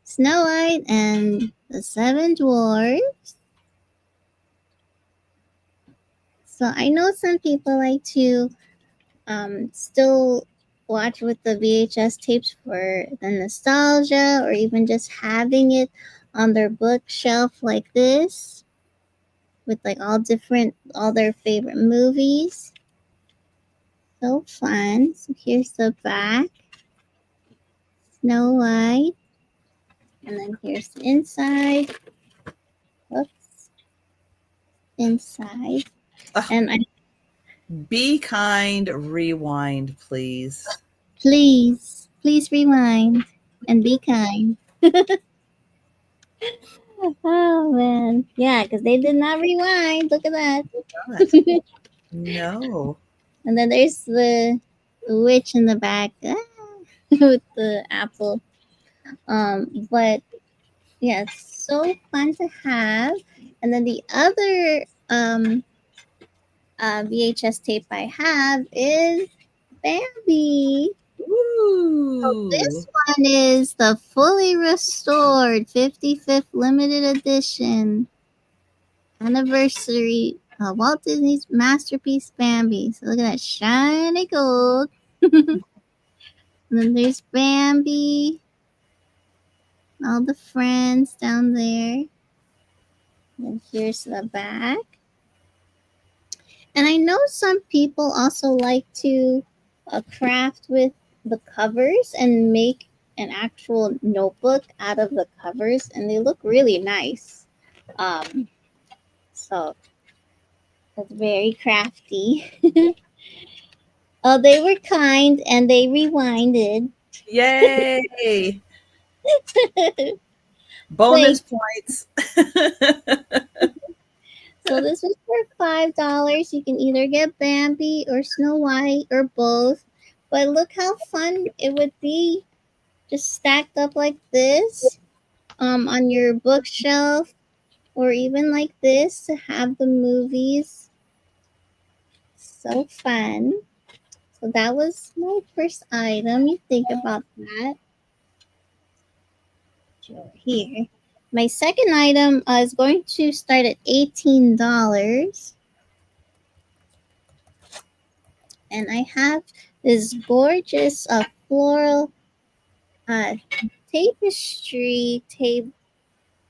Snow White and the Seven Dwarfs. So I know some people like to still watch with the VHS tapes for the nostalgia, or even just having it on their bookshelf like this with like all their favorite movies. So fun. So here's the back. Snow White. And then here's the inside. Whoops. Inside. And I Be kind, rewind, please. please rewind and be kind. Oh man, yeah, because they did not rewind. Look at that. Not. No. And then there's the witch in the back with the apple. But yeah, it's so fun to have. And then the other VHS tape I have is Bambi. So Ooh. this one is the fully restored 55th limited edition anniversary Walt Disney's masterpiece Bambi. So look at that shiny gold. And then there's Bambi, all the friends down there. And here's the back. And I know some people also like to craft with the covers and make an actual notebook out of the covers, and they look really nice. So that's very crafty. Oh, they were kind and they rewinded. Yay. Like, Bonus points. so this was for $5. You can either get Bambi or Snow White or both. But look how fun it would be just stacked up like this on your bookshelf or even like this to have the movies. So fun. So that was my first item. You think about that. Here. My second item is going to start at $18. And I have this gorgeous floral uh, tapestry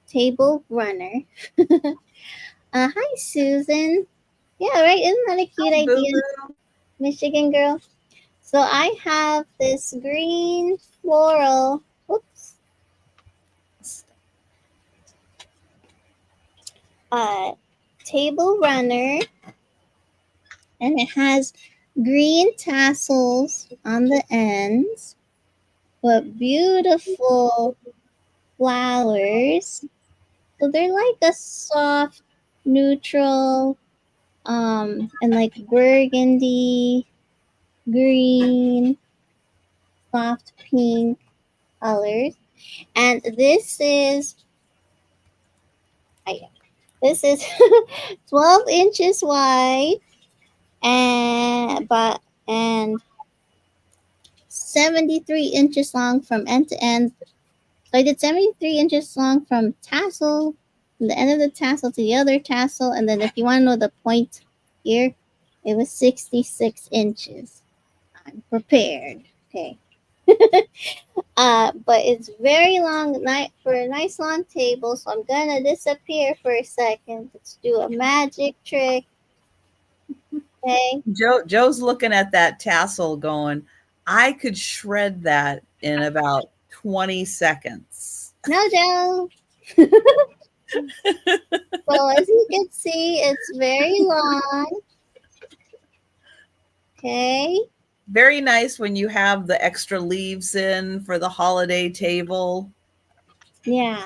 table runner. Hi, Susan. Yeah, right. Isn't that a cute Hi, Boo idea, Boo. Michigan girl? So I have this green floral. Oops. Uh, table runner, and it has green tassels on the ends, but beautiful flowers. So they're like a soft, neutral, and like burgundy, green, soft pink colors. And I, this is 12 inches wide and 73 inches long from end to end. So I did 73 inches long from tassel, from the end of the tassel to the other tassel, and then if you want to know the point here, it was 66 inches. I'm prepared. Okay. But it's very long night for a nice long table, so I'm gonna disappear for a second. Let's do a magic trick. Okay. Joe's looking at that tassel going, I could shred that in about 20 seconds. No, Joe. So as you can see, it's very long. Okay. Very nice when you have the extra leaves in for the holiday table. Yeah.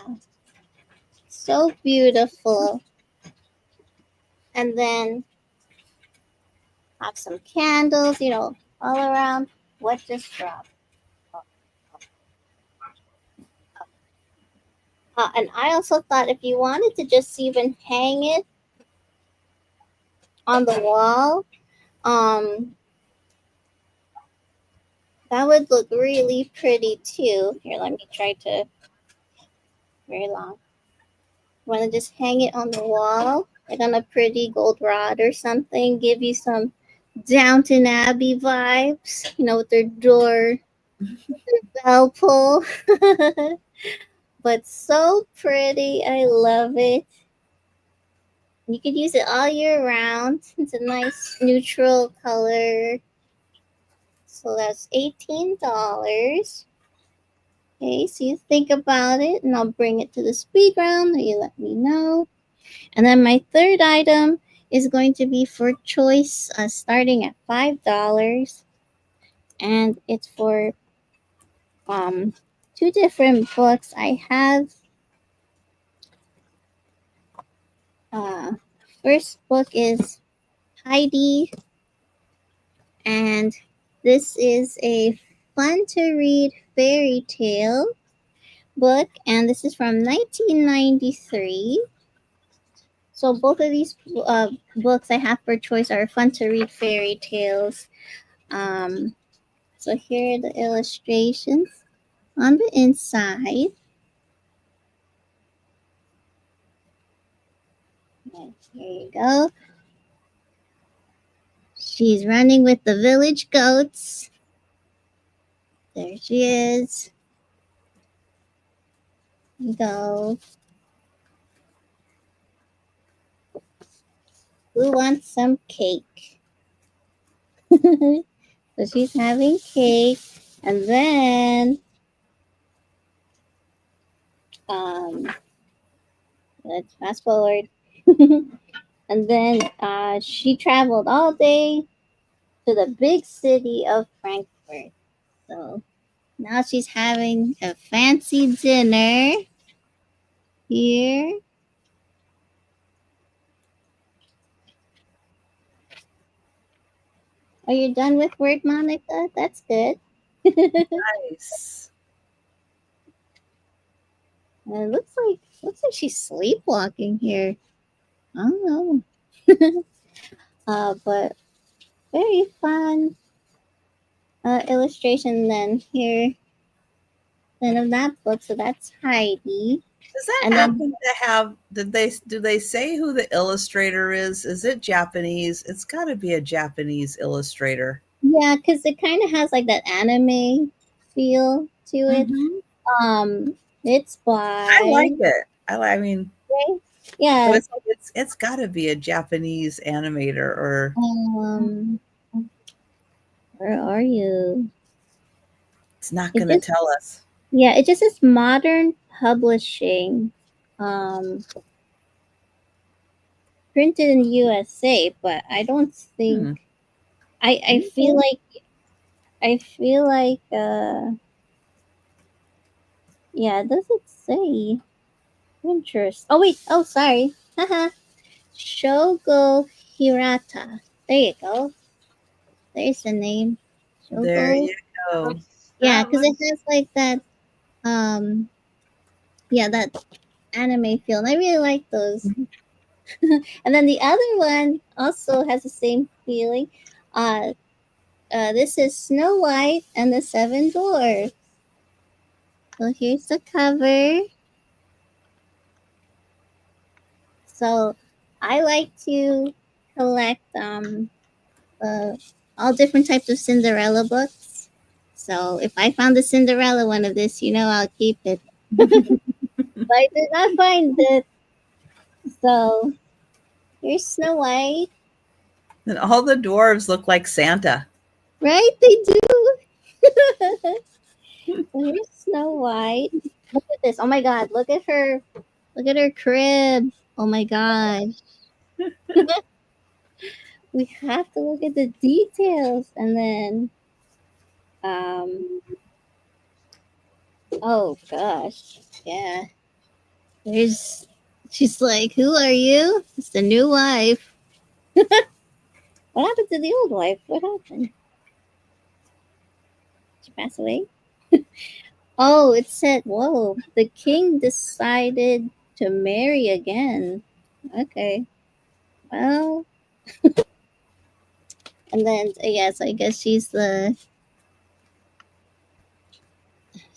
So beautiful. And then have some candles, all around. What just dropped? And I also thought if you wanted to just even hang it on the wall, um, that would look really pretty too. Here, let me try to. Very long. Want to just hang it on the wall, like on a pretty gold rod or something. Give you some Downton Abbey vibes, with their door, their bell pull. But so pretty. I love it. You could use it all year round. It's a nice neutral color. So that's $18. Okay, so you think about it, and I'll bring it to the speed round. And you let me know. And then my third item is going to be for choice, starting at $5, and it's for two different books. I have first book is Heidi, and this is a fun to read fairy tale book, and this is from 1993. So both of these books I have for choice are fun to read fairy tales. Um, so here are the illustrations on the inside. And here you go. She's running with the village goats. There she is. Here you go. Who wants some cake? So she's having cake, and then um, let's fast forward. And then she traveled all day to the big city of Frankfurt. So now she's having a fancy dinner here. Are you done with word, Monica? That's good. Nice. It looks like she's sleepwalking here. I don't know. But very fun illustration then here. Then of that book. So that's Heidi. Does that And then happen to have? Do they say who the illustrator is? Is it Japanese? It's got to be a Japanese illustrator. yeah, because it kind of has like that anime feel to it. Mhm. It's I by like it. I mean, so yeah. it's got to be a Japanese animator, or Um, where are you? it's not It going to just tell us. yeah, it just says modern publishing. Printed in USA, but I don't think Hmm. I feel like yeah, does it say interest? Oh wait, oh sorry. Haha. Shogo Hirata. There you go. There's the name. There Shogo. you go. Yeah, That because it looks has like that yeah, that anime feel. And I really like those. Mhm. And then the other one also has the same feeling. Uh this is Snow White and the Seven Dwarfs. So here's the cover. So I like to collect uh, all different types of Cinderella books. So if I found the Cinderella one of this, I'll keep it. But I did not find it. So here's Snow White, And all the dwarves look like Santa. right? They do. So here's Snow White. Look at this. Oh my God! Look at her. Look at her crib. Oh my gosh. We have to look at the details, and then um. Oh gosh. Yeah. There's. She's like, "Who are you?" It's the new wife. What happened to the old wife? What happened? She passed away? Oh, it said, whoa, the king decided to marry again. Okay. Well, and then, yes, I guess she's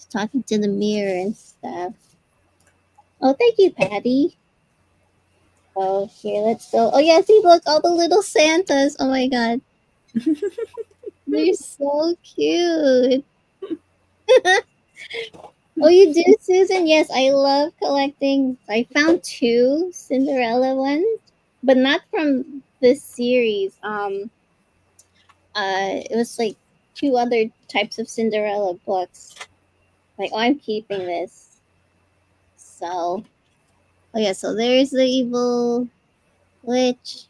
talking to the mirror and stuff. Oh, thank you, Patty. Oh, here, let's go. Oh, yeah, see, look, all the little Santas. Oh my God. They're so cute. Oh, you do, Susan? Yes, I love collecting. I found two Cinderella ones, but not from this series. It was like two other types of Cinderella books. Like, oh, I'm keeping this. So, oh yeah, so there's the evil witch.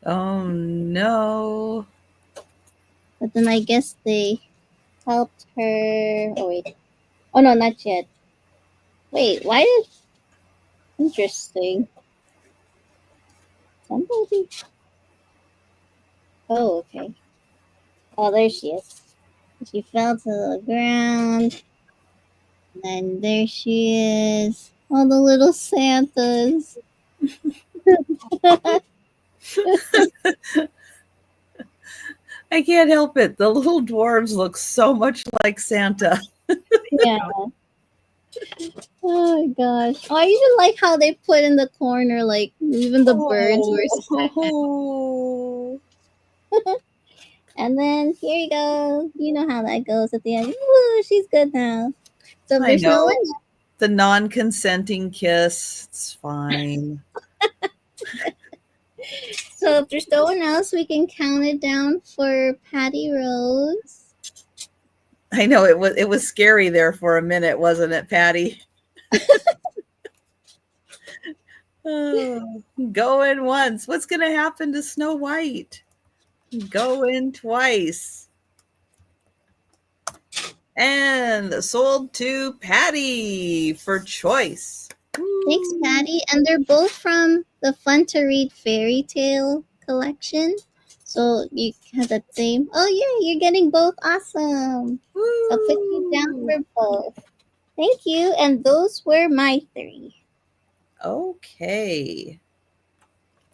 Oh no. But then I guess they helped her. Oh wait. Oh no, not yet. Wait, why did? Interesting. Somebody. Oh, okay. Oh, there she is. She fell to the ground. And there she is. All the little Santas. I can't help it. The little dwarves look so much like Santa. Yeah. Oh my gosh. Oh, I even like how they put in the corner, like even the birds were Oh. And then here you go. You know how that goes at the end. Woo, she's good now. So if I there's no one. know. The non-consenting kiss. It's fine. So if there's no one else, we can count it down for Patty Rose. I know it was scary there for a minute, wasn't it, Patty? Oh, going once. What's going to happen to Snow White? Going twice. And sold to Patty for choice. Thanks, Patty. And they're both from the Fun to Read Fairy Tale collection. So you have the same. Oh, yeah, you're getting both. Awesome. I'll put you down for both. Thank you. And those were my 3. Okay.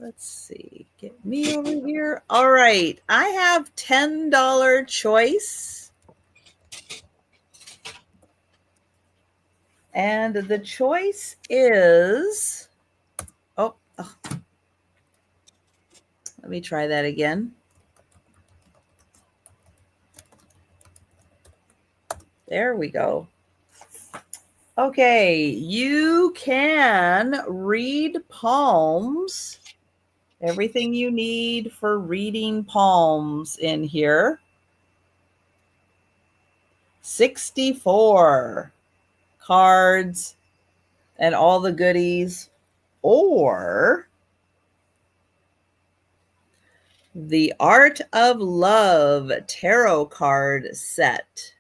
Let's see. Get me over here. All right. I have $10 choice. And the choice is, oh, let me try that again. There we go. Okay, you can read palms. Everything you need for reading palms in here. 64 cards and all the goodies, or the Art of Love tarot card set.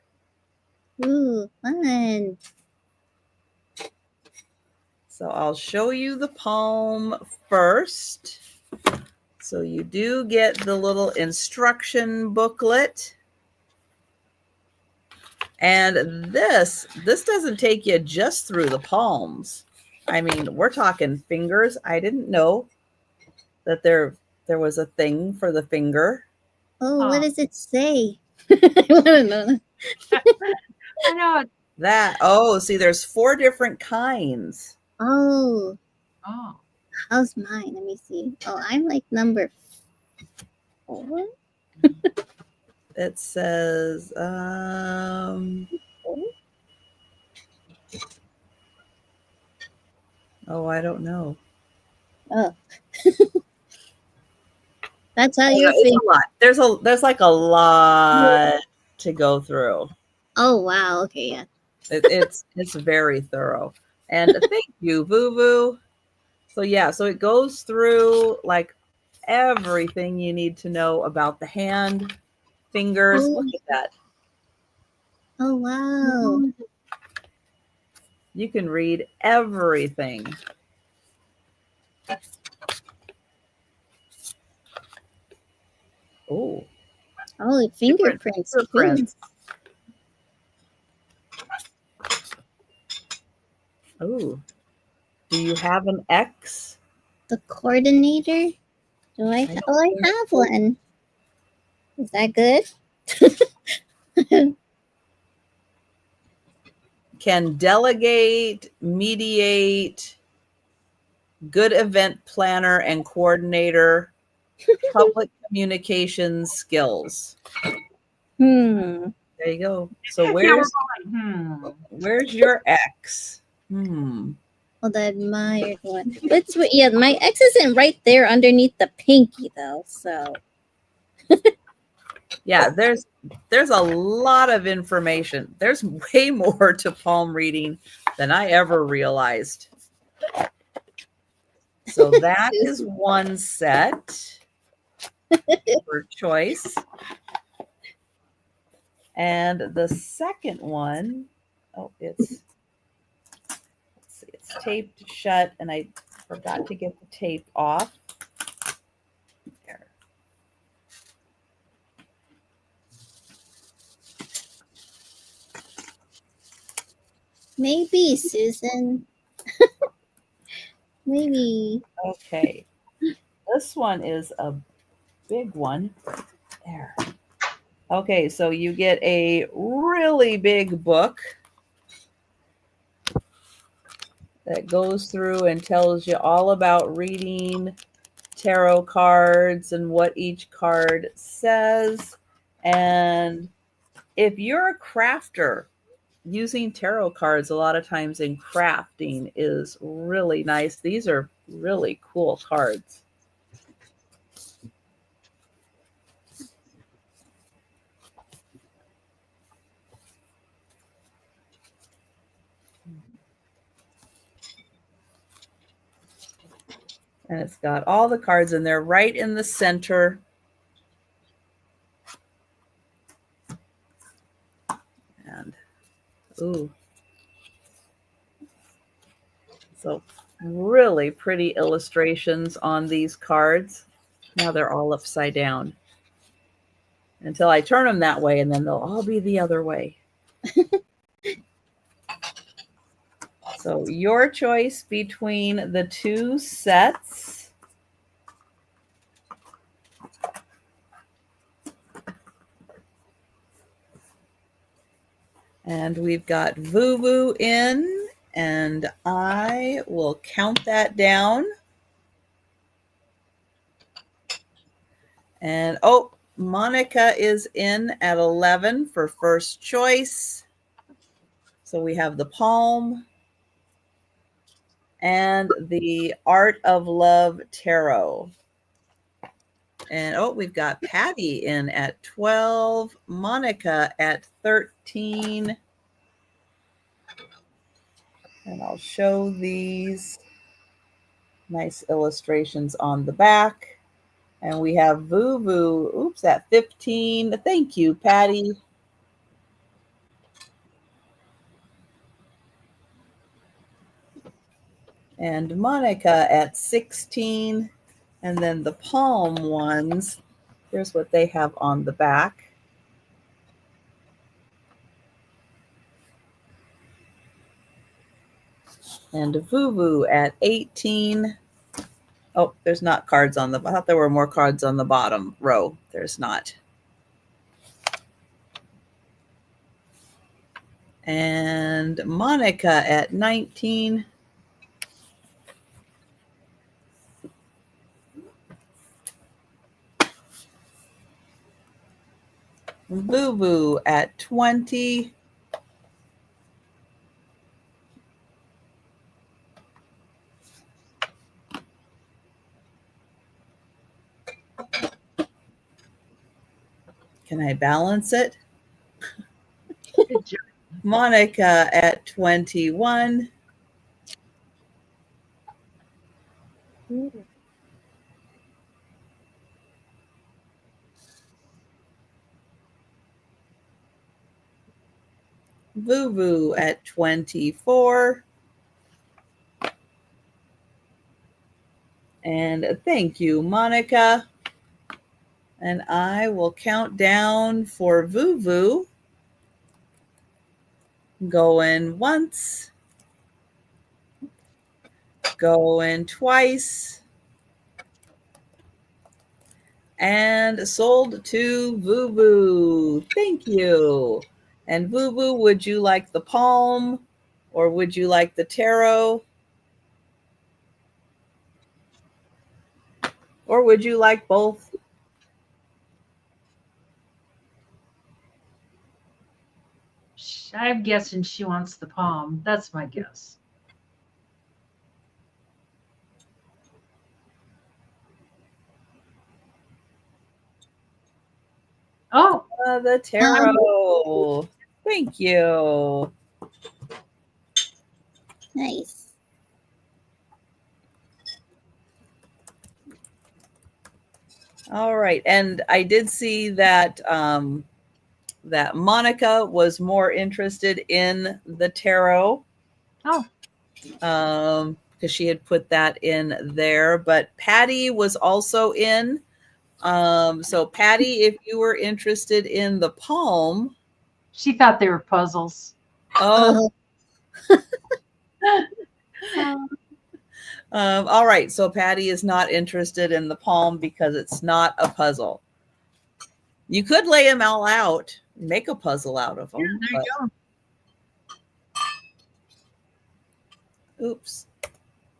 Ooh, fun. So I'll show you the palm first. So you do get the little instruction booklet. And this doesn't take you just through the palms. I mean, we're talking fingers. I didn't know that there was a thing for the finger. Oh, what does it say? I want to know. I know. See, there's 4 different kinds. Oh, Oh. how's mine? Let me see. Oh, I'm like number 4. It says, oh, I don't know. Oh, that's how Oh, no, you're it's feeling. a lot. There's like a lot to go through. Oh, wow. Okay, yeah. It's very thorough. And thank you, Boo Boo. So yeah, so it goes through like everything you need to know about the hand, fingers. Oh, Look at that. oh wow. You can read everything. Oh, Oh, fingerprints. fingerprints. Oh, do you have an X? The coordinator? Do I? Oh, I have one. Is that good? Can delegate, mediate, good event planner and coordinator, public communications skills. Hmm. There you go. So Yeah, we're going, where's your X? Oh, the admired one. But yeah, my X isn't right there underneath the pinky though. So Yeah, there's a lot of information. There's way more to palm reading than I ever realized. So that is one set for choice. And the second one, it's taped shut and I forgot to get the tape off. Maybe, Susan. Maybe. Okay. This one is a big one. There. Okay, so you get a really big book that goes through and tells you all about reading tarot cards and what each card says. And if you're a crafter, using tarot cards a lot of times in crafting is really nice. These are really cool cards. And it's got all the cards in there right in the center. And, ooh. So really pretty illustrations on these cards. Now they're all upside down until I turn them that way, and then they'll all be the other way. So your choice between the two sets. And we've got Voo in, and I will count that down. And oh, Monica is in at 11 for first choice. So we have the Palm and the Art of Love Tarot. And oh, we've got Patty in at 12, Monica at 13. And I'll show these nice illustrations on the back. And we have Voo, oops, at 15. Thank you, Patty. And Monica at 16. And then the Palm ones, here's what they have on the back. And Voo at 18. Oh, there's not cards on the, I thought there were more cards on the bottom row. There's not. And Monica at 19. Voo at 20. Can I balance it? Good job. Monica at 21. Voo at 24. And thank you, Monica. And I will count down for Voo. Going once. Going twice. And sold to Voo. Thank you. And Voo, would you like the Palm or would you like the Tarot? Or would you like both? I'm guessing she wants the Palm. That's my guess. Oh, The Tarot. Thank you. Nice. All right. And I did see that that Monica was more interested in the tarot. Oh. Because she had put that in there. But Patty was also in. So Patty, if you were interested in the Palm. She thought they were puzzles. Oh, All right, so Patty is not interested in the palm because it's not a puzzle. You could lay them all out, make a puzzle out of them. Yeah, there you go. Oops,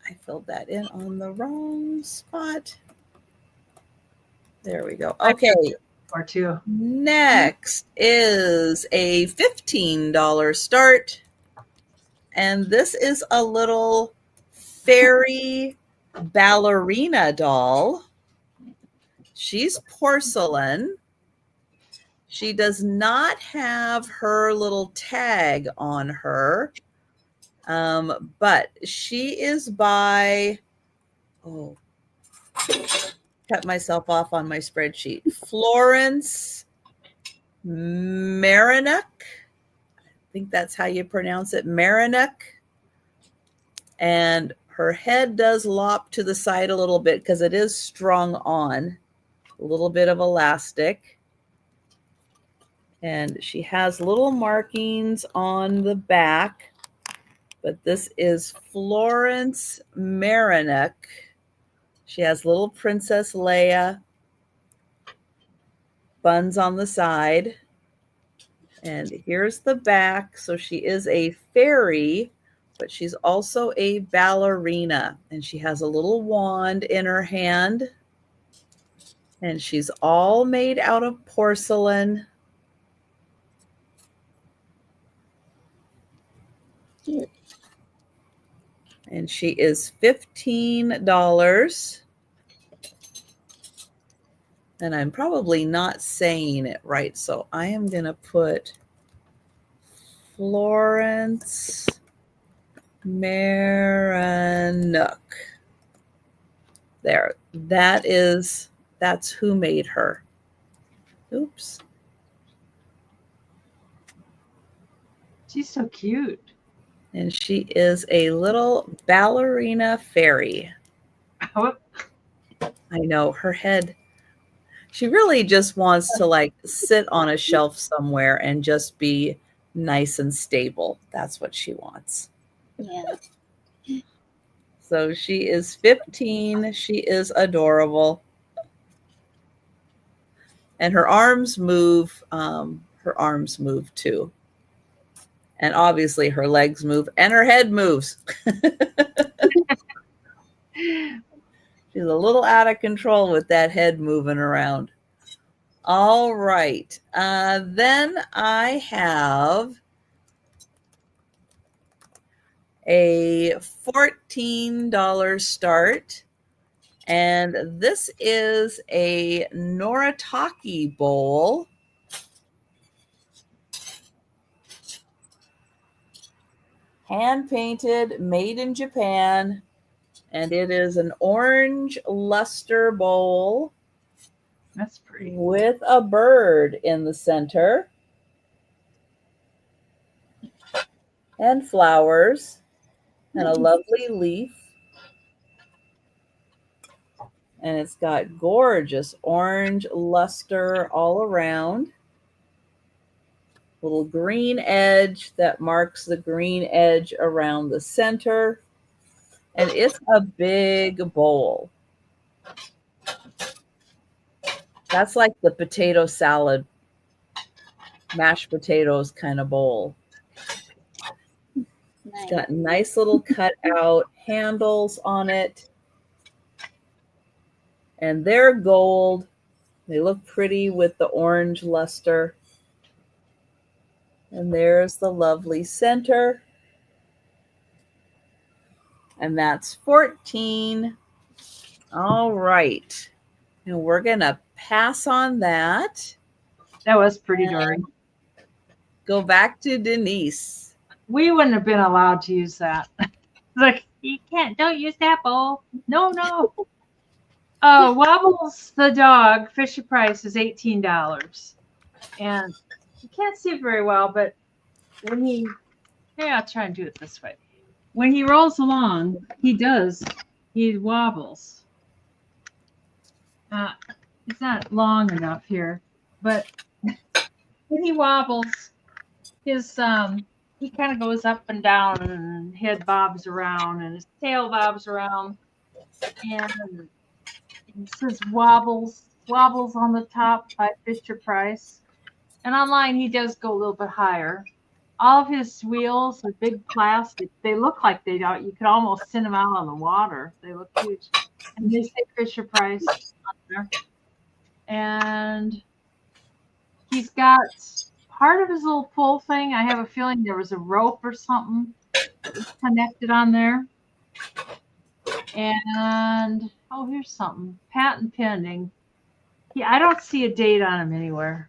I filled that in on the wrong spot. There we go. Okay. Or two. Next is a $15 start. And this is a little fairy ballerina doll. She's porcelain. She does not have her little tag on her, but she is by, cut myself off on my spreadsheet, Florence Marinuk. I think that's how you pronounce it, Marinuk. And her head does lop to the side a little bit because it is strung on, a little bit of elastic. And she has little markings on the back, but this is Florence Marinuk. She has little Princess Leia buns on the side. And here's the back. So she is a fairy, but she's also a ballerina. And she has a little wand in her hand. And she's all made out of porcelain. Cute. And she is $15. And I'm probably not saying it right, so I am going to put Florence Marinuk. There. That's who made her. Oops. She's so cute. And she is a little ballerina fairy. Oh, I know, her head. She really just wants to like sit on a shelf somewhere and just be nice and stable. That's what she wants. Yeah. So she is 15. She is adorable. And her arms move. Her arms move too. And obviously her legs move and her head moves. She's a little out of control with that head moving around. All right. Then I have a $14 start. And this is a Noritake bowl. Hand painted, made in Japan. And it is an orange luster bowl. that's pretty. With a bird in the center. And flowers. And a lovely leaf. And it's got gorgeous orange luster all around. Little green edge that marks the green edge around the center. And it's a big bowl. That's like the potato salad, mashed potatoes kind of bowl. Nice. It's got nice little cut out handles on it. And they're gold. They look pretty with the orange luster. And there's the lovely center. And that's 14. All right. And we're going to pass on that. That was pretty darn. Go back to Denise. We wouldn't have been allowed to use that. Like, you can't, don't use that bowl. No. Wobbles the dog, Fisher Price, is $18. And you can't see it very well, but when I'll try and do it this way. When he rolls along, he wobbles. It's not long enough here, but when he wobbles, his he kind of goes up and down, and head bobs around, and his tail bobs around, and it says wobbles on the top by Fisher Price. And online, he does go a little bit higher. All of his wheels are big plastic. They look like they don't. You could almost send them out on the water. They look huge. And they say Fisher Price on there. And he's got part of his little pull thing. I have a feeling there was a rope or something that was connected on there. And, oh, here's something. Patent pending. Yeah, I don't see a date on him anywhere.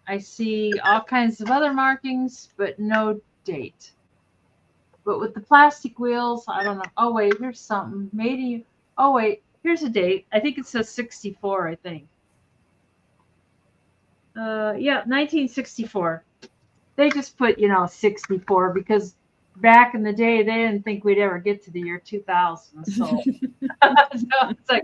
I see all kinds of other markings, but no date. But with the plastic wheels, I don't know. Oh, wait, here's something. Maybe. Oh, wait, here's a date. I think it says 64, I think. Yeah, 1964. They just put, 64 because back in the day, they didn't think we'd ever get to the year 2000. So, it's like,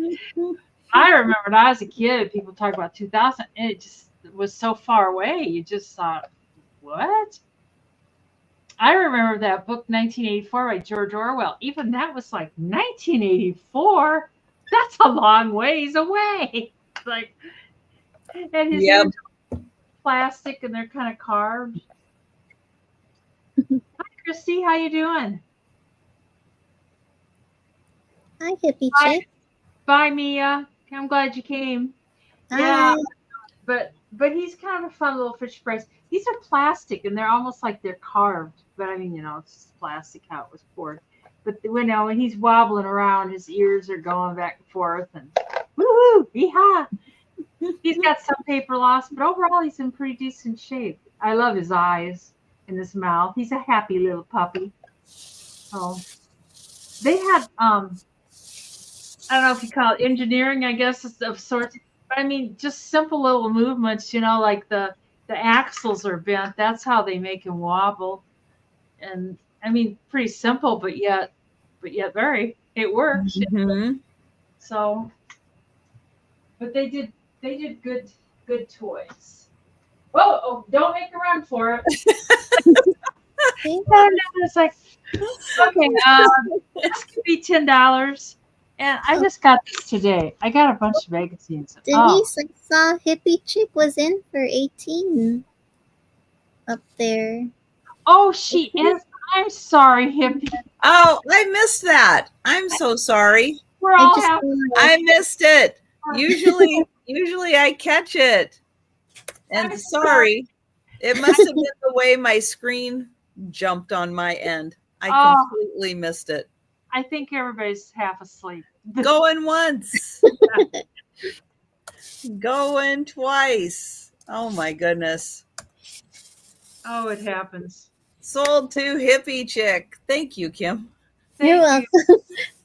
I remember when I was a kid, people talk about 2000, and it just was so far away. You just thought, what? I remember that book 1984 by George Orwell. Even that was like 1984. That's a long ways away. Like, and his ears are plastic and they're kind of carved. Hi, Christy. How you doing? Hi, hippie chick. Bye, Mia. I'm glad you came. Hi. Yeah, but he's kind of a fun little Fisher Price. These are plastic and they're almost like they're carved. But I mean, it's just plastic how it was poured. But when he's wobbling around, his ears are going back and forth and woohoo, yeehaw. He's got some paper loss, but overall he's in pretty decent shape. I love his eyes and his mouth. He's a happy little puppy. So they had I don't know if you call it engineering, I guess, of sorts. But I mean, just simple little movements, like the axles are bent. That's how they make him wobble. And I mean, pretty simple, but yet it works. Mm-hmm. So, but they did good toys. Whoa! Oh, don't make a run for it. It's like, okay, this could be $10. And I just got this today. I got a bunch of magazines. Denise, I saw hippie chick was in for 18 up there. Oh, she is. I'm sorry, hippie. Oh, I missed that. I'm so sorry. We're all happy. I missed it. Usually I catch it. And sorry. It must have been the way my screen jumped on my end. I completely missed it. I think everybody's half asleep. Going once. Going twice. Oh my goodness. Oh, it happens. Sold to hippie chick. Thank you, Kim. You're welcome.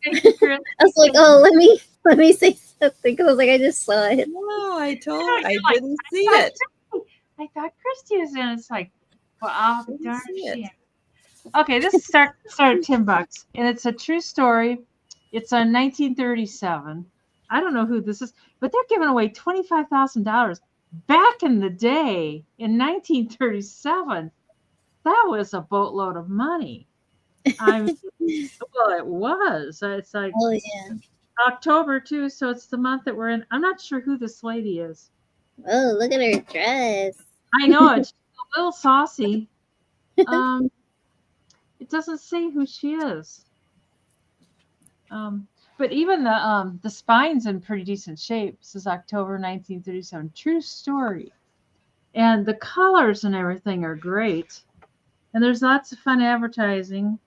Thank you, Chris. I was like, oh, let me say something because I was like, I just saw it. No, I didn't see it. I thought Christy was in. It's like, well, I'll be darned if she. Okay, this is start $10, and it's a true story. It's on 1937. I don't know who this is, but they're giving away $25,000 back in the day in 1937. That was a boatload of money. I mean, well, it was. It's like October too, so it's the month that we're in. I'm not sure who this lady is. Oh, look at her dress. I know it's a little saucy. It doesn't say who she is. But even the spine's in pretty decent shape. This is October 1937. True story. And the colors and everything are great. And there's lots of fun advertising.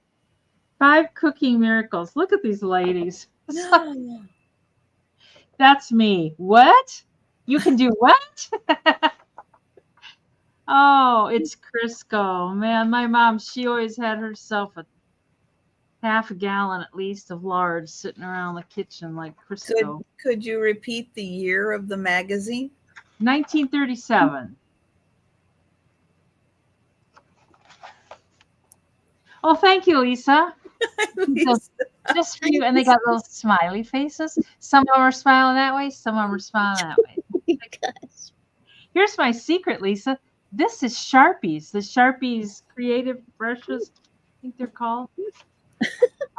5 cooking miracles. Look at these ladies. That's me. What? You can do what? Oh, it's Crisco. Man, my mom, she always had herself a half a gallon at least of lard sitting around the kitchen like Crisco. Could you repeat the year of the magazine? 1937. Oh, thank you, Lisa. Just for you. And they got little smiley faces. Some of them are smiling that way. Some of them are smiling that way. Oh my gosh. Here's my secret, Lisa. this is Sharpies. The Sharpies creative brushes, I think they're called.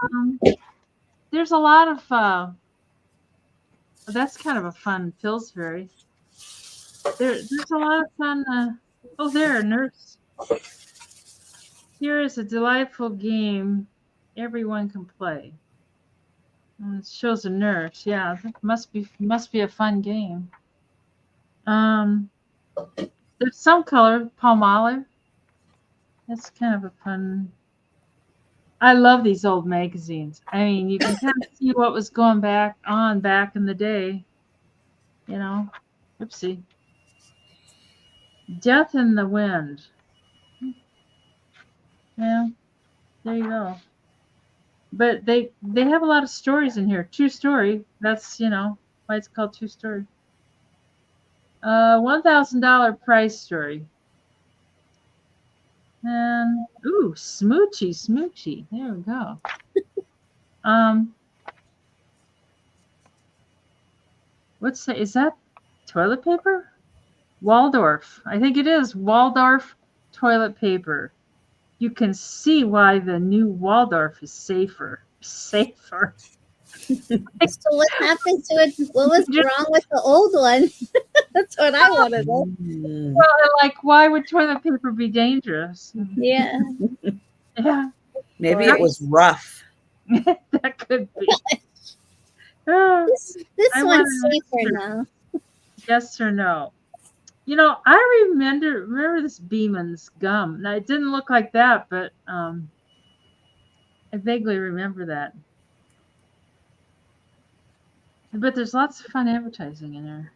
Um, there's a lot of that's kind of a fun Pillsbury. There's a lot of fun. Oh, there, nurse. Here is a delightful game everyone can play. It shows a nurse. Yeah, that must be a fun game. Um, there's some color palm olive. That's kind of a fun. I love these old magazines. I mean, you can kind of see what was going back in the day. You know, oopsie. Death in the Wind. Yeah, there you go. But they have a lot of stories in here. True story. That's why it's called True Story. $1,000 price story. And ooh, smoochy. There we go. What's that? Is that toilet paper? Waldorf. I think it is Waldorf toilet paper. You can see why the new Waldorf is safer. Safer. So what happened to it? What was wrong with the old one? That's what I want to know. Well, like, why would toilet paper be dangerous? Yeah. Yeah. Maybe it was rough. That could be. Oh, This one's safer now. Yes or no? I remember this Beeman's gum. Now it didn't look like that, but I vaguely remember that. But there's lots of fun advertising in there.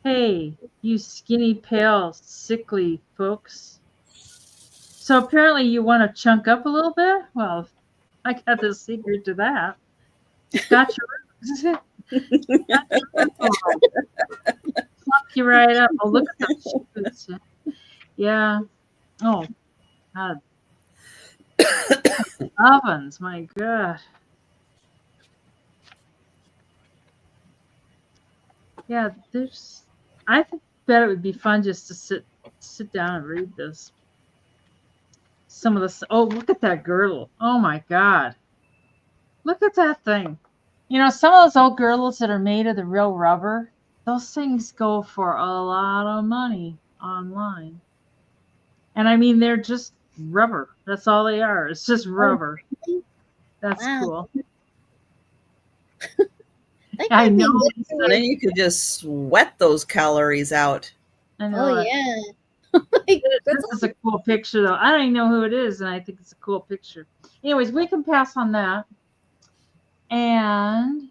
Hey, you skinny, pale, sickly folks. So apparently you want to chunk up a little bit? Well, I got the secret to that. Got your Plunk you right up. Oh, look at those shoes. Yeah. Oh, God. Ovens, my God. Yeah, I bet it would be fun just to sit down and read this. Some of this. Oh, look at that girdle. Oh my God. Look at that thing. Some of those old girdles that are made of the real rubber, those things go for a lot of money online. And I mean, they're just rubber. That's all they are. It's just rubber. That's cool. I know. And then you could just sweat those calories out. I know. Oh, yeah. This is a cool picture, though. I don't even know who it is, and I think it's a cool picture. Anyways, we can pass on that. And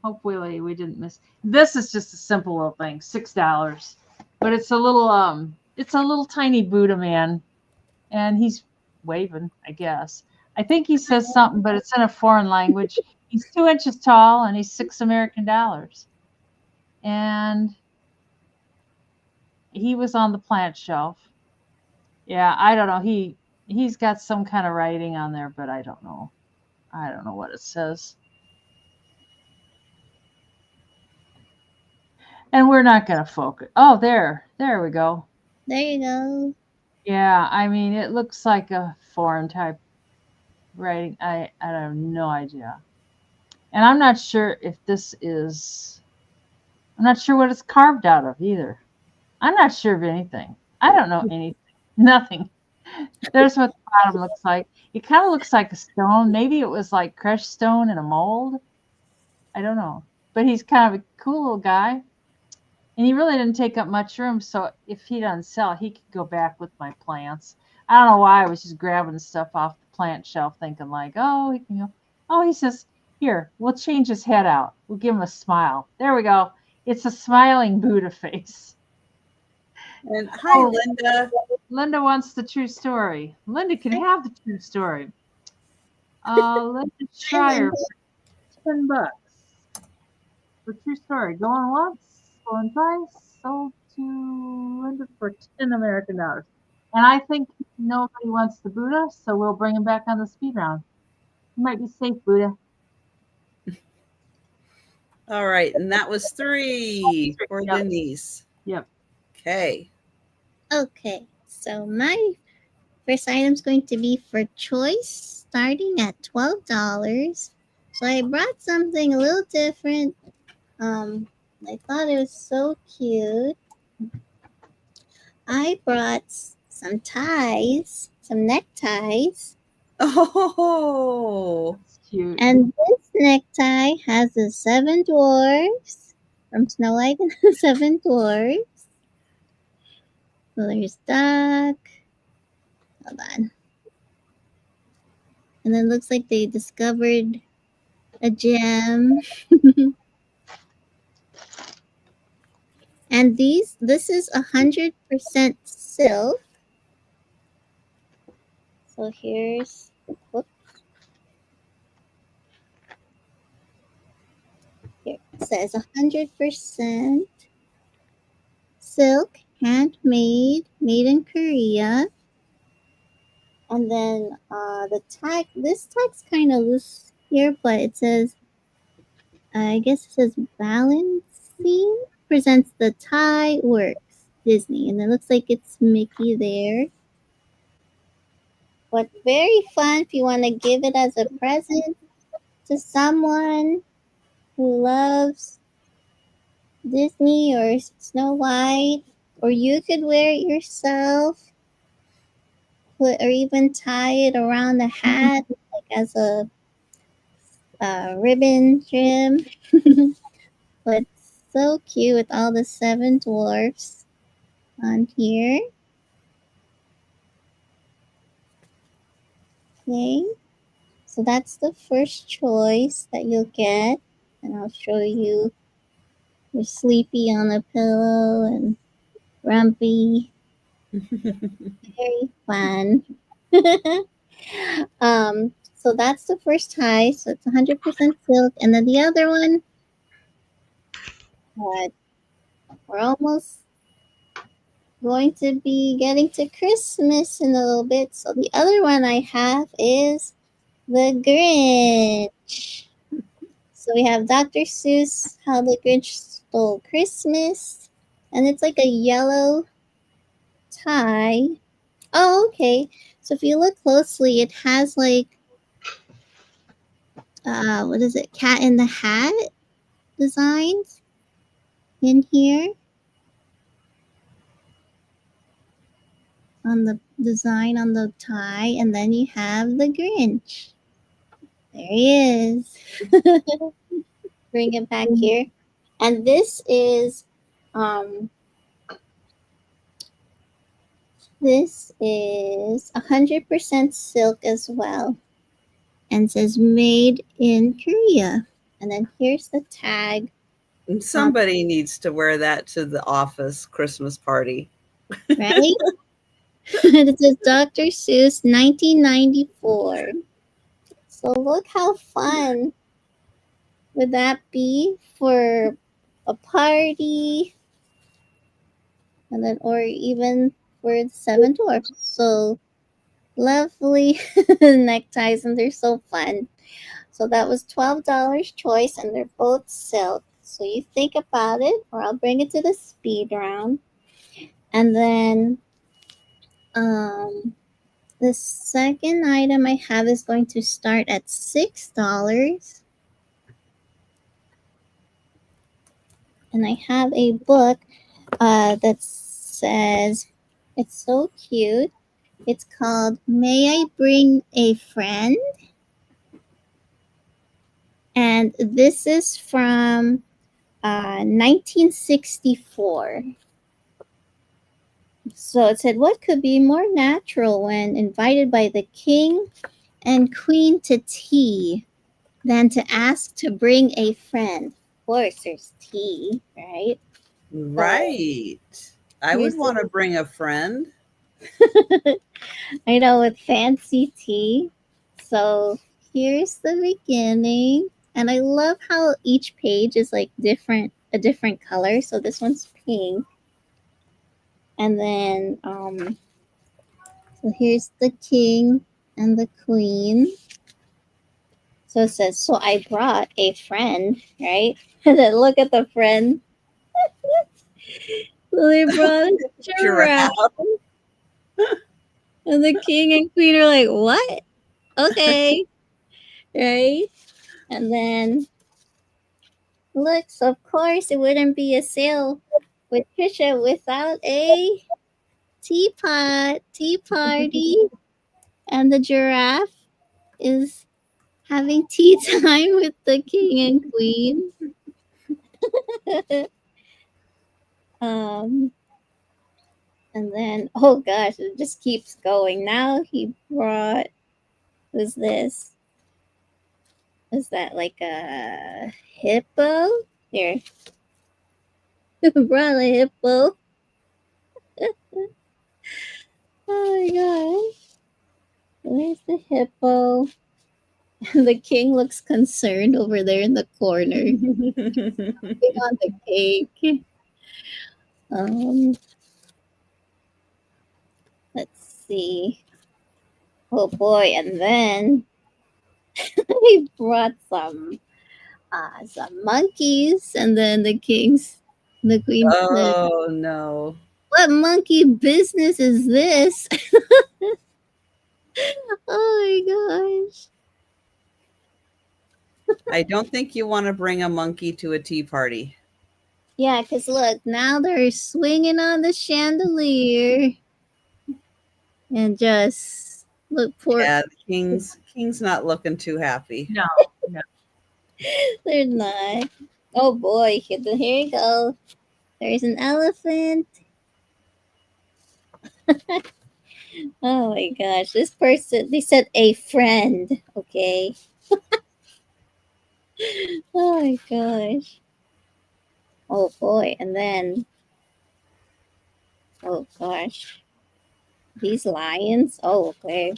hopefully we didn't miss. This is just a simple little thing, $6. But it's a little tiny Buddha man. And he's waving, I guess. I think he says something, but it's in a foreign language. He's 2 inches tall, and he's $6 American. And he was on the plant shelf. Yeah, I don't know. He's got some kind of writing on there, but I don't know. I don't know what it says. And we're not going to focus. Oh, there we go. There you go. Yeah, I mean, it looks like a foreign type writing. I have no idea. And I'm not sure if this is, I'm not sure what it's carved out of either. I'm not sure of anything. I don't know anything. Nothing. There's what the bottom looks like. It kind of looks like a stone. Maybe it was like crushed stone in a mold. I don't know. But he's kind of a cool little guy. And he really didn't take up much room. So if he doesn't sell, he could go back with my plants. I don't know why I was just grabbing stuff off the plant shelf thinking like, oh, he can go. Oh, he says, here, we'll change his head out. We'll give him a smile. There we go. It's a smiling Buddha face. And hi, Linda. Linda wants the true story. Linda can have the true story. Linda Schreier, $10 for true story. Going once, going twice, sold to Linda for $10 American. And I think nobody wants the Buddha, so we'll bring him back on the speed round. You might be safe, Buddha. All right, and that was 3 for Denise. Yep. Okay. Okay, so my first item is going to be for choice, starting at $12. So I brought something a little different. I thought it was so cute. I brought some ties, some neckties, Oh, That's cute. and this necktie has the seven dwarfs from Snow White and the Seven Dwarfs. So there's Duck. Hold on. And then looks like they discovered a gem. And this is 100% silk. So here's, whoops, here it says 100% silk, handmade, made in Korea. And then the tag, this tag's kind of loose here, but it says, I guess it says balancing presents the tie works Disney. And it looks like it's Mickey there. But very fun if you want to give it as a present to someone who loves Disney or Snow White, or you could wear it yourself, or even tie it around the hat like as a ribbon trim. But so cute with all the seven dwarfs on here. Okay, so that's the first choice that you'll get, and I'll show you. You're sleepy on a pillow and grumpy. Very fun. So that's the first tie. So it's 100% silk. And then the other one, uh, we're almost going to be getting to Christmas in a little bit. So the other one I have is the Grinch. So we have Dr. Seuss, How the Grinch Stole Christmas. And it's like a yellow tie. Oh, okay. So if you look closely, it has like what is it? Cat in the Hat designs in here on the design on the tie, and then you have the Grinch. There he is. Bring it back here. And this is 100% silk as well, and says made in Korea. And then here's the tag. somebody needs to wear that to the office Christmas party. Right? It says Dr. Seuss 1994. So look how fun would that be for a party, and then or even for the seven dwarfs. So lovely neckties, and they're so fun. So that was $12 choice, and they're both silk. So you think about it, or I'll bring it to the speed round. And then the second item I have is going to start at $6. And I have a book that says, it's so cute. It's called May I Bring a Friend? And this is from 1964. So it said, what could be more natural when invited by the king and queen to tea than to ask to bring a friend? Of course, there's tea, right? So Right. I would here's want to the, bring a friend. I know, with fancy tea. So here's the beginning. And I love how each page is like a different color. So this one's pink. And then so here's the king and the queen. So it says, so I brought a friend, right? And then look at the friend. So they brought a Giraffe. giraffe, and the king and queen are like, "What? Okay, right?" And then looks, of course, it wouldn't be a sale with Trisha without a tea party, and the giraffe is having tea time with the king and queen. um, and then, oh gosh, it just keeps going. Now he brought, who's this? Is that like a hippo? Here, brought a hippo. Oh my gosh. Where's the hippo? The king looks concerned over there in the corner. On the cake. Um, let's see. Oh boy, and then he brought some monkeys, and then the queen said, Oh no. "What monkey business is this?" Oh my gosh. I don't think you want to bring a monkey to a tea party. Yeah, because look, now they're swinging on the chandelier and just look, poor. Yeah, the king's not looking too happy. No, no. They're not. Oh boy, here you go. There's an elephant. Oh my gosh, this person, they said a friend, okay? Oh my gosh. Oh boy, and then, oh gosh, these lions. Oh, okay.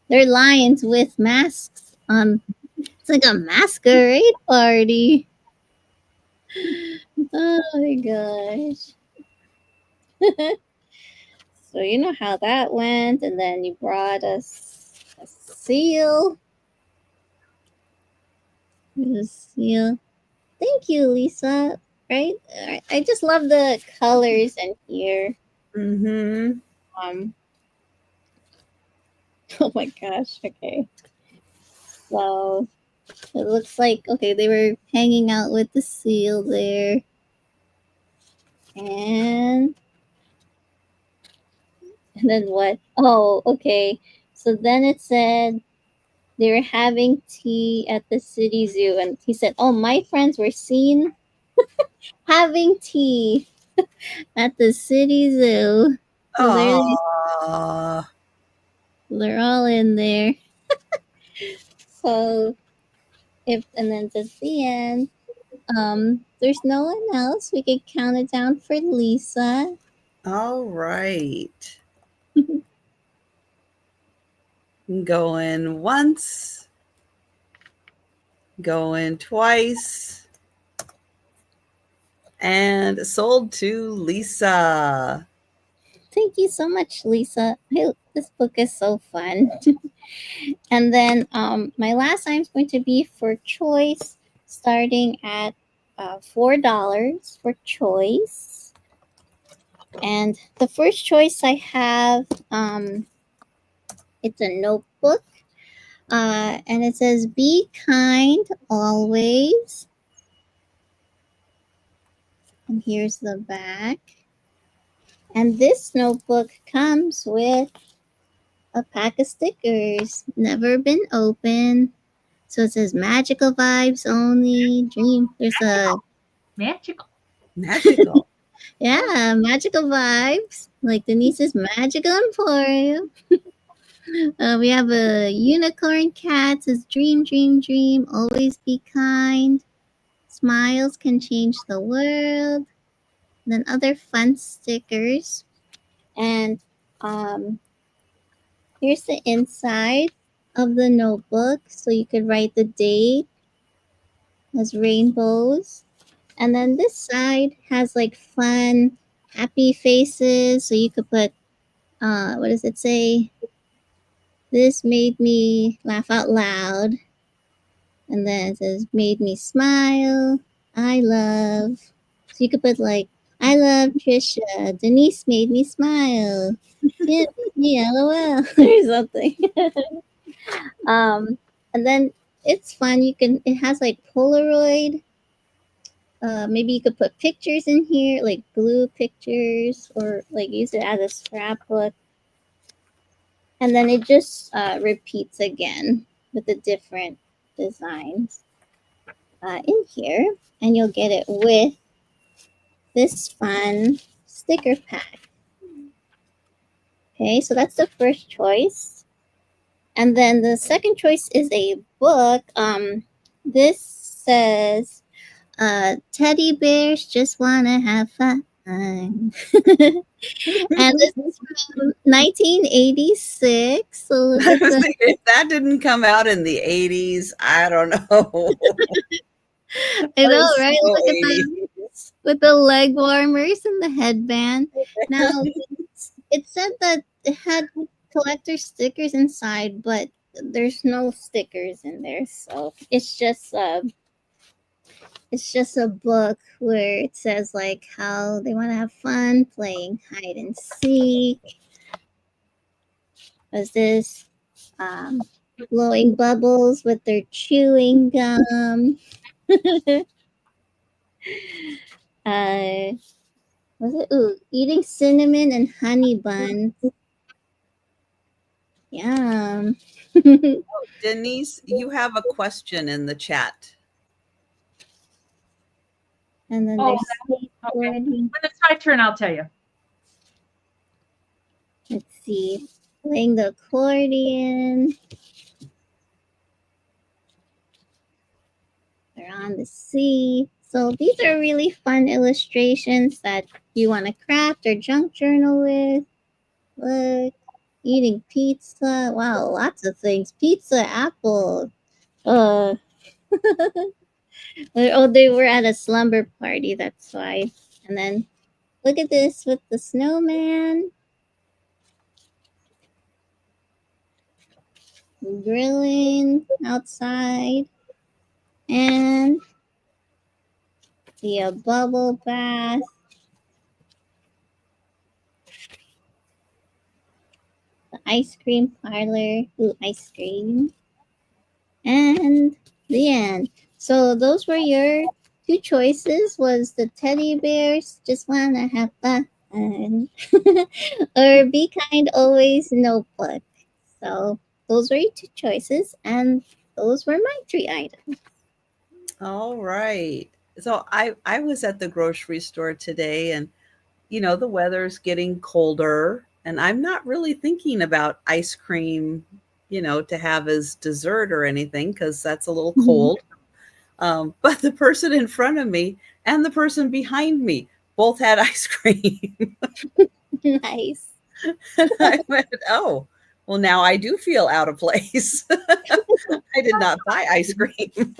They're lions with masks on. It's like a masquerade party. Oh my gosh. So you know how that went, and then you brought us a seal. A seal. Thank you, Lisa. Right? I just love the colors in here. Mm-hmm. Um. Oh my gosh. Okay. So it looks like, okay, they were hanging out with the seal there, and then what? Oh, okay. So then it said they were having tea at the city zoo, and he said, "Oh, my friends were seen having tea at the city zoo." So Aww. they're all in there. So if, and then at the end, there's no one else. We could count it down for Lisa. All right. Going once, going twice, and sold to Lisa. Thank you so much, Lisa. This book is so fun. And then my last item is going to be for choice, starting at $4 for choice. And the first choice I have, it's a notebook, and it says, "Be kind always." And here's the back. And this notebook comes with a pack of stickers, never been opened. So it says magical vibes only. Dream. There's a, Magical. Magical. yeah, magical vibes. Like Denise's magical emporium. We have a unicorn cat. Says dream, dream, dream. Always be kind. Smiles can change the world. And then other fun stickers. And um, here's the inside of the notebook. So you could write the date. Has rainbows. And then this side has like fun, happy faces. So you could put, what does it say? This made me laugh out loud. And then it says, made me smile. I love. So you could put like, I love Trisha. Denise made me smile. Yeah, yeah, LOL or something. um, and then it's fun. You can. It has like Polaroid. Maybe you could put pictures in here, like blue pictures, or like use it as a scrapbook. And then it just repeats again with the different designs in here, and you'll get it with this fun sticker pack. Okay, so that's the first choice. And then the second choice is a book. This says teddy bears just wanna have fun. And this is from 1986. So look I at was the thinking if that didn't come out in the 80s, I don't know. I That know, is right? so Look at the 80s. with the leg warmers and the headband. Now it said that it had collector stickers inside, but there's no stickers in there, so it's just a book where it says like how they want to have fun playing hide and seek. Was this blowing bubbles with their chewing gum? uh, was it eating cinnamon and honey buns? Yum. And Denise, you have a question in the chat. then Oh, there's okay. skateboarding. When it's my turn, I'll tell you. Let's see, playing the accordion. They're on the sea. So these are really fun illustrations that you want to craft or junk journal with. Look, eating pizza. Wow, lots of things. Pizza, apple. Uh, oh, they were at a slumber party. That's why. And then look at this with the snowman grilling outside, and the bubble bath. The ice cream parlor. Ooh, ice cream. And the end. So those were your two choices. Was the teddy bears just wanna have fun, or be kind always notebook. So those were your two choices, and those were my three items. All right. So I was at the grocery store today, and the weather's getting colder, and I'm not really thinking about ice cream, to have as dessert or anything cuz that's a little cold. But the person in front of me and the person behind me both had ice cream. Nice. And I went, "Oh, well now I do feel out of place." I did not buy ice cream.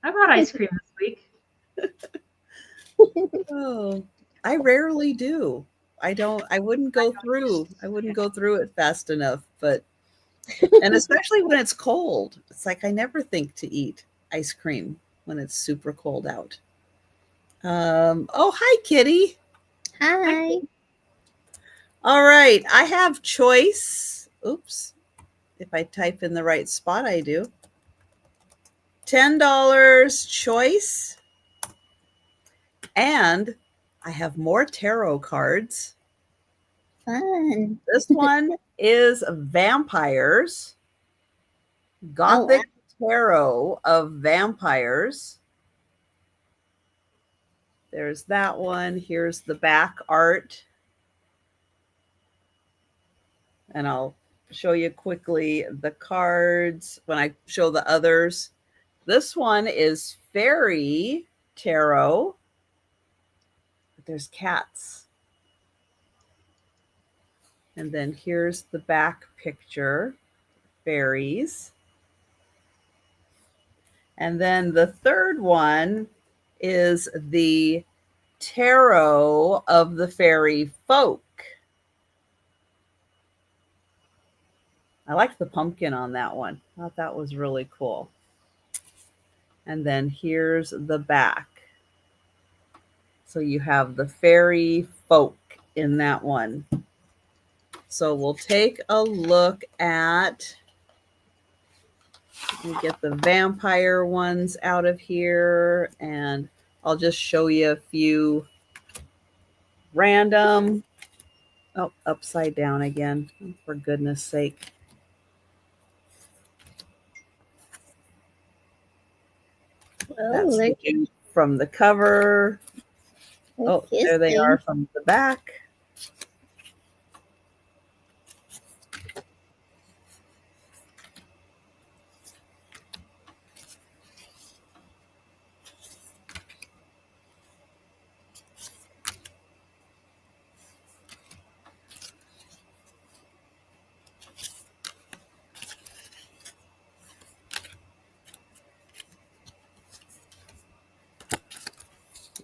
I bought ice cream this week. Oh, I rarely do. I wouldn't go through it fast enough, and especially when it's cold. It's like I never think to eat ice cream when it's super cold out. Oh, hi, Kitty. Hi. All right, I have choice. Oops. If I type in the right spot, I do. $10 choice. And I have more tarot cards. Fun. This one is vampires. Oh, wow. Gothic tarot of vampires. There's that one. Here's the back art. And I'll show you quickly the cards when I show the others. This one is fairy tarot. But there's cats. And then here's the back picture, fairies. And then the third one is the tarot of the fairy folk. I liked the pumpkin on that one. I thought that was really cool. And then here's the back. So you have the fairy folk in that one. So we'll take a look at, let me get the vampire ones out of here, and I'll just show you a few random. Oh, upside down again, for goodness sake. That's they're, the view from the cover. they're Oh, there they are kissing. from the back.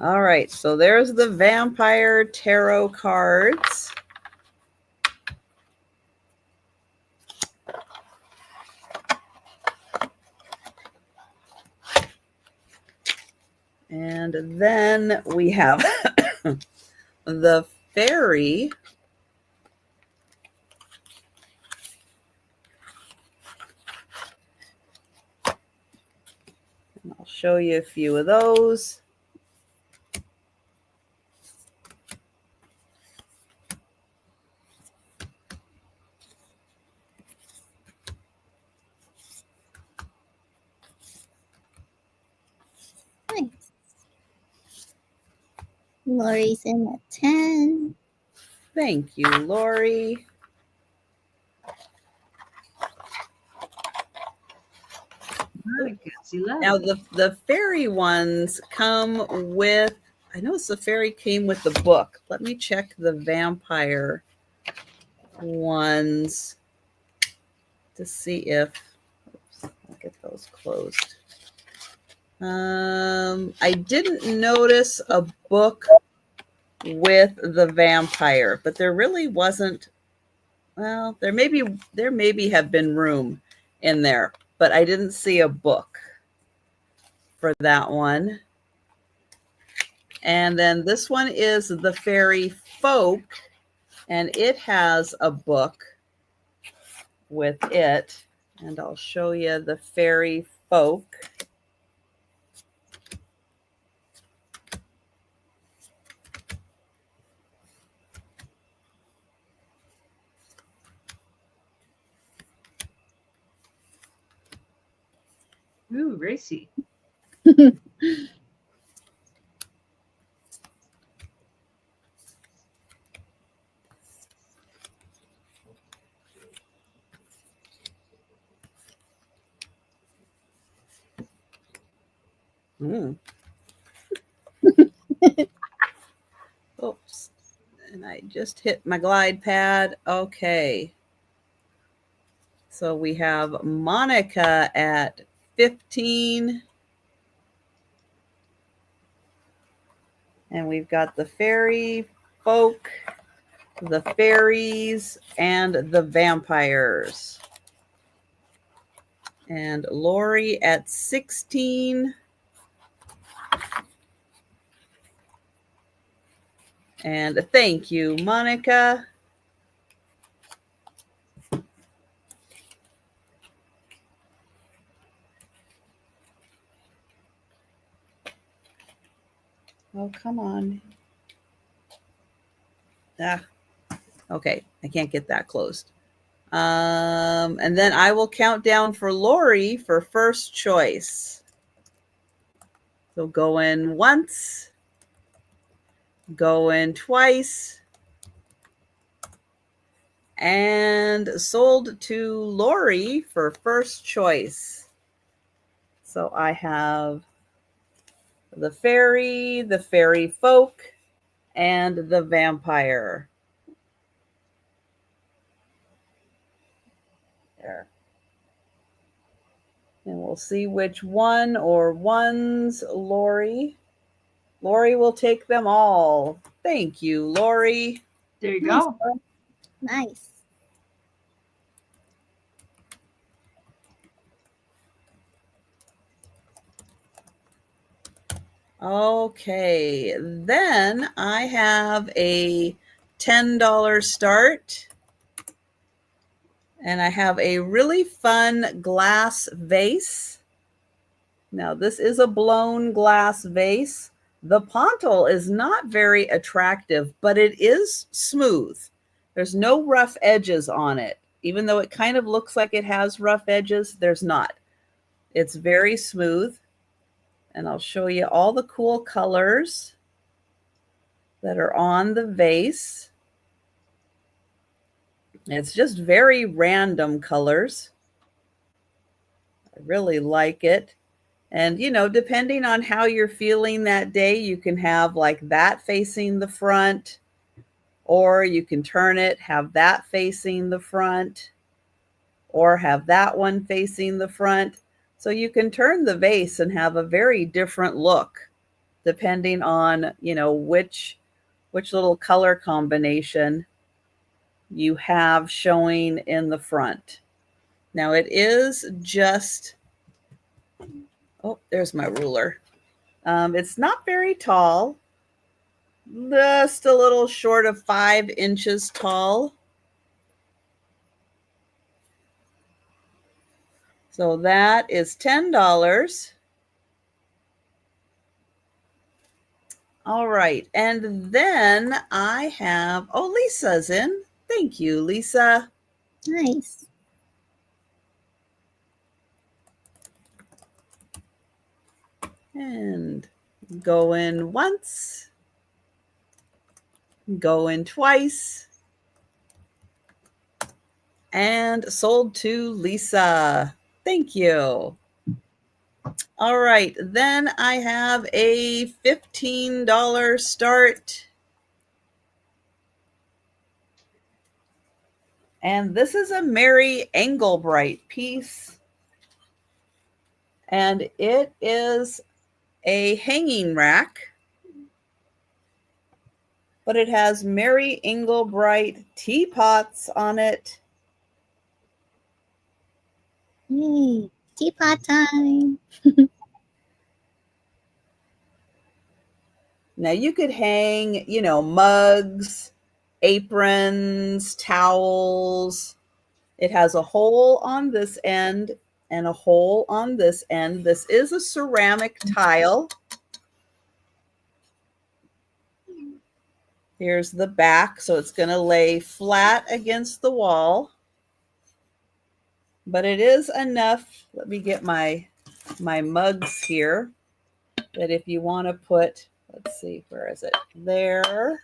All right, so there's the vampire tarot cards. And then we have the fairy. And I'll show you a few of those. Nice. Lori's in a 10. Thank you, Lori. I guess 11. Now the fairy ones come with, I noticed the fairy came with the book. Let me check the vampire ones to see if, oops, I'll get those closed. I didn't notice a book with the vampire, but there really wasn't. Well, there maybe have been room in there, but I didn't see a book for that one. And then this one is the fairy folk, and it has a book with it. And I'll show you the fairy folk. Ooh, racy. Oops. And I just hit my glide pad. Okay. So we have Monica at 15. And we've got the fairy folk, the fairies, and the vampires. And Lori at 16. And thank you, Monica. Oh, come on. Ah, okay, I can't get that closed. And then I will count down for Lori for first choice. So go in once, go in twice, and sold to Lori for first choice. So I have the fairy folk, and the vampire. There. And we'll see which one or ones Lori. Lori will take them all. Thank you, Lori. There you Nice. go. Nice. Okay, then I have a $10 start. And I have a really fun glass vase. Now, this is a blown glass vase. The pontil is not very attractive, but it is smooth. There's no rough edges on it. Even though it kind of looks like it has rough edges, there's not. It's very smooth. And I'll show you all the cool colors that are on the vase. It's just very random colors. I really like it. And, you know, depending on how you're feeling that day, you can have like that facing the front, or you can turn it, have that facing the front, or have that one facing the front. So you can turn the vase and have a very different look depending on, you know, which little color combination you have showing in the front. Now it is just, oh, there's my ruler. It's not very tall, just a little short of 5 inches tall. So that is $10. All right. And then I have, oh, Lisa's in. Thank you, Lisa. Nice. And go in once, go in twice, and sold to Lisa. Thank you. All right, then I have a $15 start. And this is a Mary Engelbright piece. And it is a hanging rack. But it has Mary Engelbright teapots on it. Yay. Teapot time. Now you could hang, you know, mugs, aprons, towels. It has a hole on this end and a hole on this end. This is a ceramic tile. Here's the back, so it's going to lay flat against the wall. But it is enough. Let me get my mugs here. That if you want to put, let's see, where is it? There.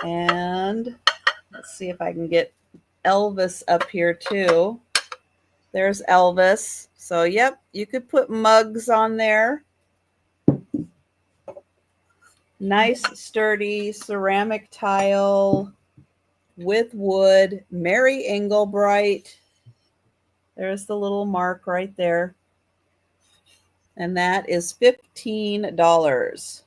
And let's see if I can get Elvis up here too. There's Elvis. So, yep, you could put mugs on there. Nice, sturdy ceramic tile with wood. Mary Engelbright. There's the little mark right there. And that is $15.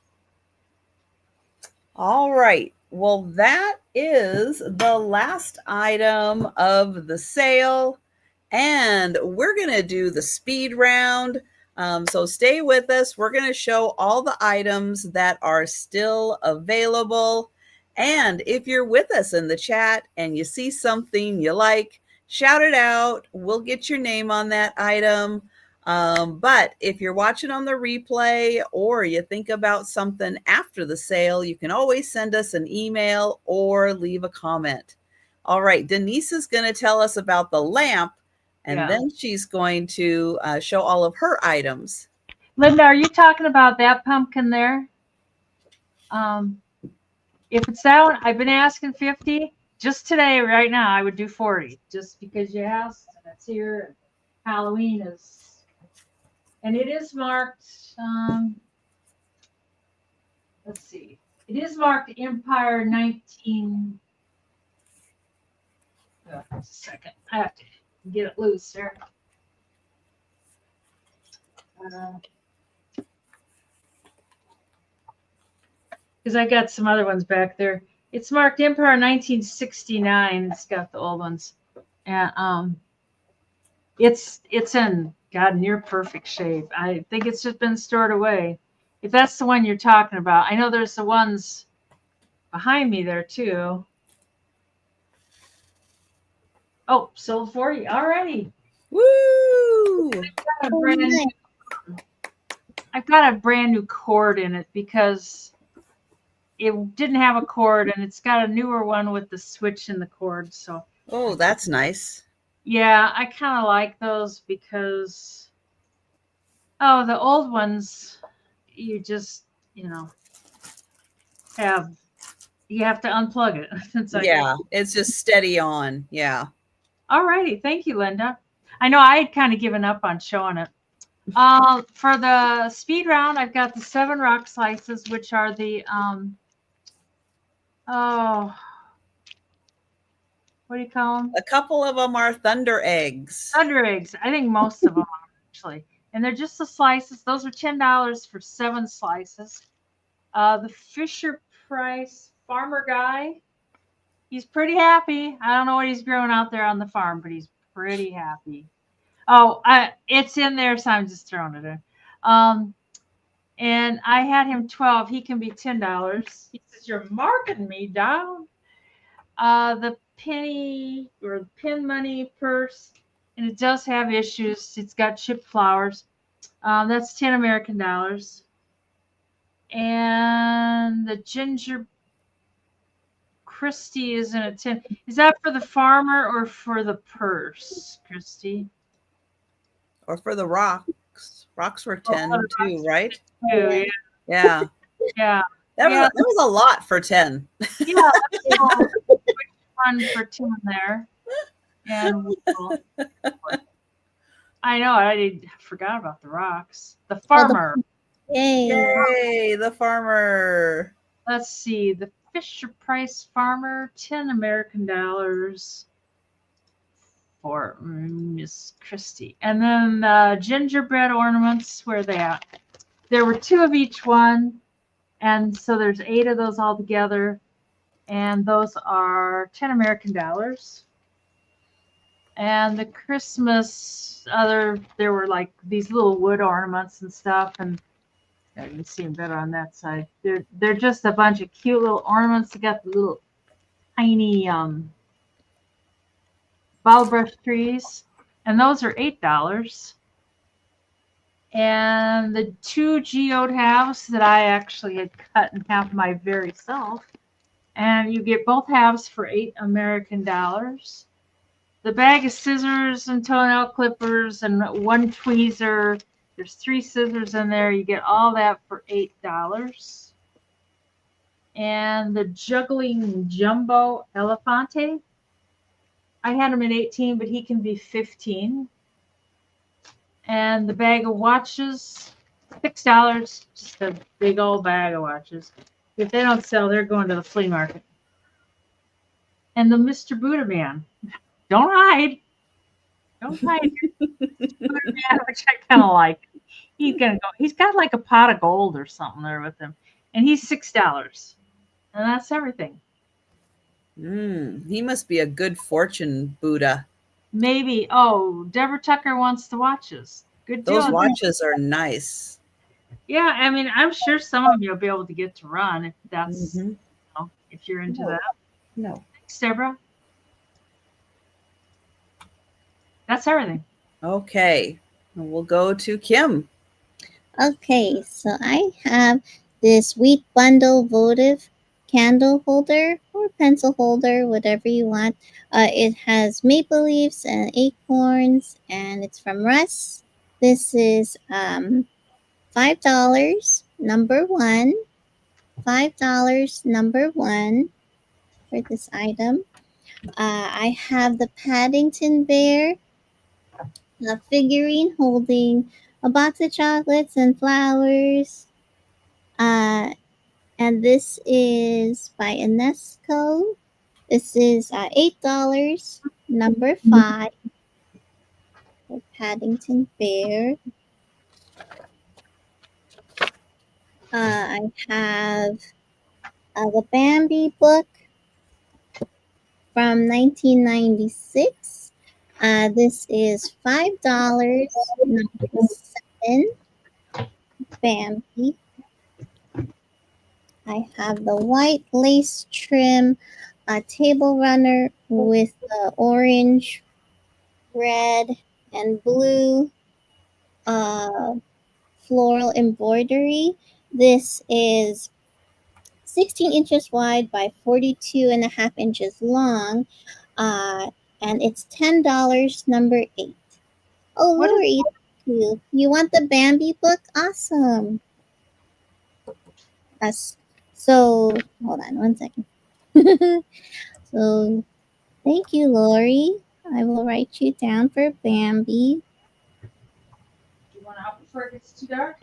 All right. Well, that is the last item of the sale. And we're going to do the speed round. So stay with us. We're going to show all the items that are still available. And if you're with us in the chat and you see something you like, shout it out. We'll get your name on that item. But if you're watching on the replay or you think about something after the sale, you can always send us an email or leave a comment. All right, Denise is going to tell us about the lamp, and then she's going to show all of her items. Linda, are you talking about that pumpkin there? If it's that one, I've been asking 50. Just today, right now, I would do 40, just because you asked, and it's here. Halloween is. And it is marked, let's see. It is marked Empire 19. Just a second. I have to get it loose there. Because I got some other ones back there. It's marked Empire 1969. It's got the old ones. And it's in God, near perfect shape. I think it's just been stored away. If that's the one you're talking about, I know there's the ones behind me there too. Oh, sold 40. Alrighty. Woo! Oh, nice. I've got a brand new cord in it because it didn't have a cord, and it's got a newer one with the switch in the cord. So Oh, that's nice. yeah, I kind of like those because the old ones you just have you have to unplug it. It's like, Yeah, it's just steady on. Yeah. alrighty, thank you, Linda. I know I had kind of given up on showing it. For the speed round, I've got the 7 rock slices, which are the oh, what do you call them? A couple of them are thunder eggs. Thunder eggs. I think most of them are actually, and they're just the slices. Those are $10 for 7 slices. The Fisher Price Farmer Guy, he's pretty happy. I don't know what he's growing out there on the farm, but he's pretty happy. Oh, it's in there, so I'm just throwing it in. And I had him 12. He can be $10. He says, "You're marking me down." The penny or pin money purse, and it does have issues. It's got chipped flowers. That's 10 American dollars. And the ginger Christie is in a 10. Is that for the farmer or for the purse, Christy? Or for the rocks. Rocks were 10 too, right? Yeah. Yeah. Yeah. That was a lot for 10. Yeah. Let's go which one for 10 there. And I know I forgot about the rocks. The farmer. Yay. Yay, the farmer. Let's see. The Fisher Price farmer, 10 American dollars for Miss Christie. And then gingerbread ornaments, where are they at? There were 2 of each one. And so there's 8 of those all together. And those are 10 American dollars. And the Christmas there were like these little wood ornaments and stuff, and you can see them better on that side. They're just a bunch of cute little ornaments. They got the little tiny bottle brush trees, and those are $8. And the 2 geode halves that I actually had cut in half my very self, and you get both halves for 8 American dollars. The bag of scissors and toenail clippers and 1 tweezer. There's 3 scissors in there. You get all that for $8. And the juggling jumbo elefante. I had him at 18, but he can be 15. And the bag of watches, $6. Just a big old bag of watches. If they don't sell, they're going to the flea market. And the Mr. Buddha Man. Don't hide. Don't hide. Which I kind of like. He's gonna go. He's got like a pot of gold or something there with him, and he's $6, and that's everything. He must be a good fortune Buddha. Maybe. Oh, Deborah Tucker wants the watches. Good deal. Those watches are nice. Yeah, I mean, I'm sure some of you will be able to get to run if that's if you're into that. No. Thanks, Deborah. That's everything. Okay. We'll go to Kim. Okay, so I have this wheat bundle votive candle holder or pencil holder, whatever you want. It has maple leaves and acorns, and it's from Russ. This is $5, number 1. $5, number 1 for this item. I have the Paddington Bear, a figurine holding a box of chocolates and flowers. And this is by Inesco. This is $8, number 5 for Paddington Bear. I have the Bambi book from 1996. This is $5. Number 7, Bambi. I have the white lace trim table runner with the orange, red, and blue uh, floral embroidery. This is 16 inches wide by 42.5 inches long, uh, and it's $10. Number 8. Oh, What is Lori, you want the Bambi book? Awesome. Yes. So hold on one second. So thank you, Lori. I will write you down for Bambi. you want out before it gets too dark?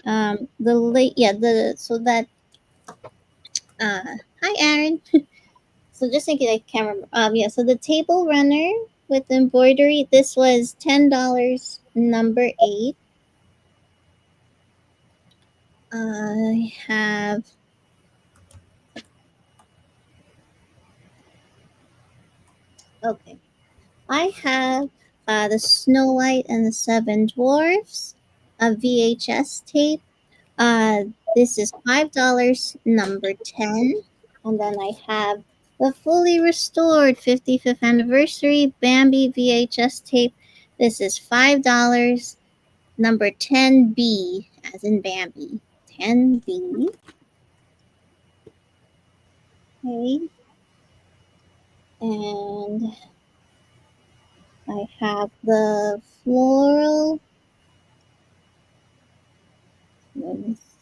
And the late yeah the so that hi Aaron. So just in case I can't remember. Yeah. So the table runner with embroidery. This was $10. Number 8. I have okay. I have the Snow White and the Seven Dwarfs, a VHS tape. This is $5. Number 10. And then I have the fully restored 55th anniversary Bambi VHS tape. This is $5. Number 10B, as in Bambi. 10B. Okay. And I have the floral.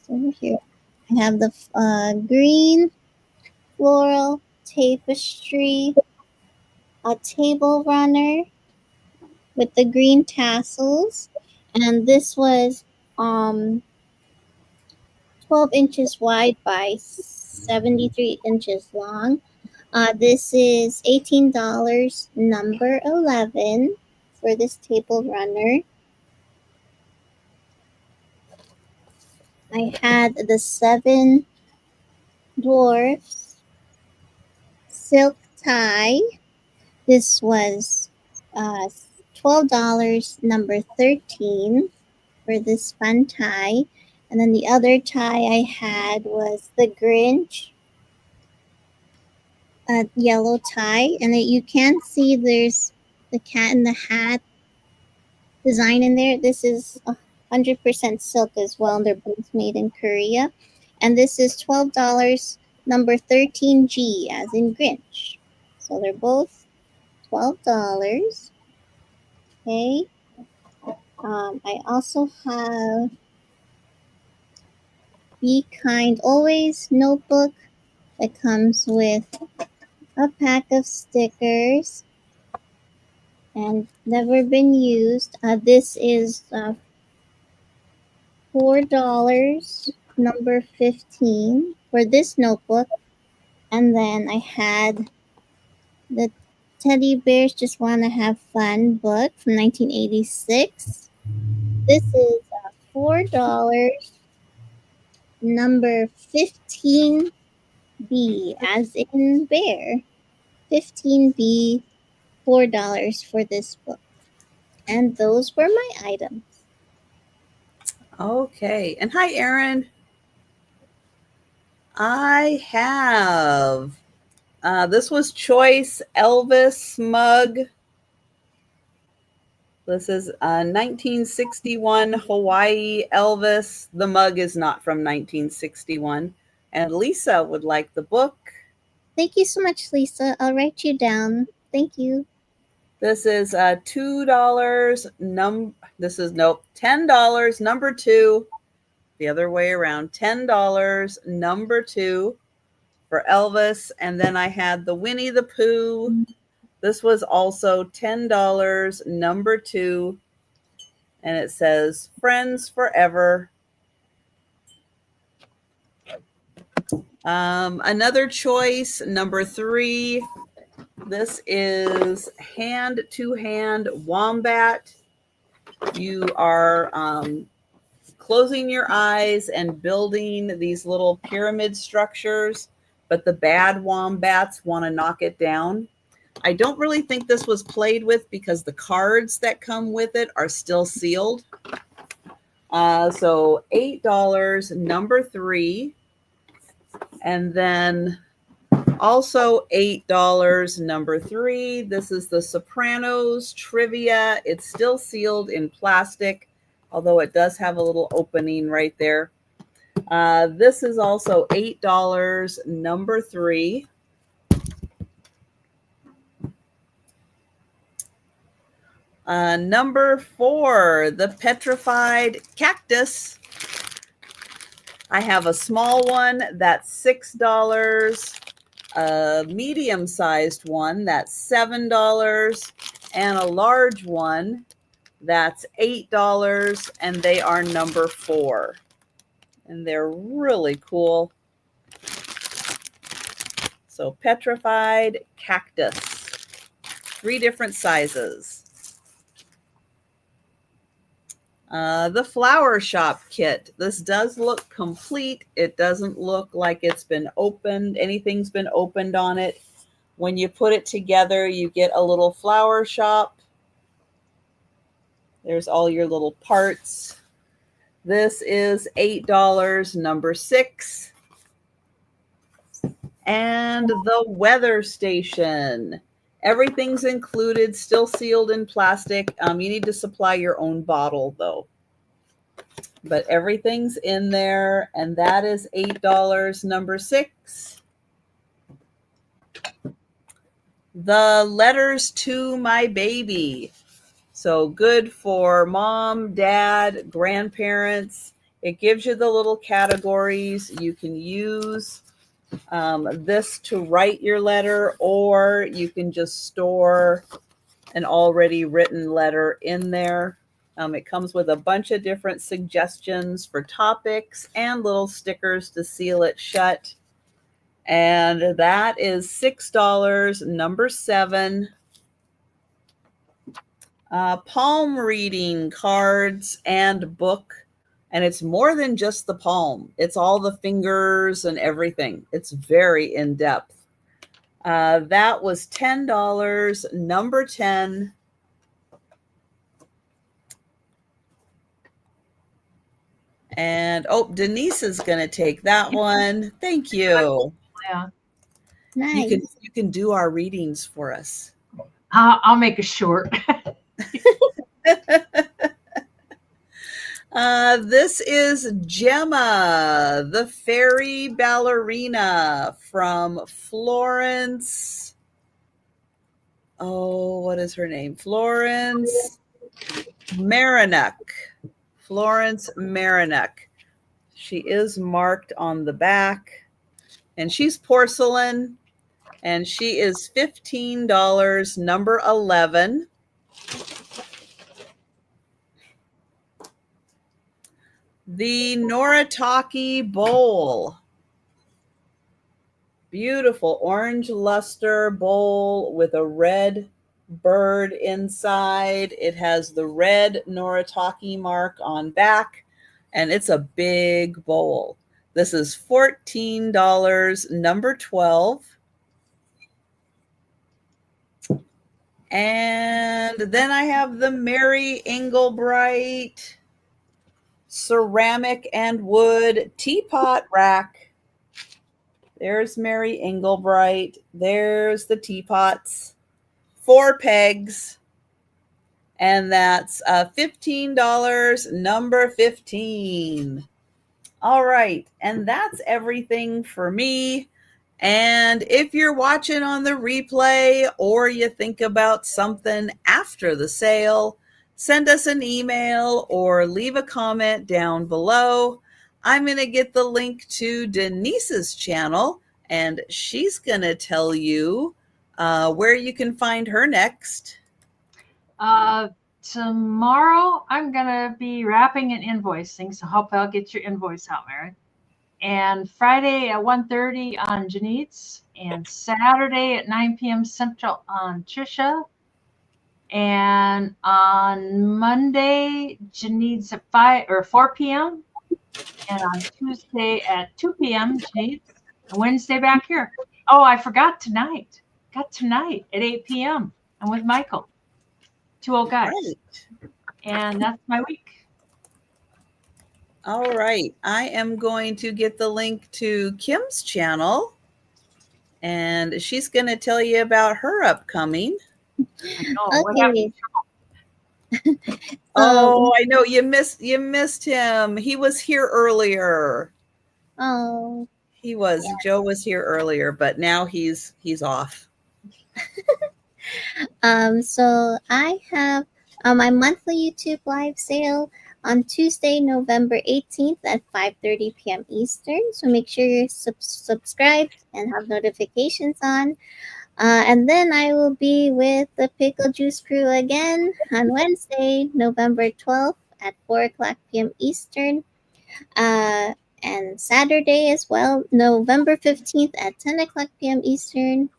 Over here. I have the green floral tapestry, a table runner with the green tassels, and this was um 12 inches wide by 73 inches long. This is $18. Number 11 for this table runner. I had the Seven Dwarfs silk tie. This was uh, $12. Number 13 for this fun tie. And then the other tie I had was the Grinch yellow tie. And you can see there's the cat in the hat design in there. This is 100% silk as well. They're both made in Korea. And this is $12. Number 13G, as in Grinch. So they're both $12. Okay. I also have Be Kind Always notebook that comes with a pack of stickers and never been used. This is $4, number 15 for this notebook. And then I had the Teddy Bears Just Want to Have Fun book from 1986. This is $4, number 15B, as in bear. 15B, $4 for this book. And those were my items. Okay. And hi, Aaron. I have this was Choice Elvis mug. This is 1961 Hawaii Elvis. The mug is not from 1961. And Lisa would like the book. Thank you so much, Lisa. I'll write you down. Thank you. This is $2. This is nope, $10. Number 2. The other way around. $10. Number 2 for Elvis. And then I had the Winnie the Pooh. This was also $10. Number 2. And it says Friends Forever. Another choice, number 3. This is Hand to Hand Wombat. You are closing your eyes and building these little pyramid structures, but the bad wombats want to knock it down. I don't really think this was played with because the cards that come with it are still sealed. So $8, number 3. And then also $8, number 3. This is the Sopranos trivia. It's still sealed in plastic, although it does have a little opening right there. This is also $8, number 3. Number 4, the petrified cactus. I have a small one that's $6, a medium-sized one that's $7, and a large one that's $8, and they are number 4. And they're really cool. So petrified cactus, 3 different sizes. The flower shop kit. This does look complete. It doesn't look like it's been opened. Anything's been opened on it. When you put it together, you get a little flower shop. There's all your little parts. This is $8, number 6. And the weather station. Everything's included, still sealed in plastic. You need to supply your own bottle, though. But everything's in there, and that is $8, number 6. The letters to my baby. So good for mom, dad, grandparents. It gives you the little categories. You can use this to write your letter, or you can just store an already written letter in there. It comes with a bunch of different suggestions for topics and little stickers to seal it shut. And that is $6, number 7. Palm reading cards and book. And it's more than just the palm. It's all the fingers and everything. It's very in-depth. That was $10, number 10. And, Denise is going to take that one. Thank you. Yeah. Nice. You can do our readings for us. I'll make it short. This is Gemma, the fairy ballerina from Florence. Oh, what is her name? Florence Marinock. Florence Marinock. She is marked on the back, and she's porcelain, and she is $15, number 11. The Noritake bowl. Beautiful orange luster bowl with a red bird inside. It has the red Noritake mark on back, and it's a big bowl. This is $14, number 12. And then I have the Mary Englebright ceramic and wood teapot rack. There's Mary Englebright. There's the teapots. 4 pegs. And that's $15, number 15. All right. And that's everything for me. And if you're watching on the replay, or you think about something after the sale, send us an email or leave a comment down below. I'm going to get the link to Denise's channel, and she's going to tell you where you can find her next. Tomorrow, I'm going to be wrapping and invoicing, so hope I'll get your invoice out, Mary. And Friday at 1:30 on Denise, and Saturday at 9 p.m. Central on Trisha. And on Monday, Janine's at 4 p.m. And on Tuesday at 2 p.m., Janine's. And Wednesday back here. Oh, I forgot tonight. got tonight at 8 p.m. I'm with Michael, 2 old guys. Right. And that's my week. All right. I am going to get the link to Kim's channel, and she's going to tell you about her upcoming. I know. What happened? Okay. Oh, I know you missed him. He was here earlier. Oh. Joe was here earlier, but now he's off. So I have my monthly YouTube live sale on Tuesday, November 18th at 5:30 p.m. Eastern. So make sure you're subscribed and have notifications on. And then I will be with the Pickle Juice Crew again on Wednesday, November 12th at 4 o'clock p.m. Eastern. And Saturday as well, November 15th at 10 o'clock p.m. Eastern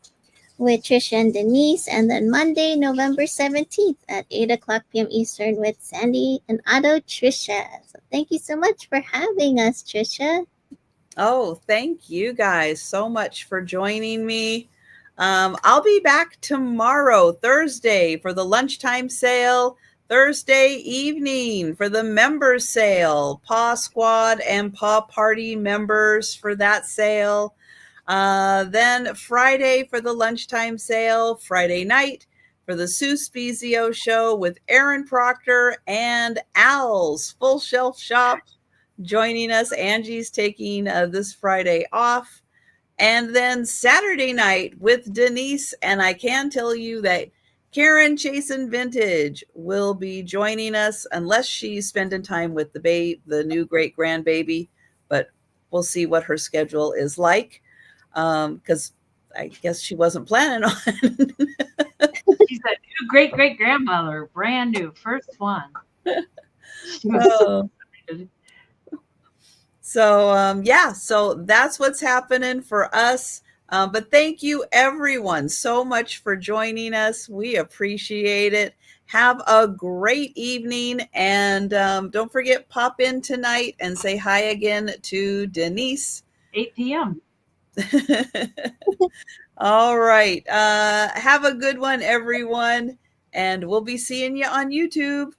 with Trisha and Denise. And then Monday, November 17th at 8 o'clock p.m. Eastern with Sandy and Otto-Trisha. So thank you so much for having us, Trisha. Oh, thank you guys so much for joining me. I'll be back tomorrow, Thursday, for the lunchtime sale. Thursday evening for the members sale, Paw Squad and Paw Party members for that sale. Then Friday for the lunchtime sale, Friday night for the Sue Spezio show with Aaron Proctor and Al's Full Shelf Shop joining us. Angie's taking this Friday off. And then Saturday night with Denise, and I can tell you that Karen Chasen Vintage will be joining us unless she's spending time with the new great grandbaby, but we'll see what her schedule is like. Because I guess she wasn't planning on. She's a new great grandmother, brand new, first one. She was so excited. So, yeah, so that's what's happening for us. But thank you, everyone, so much for joining us. We appreciate it. Have a great evening. And don't forget, pop in tonight and say hi again to Denise. 8 p.m. All right. Have a good one, everyone. And we'll be seeing you on YouTube.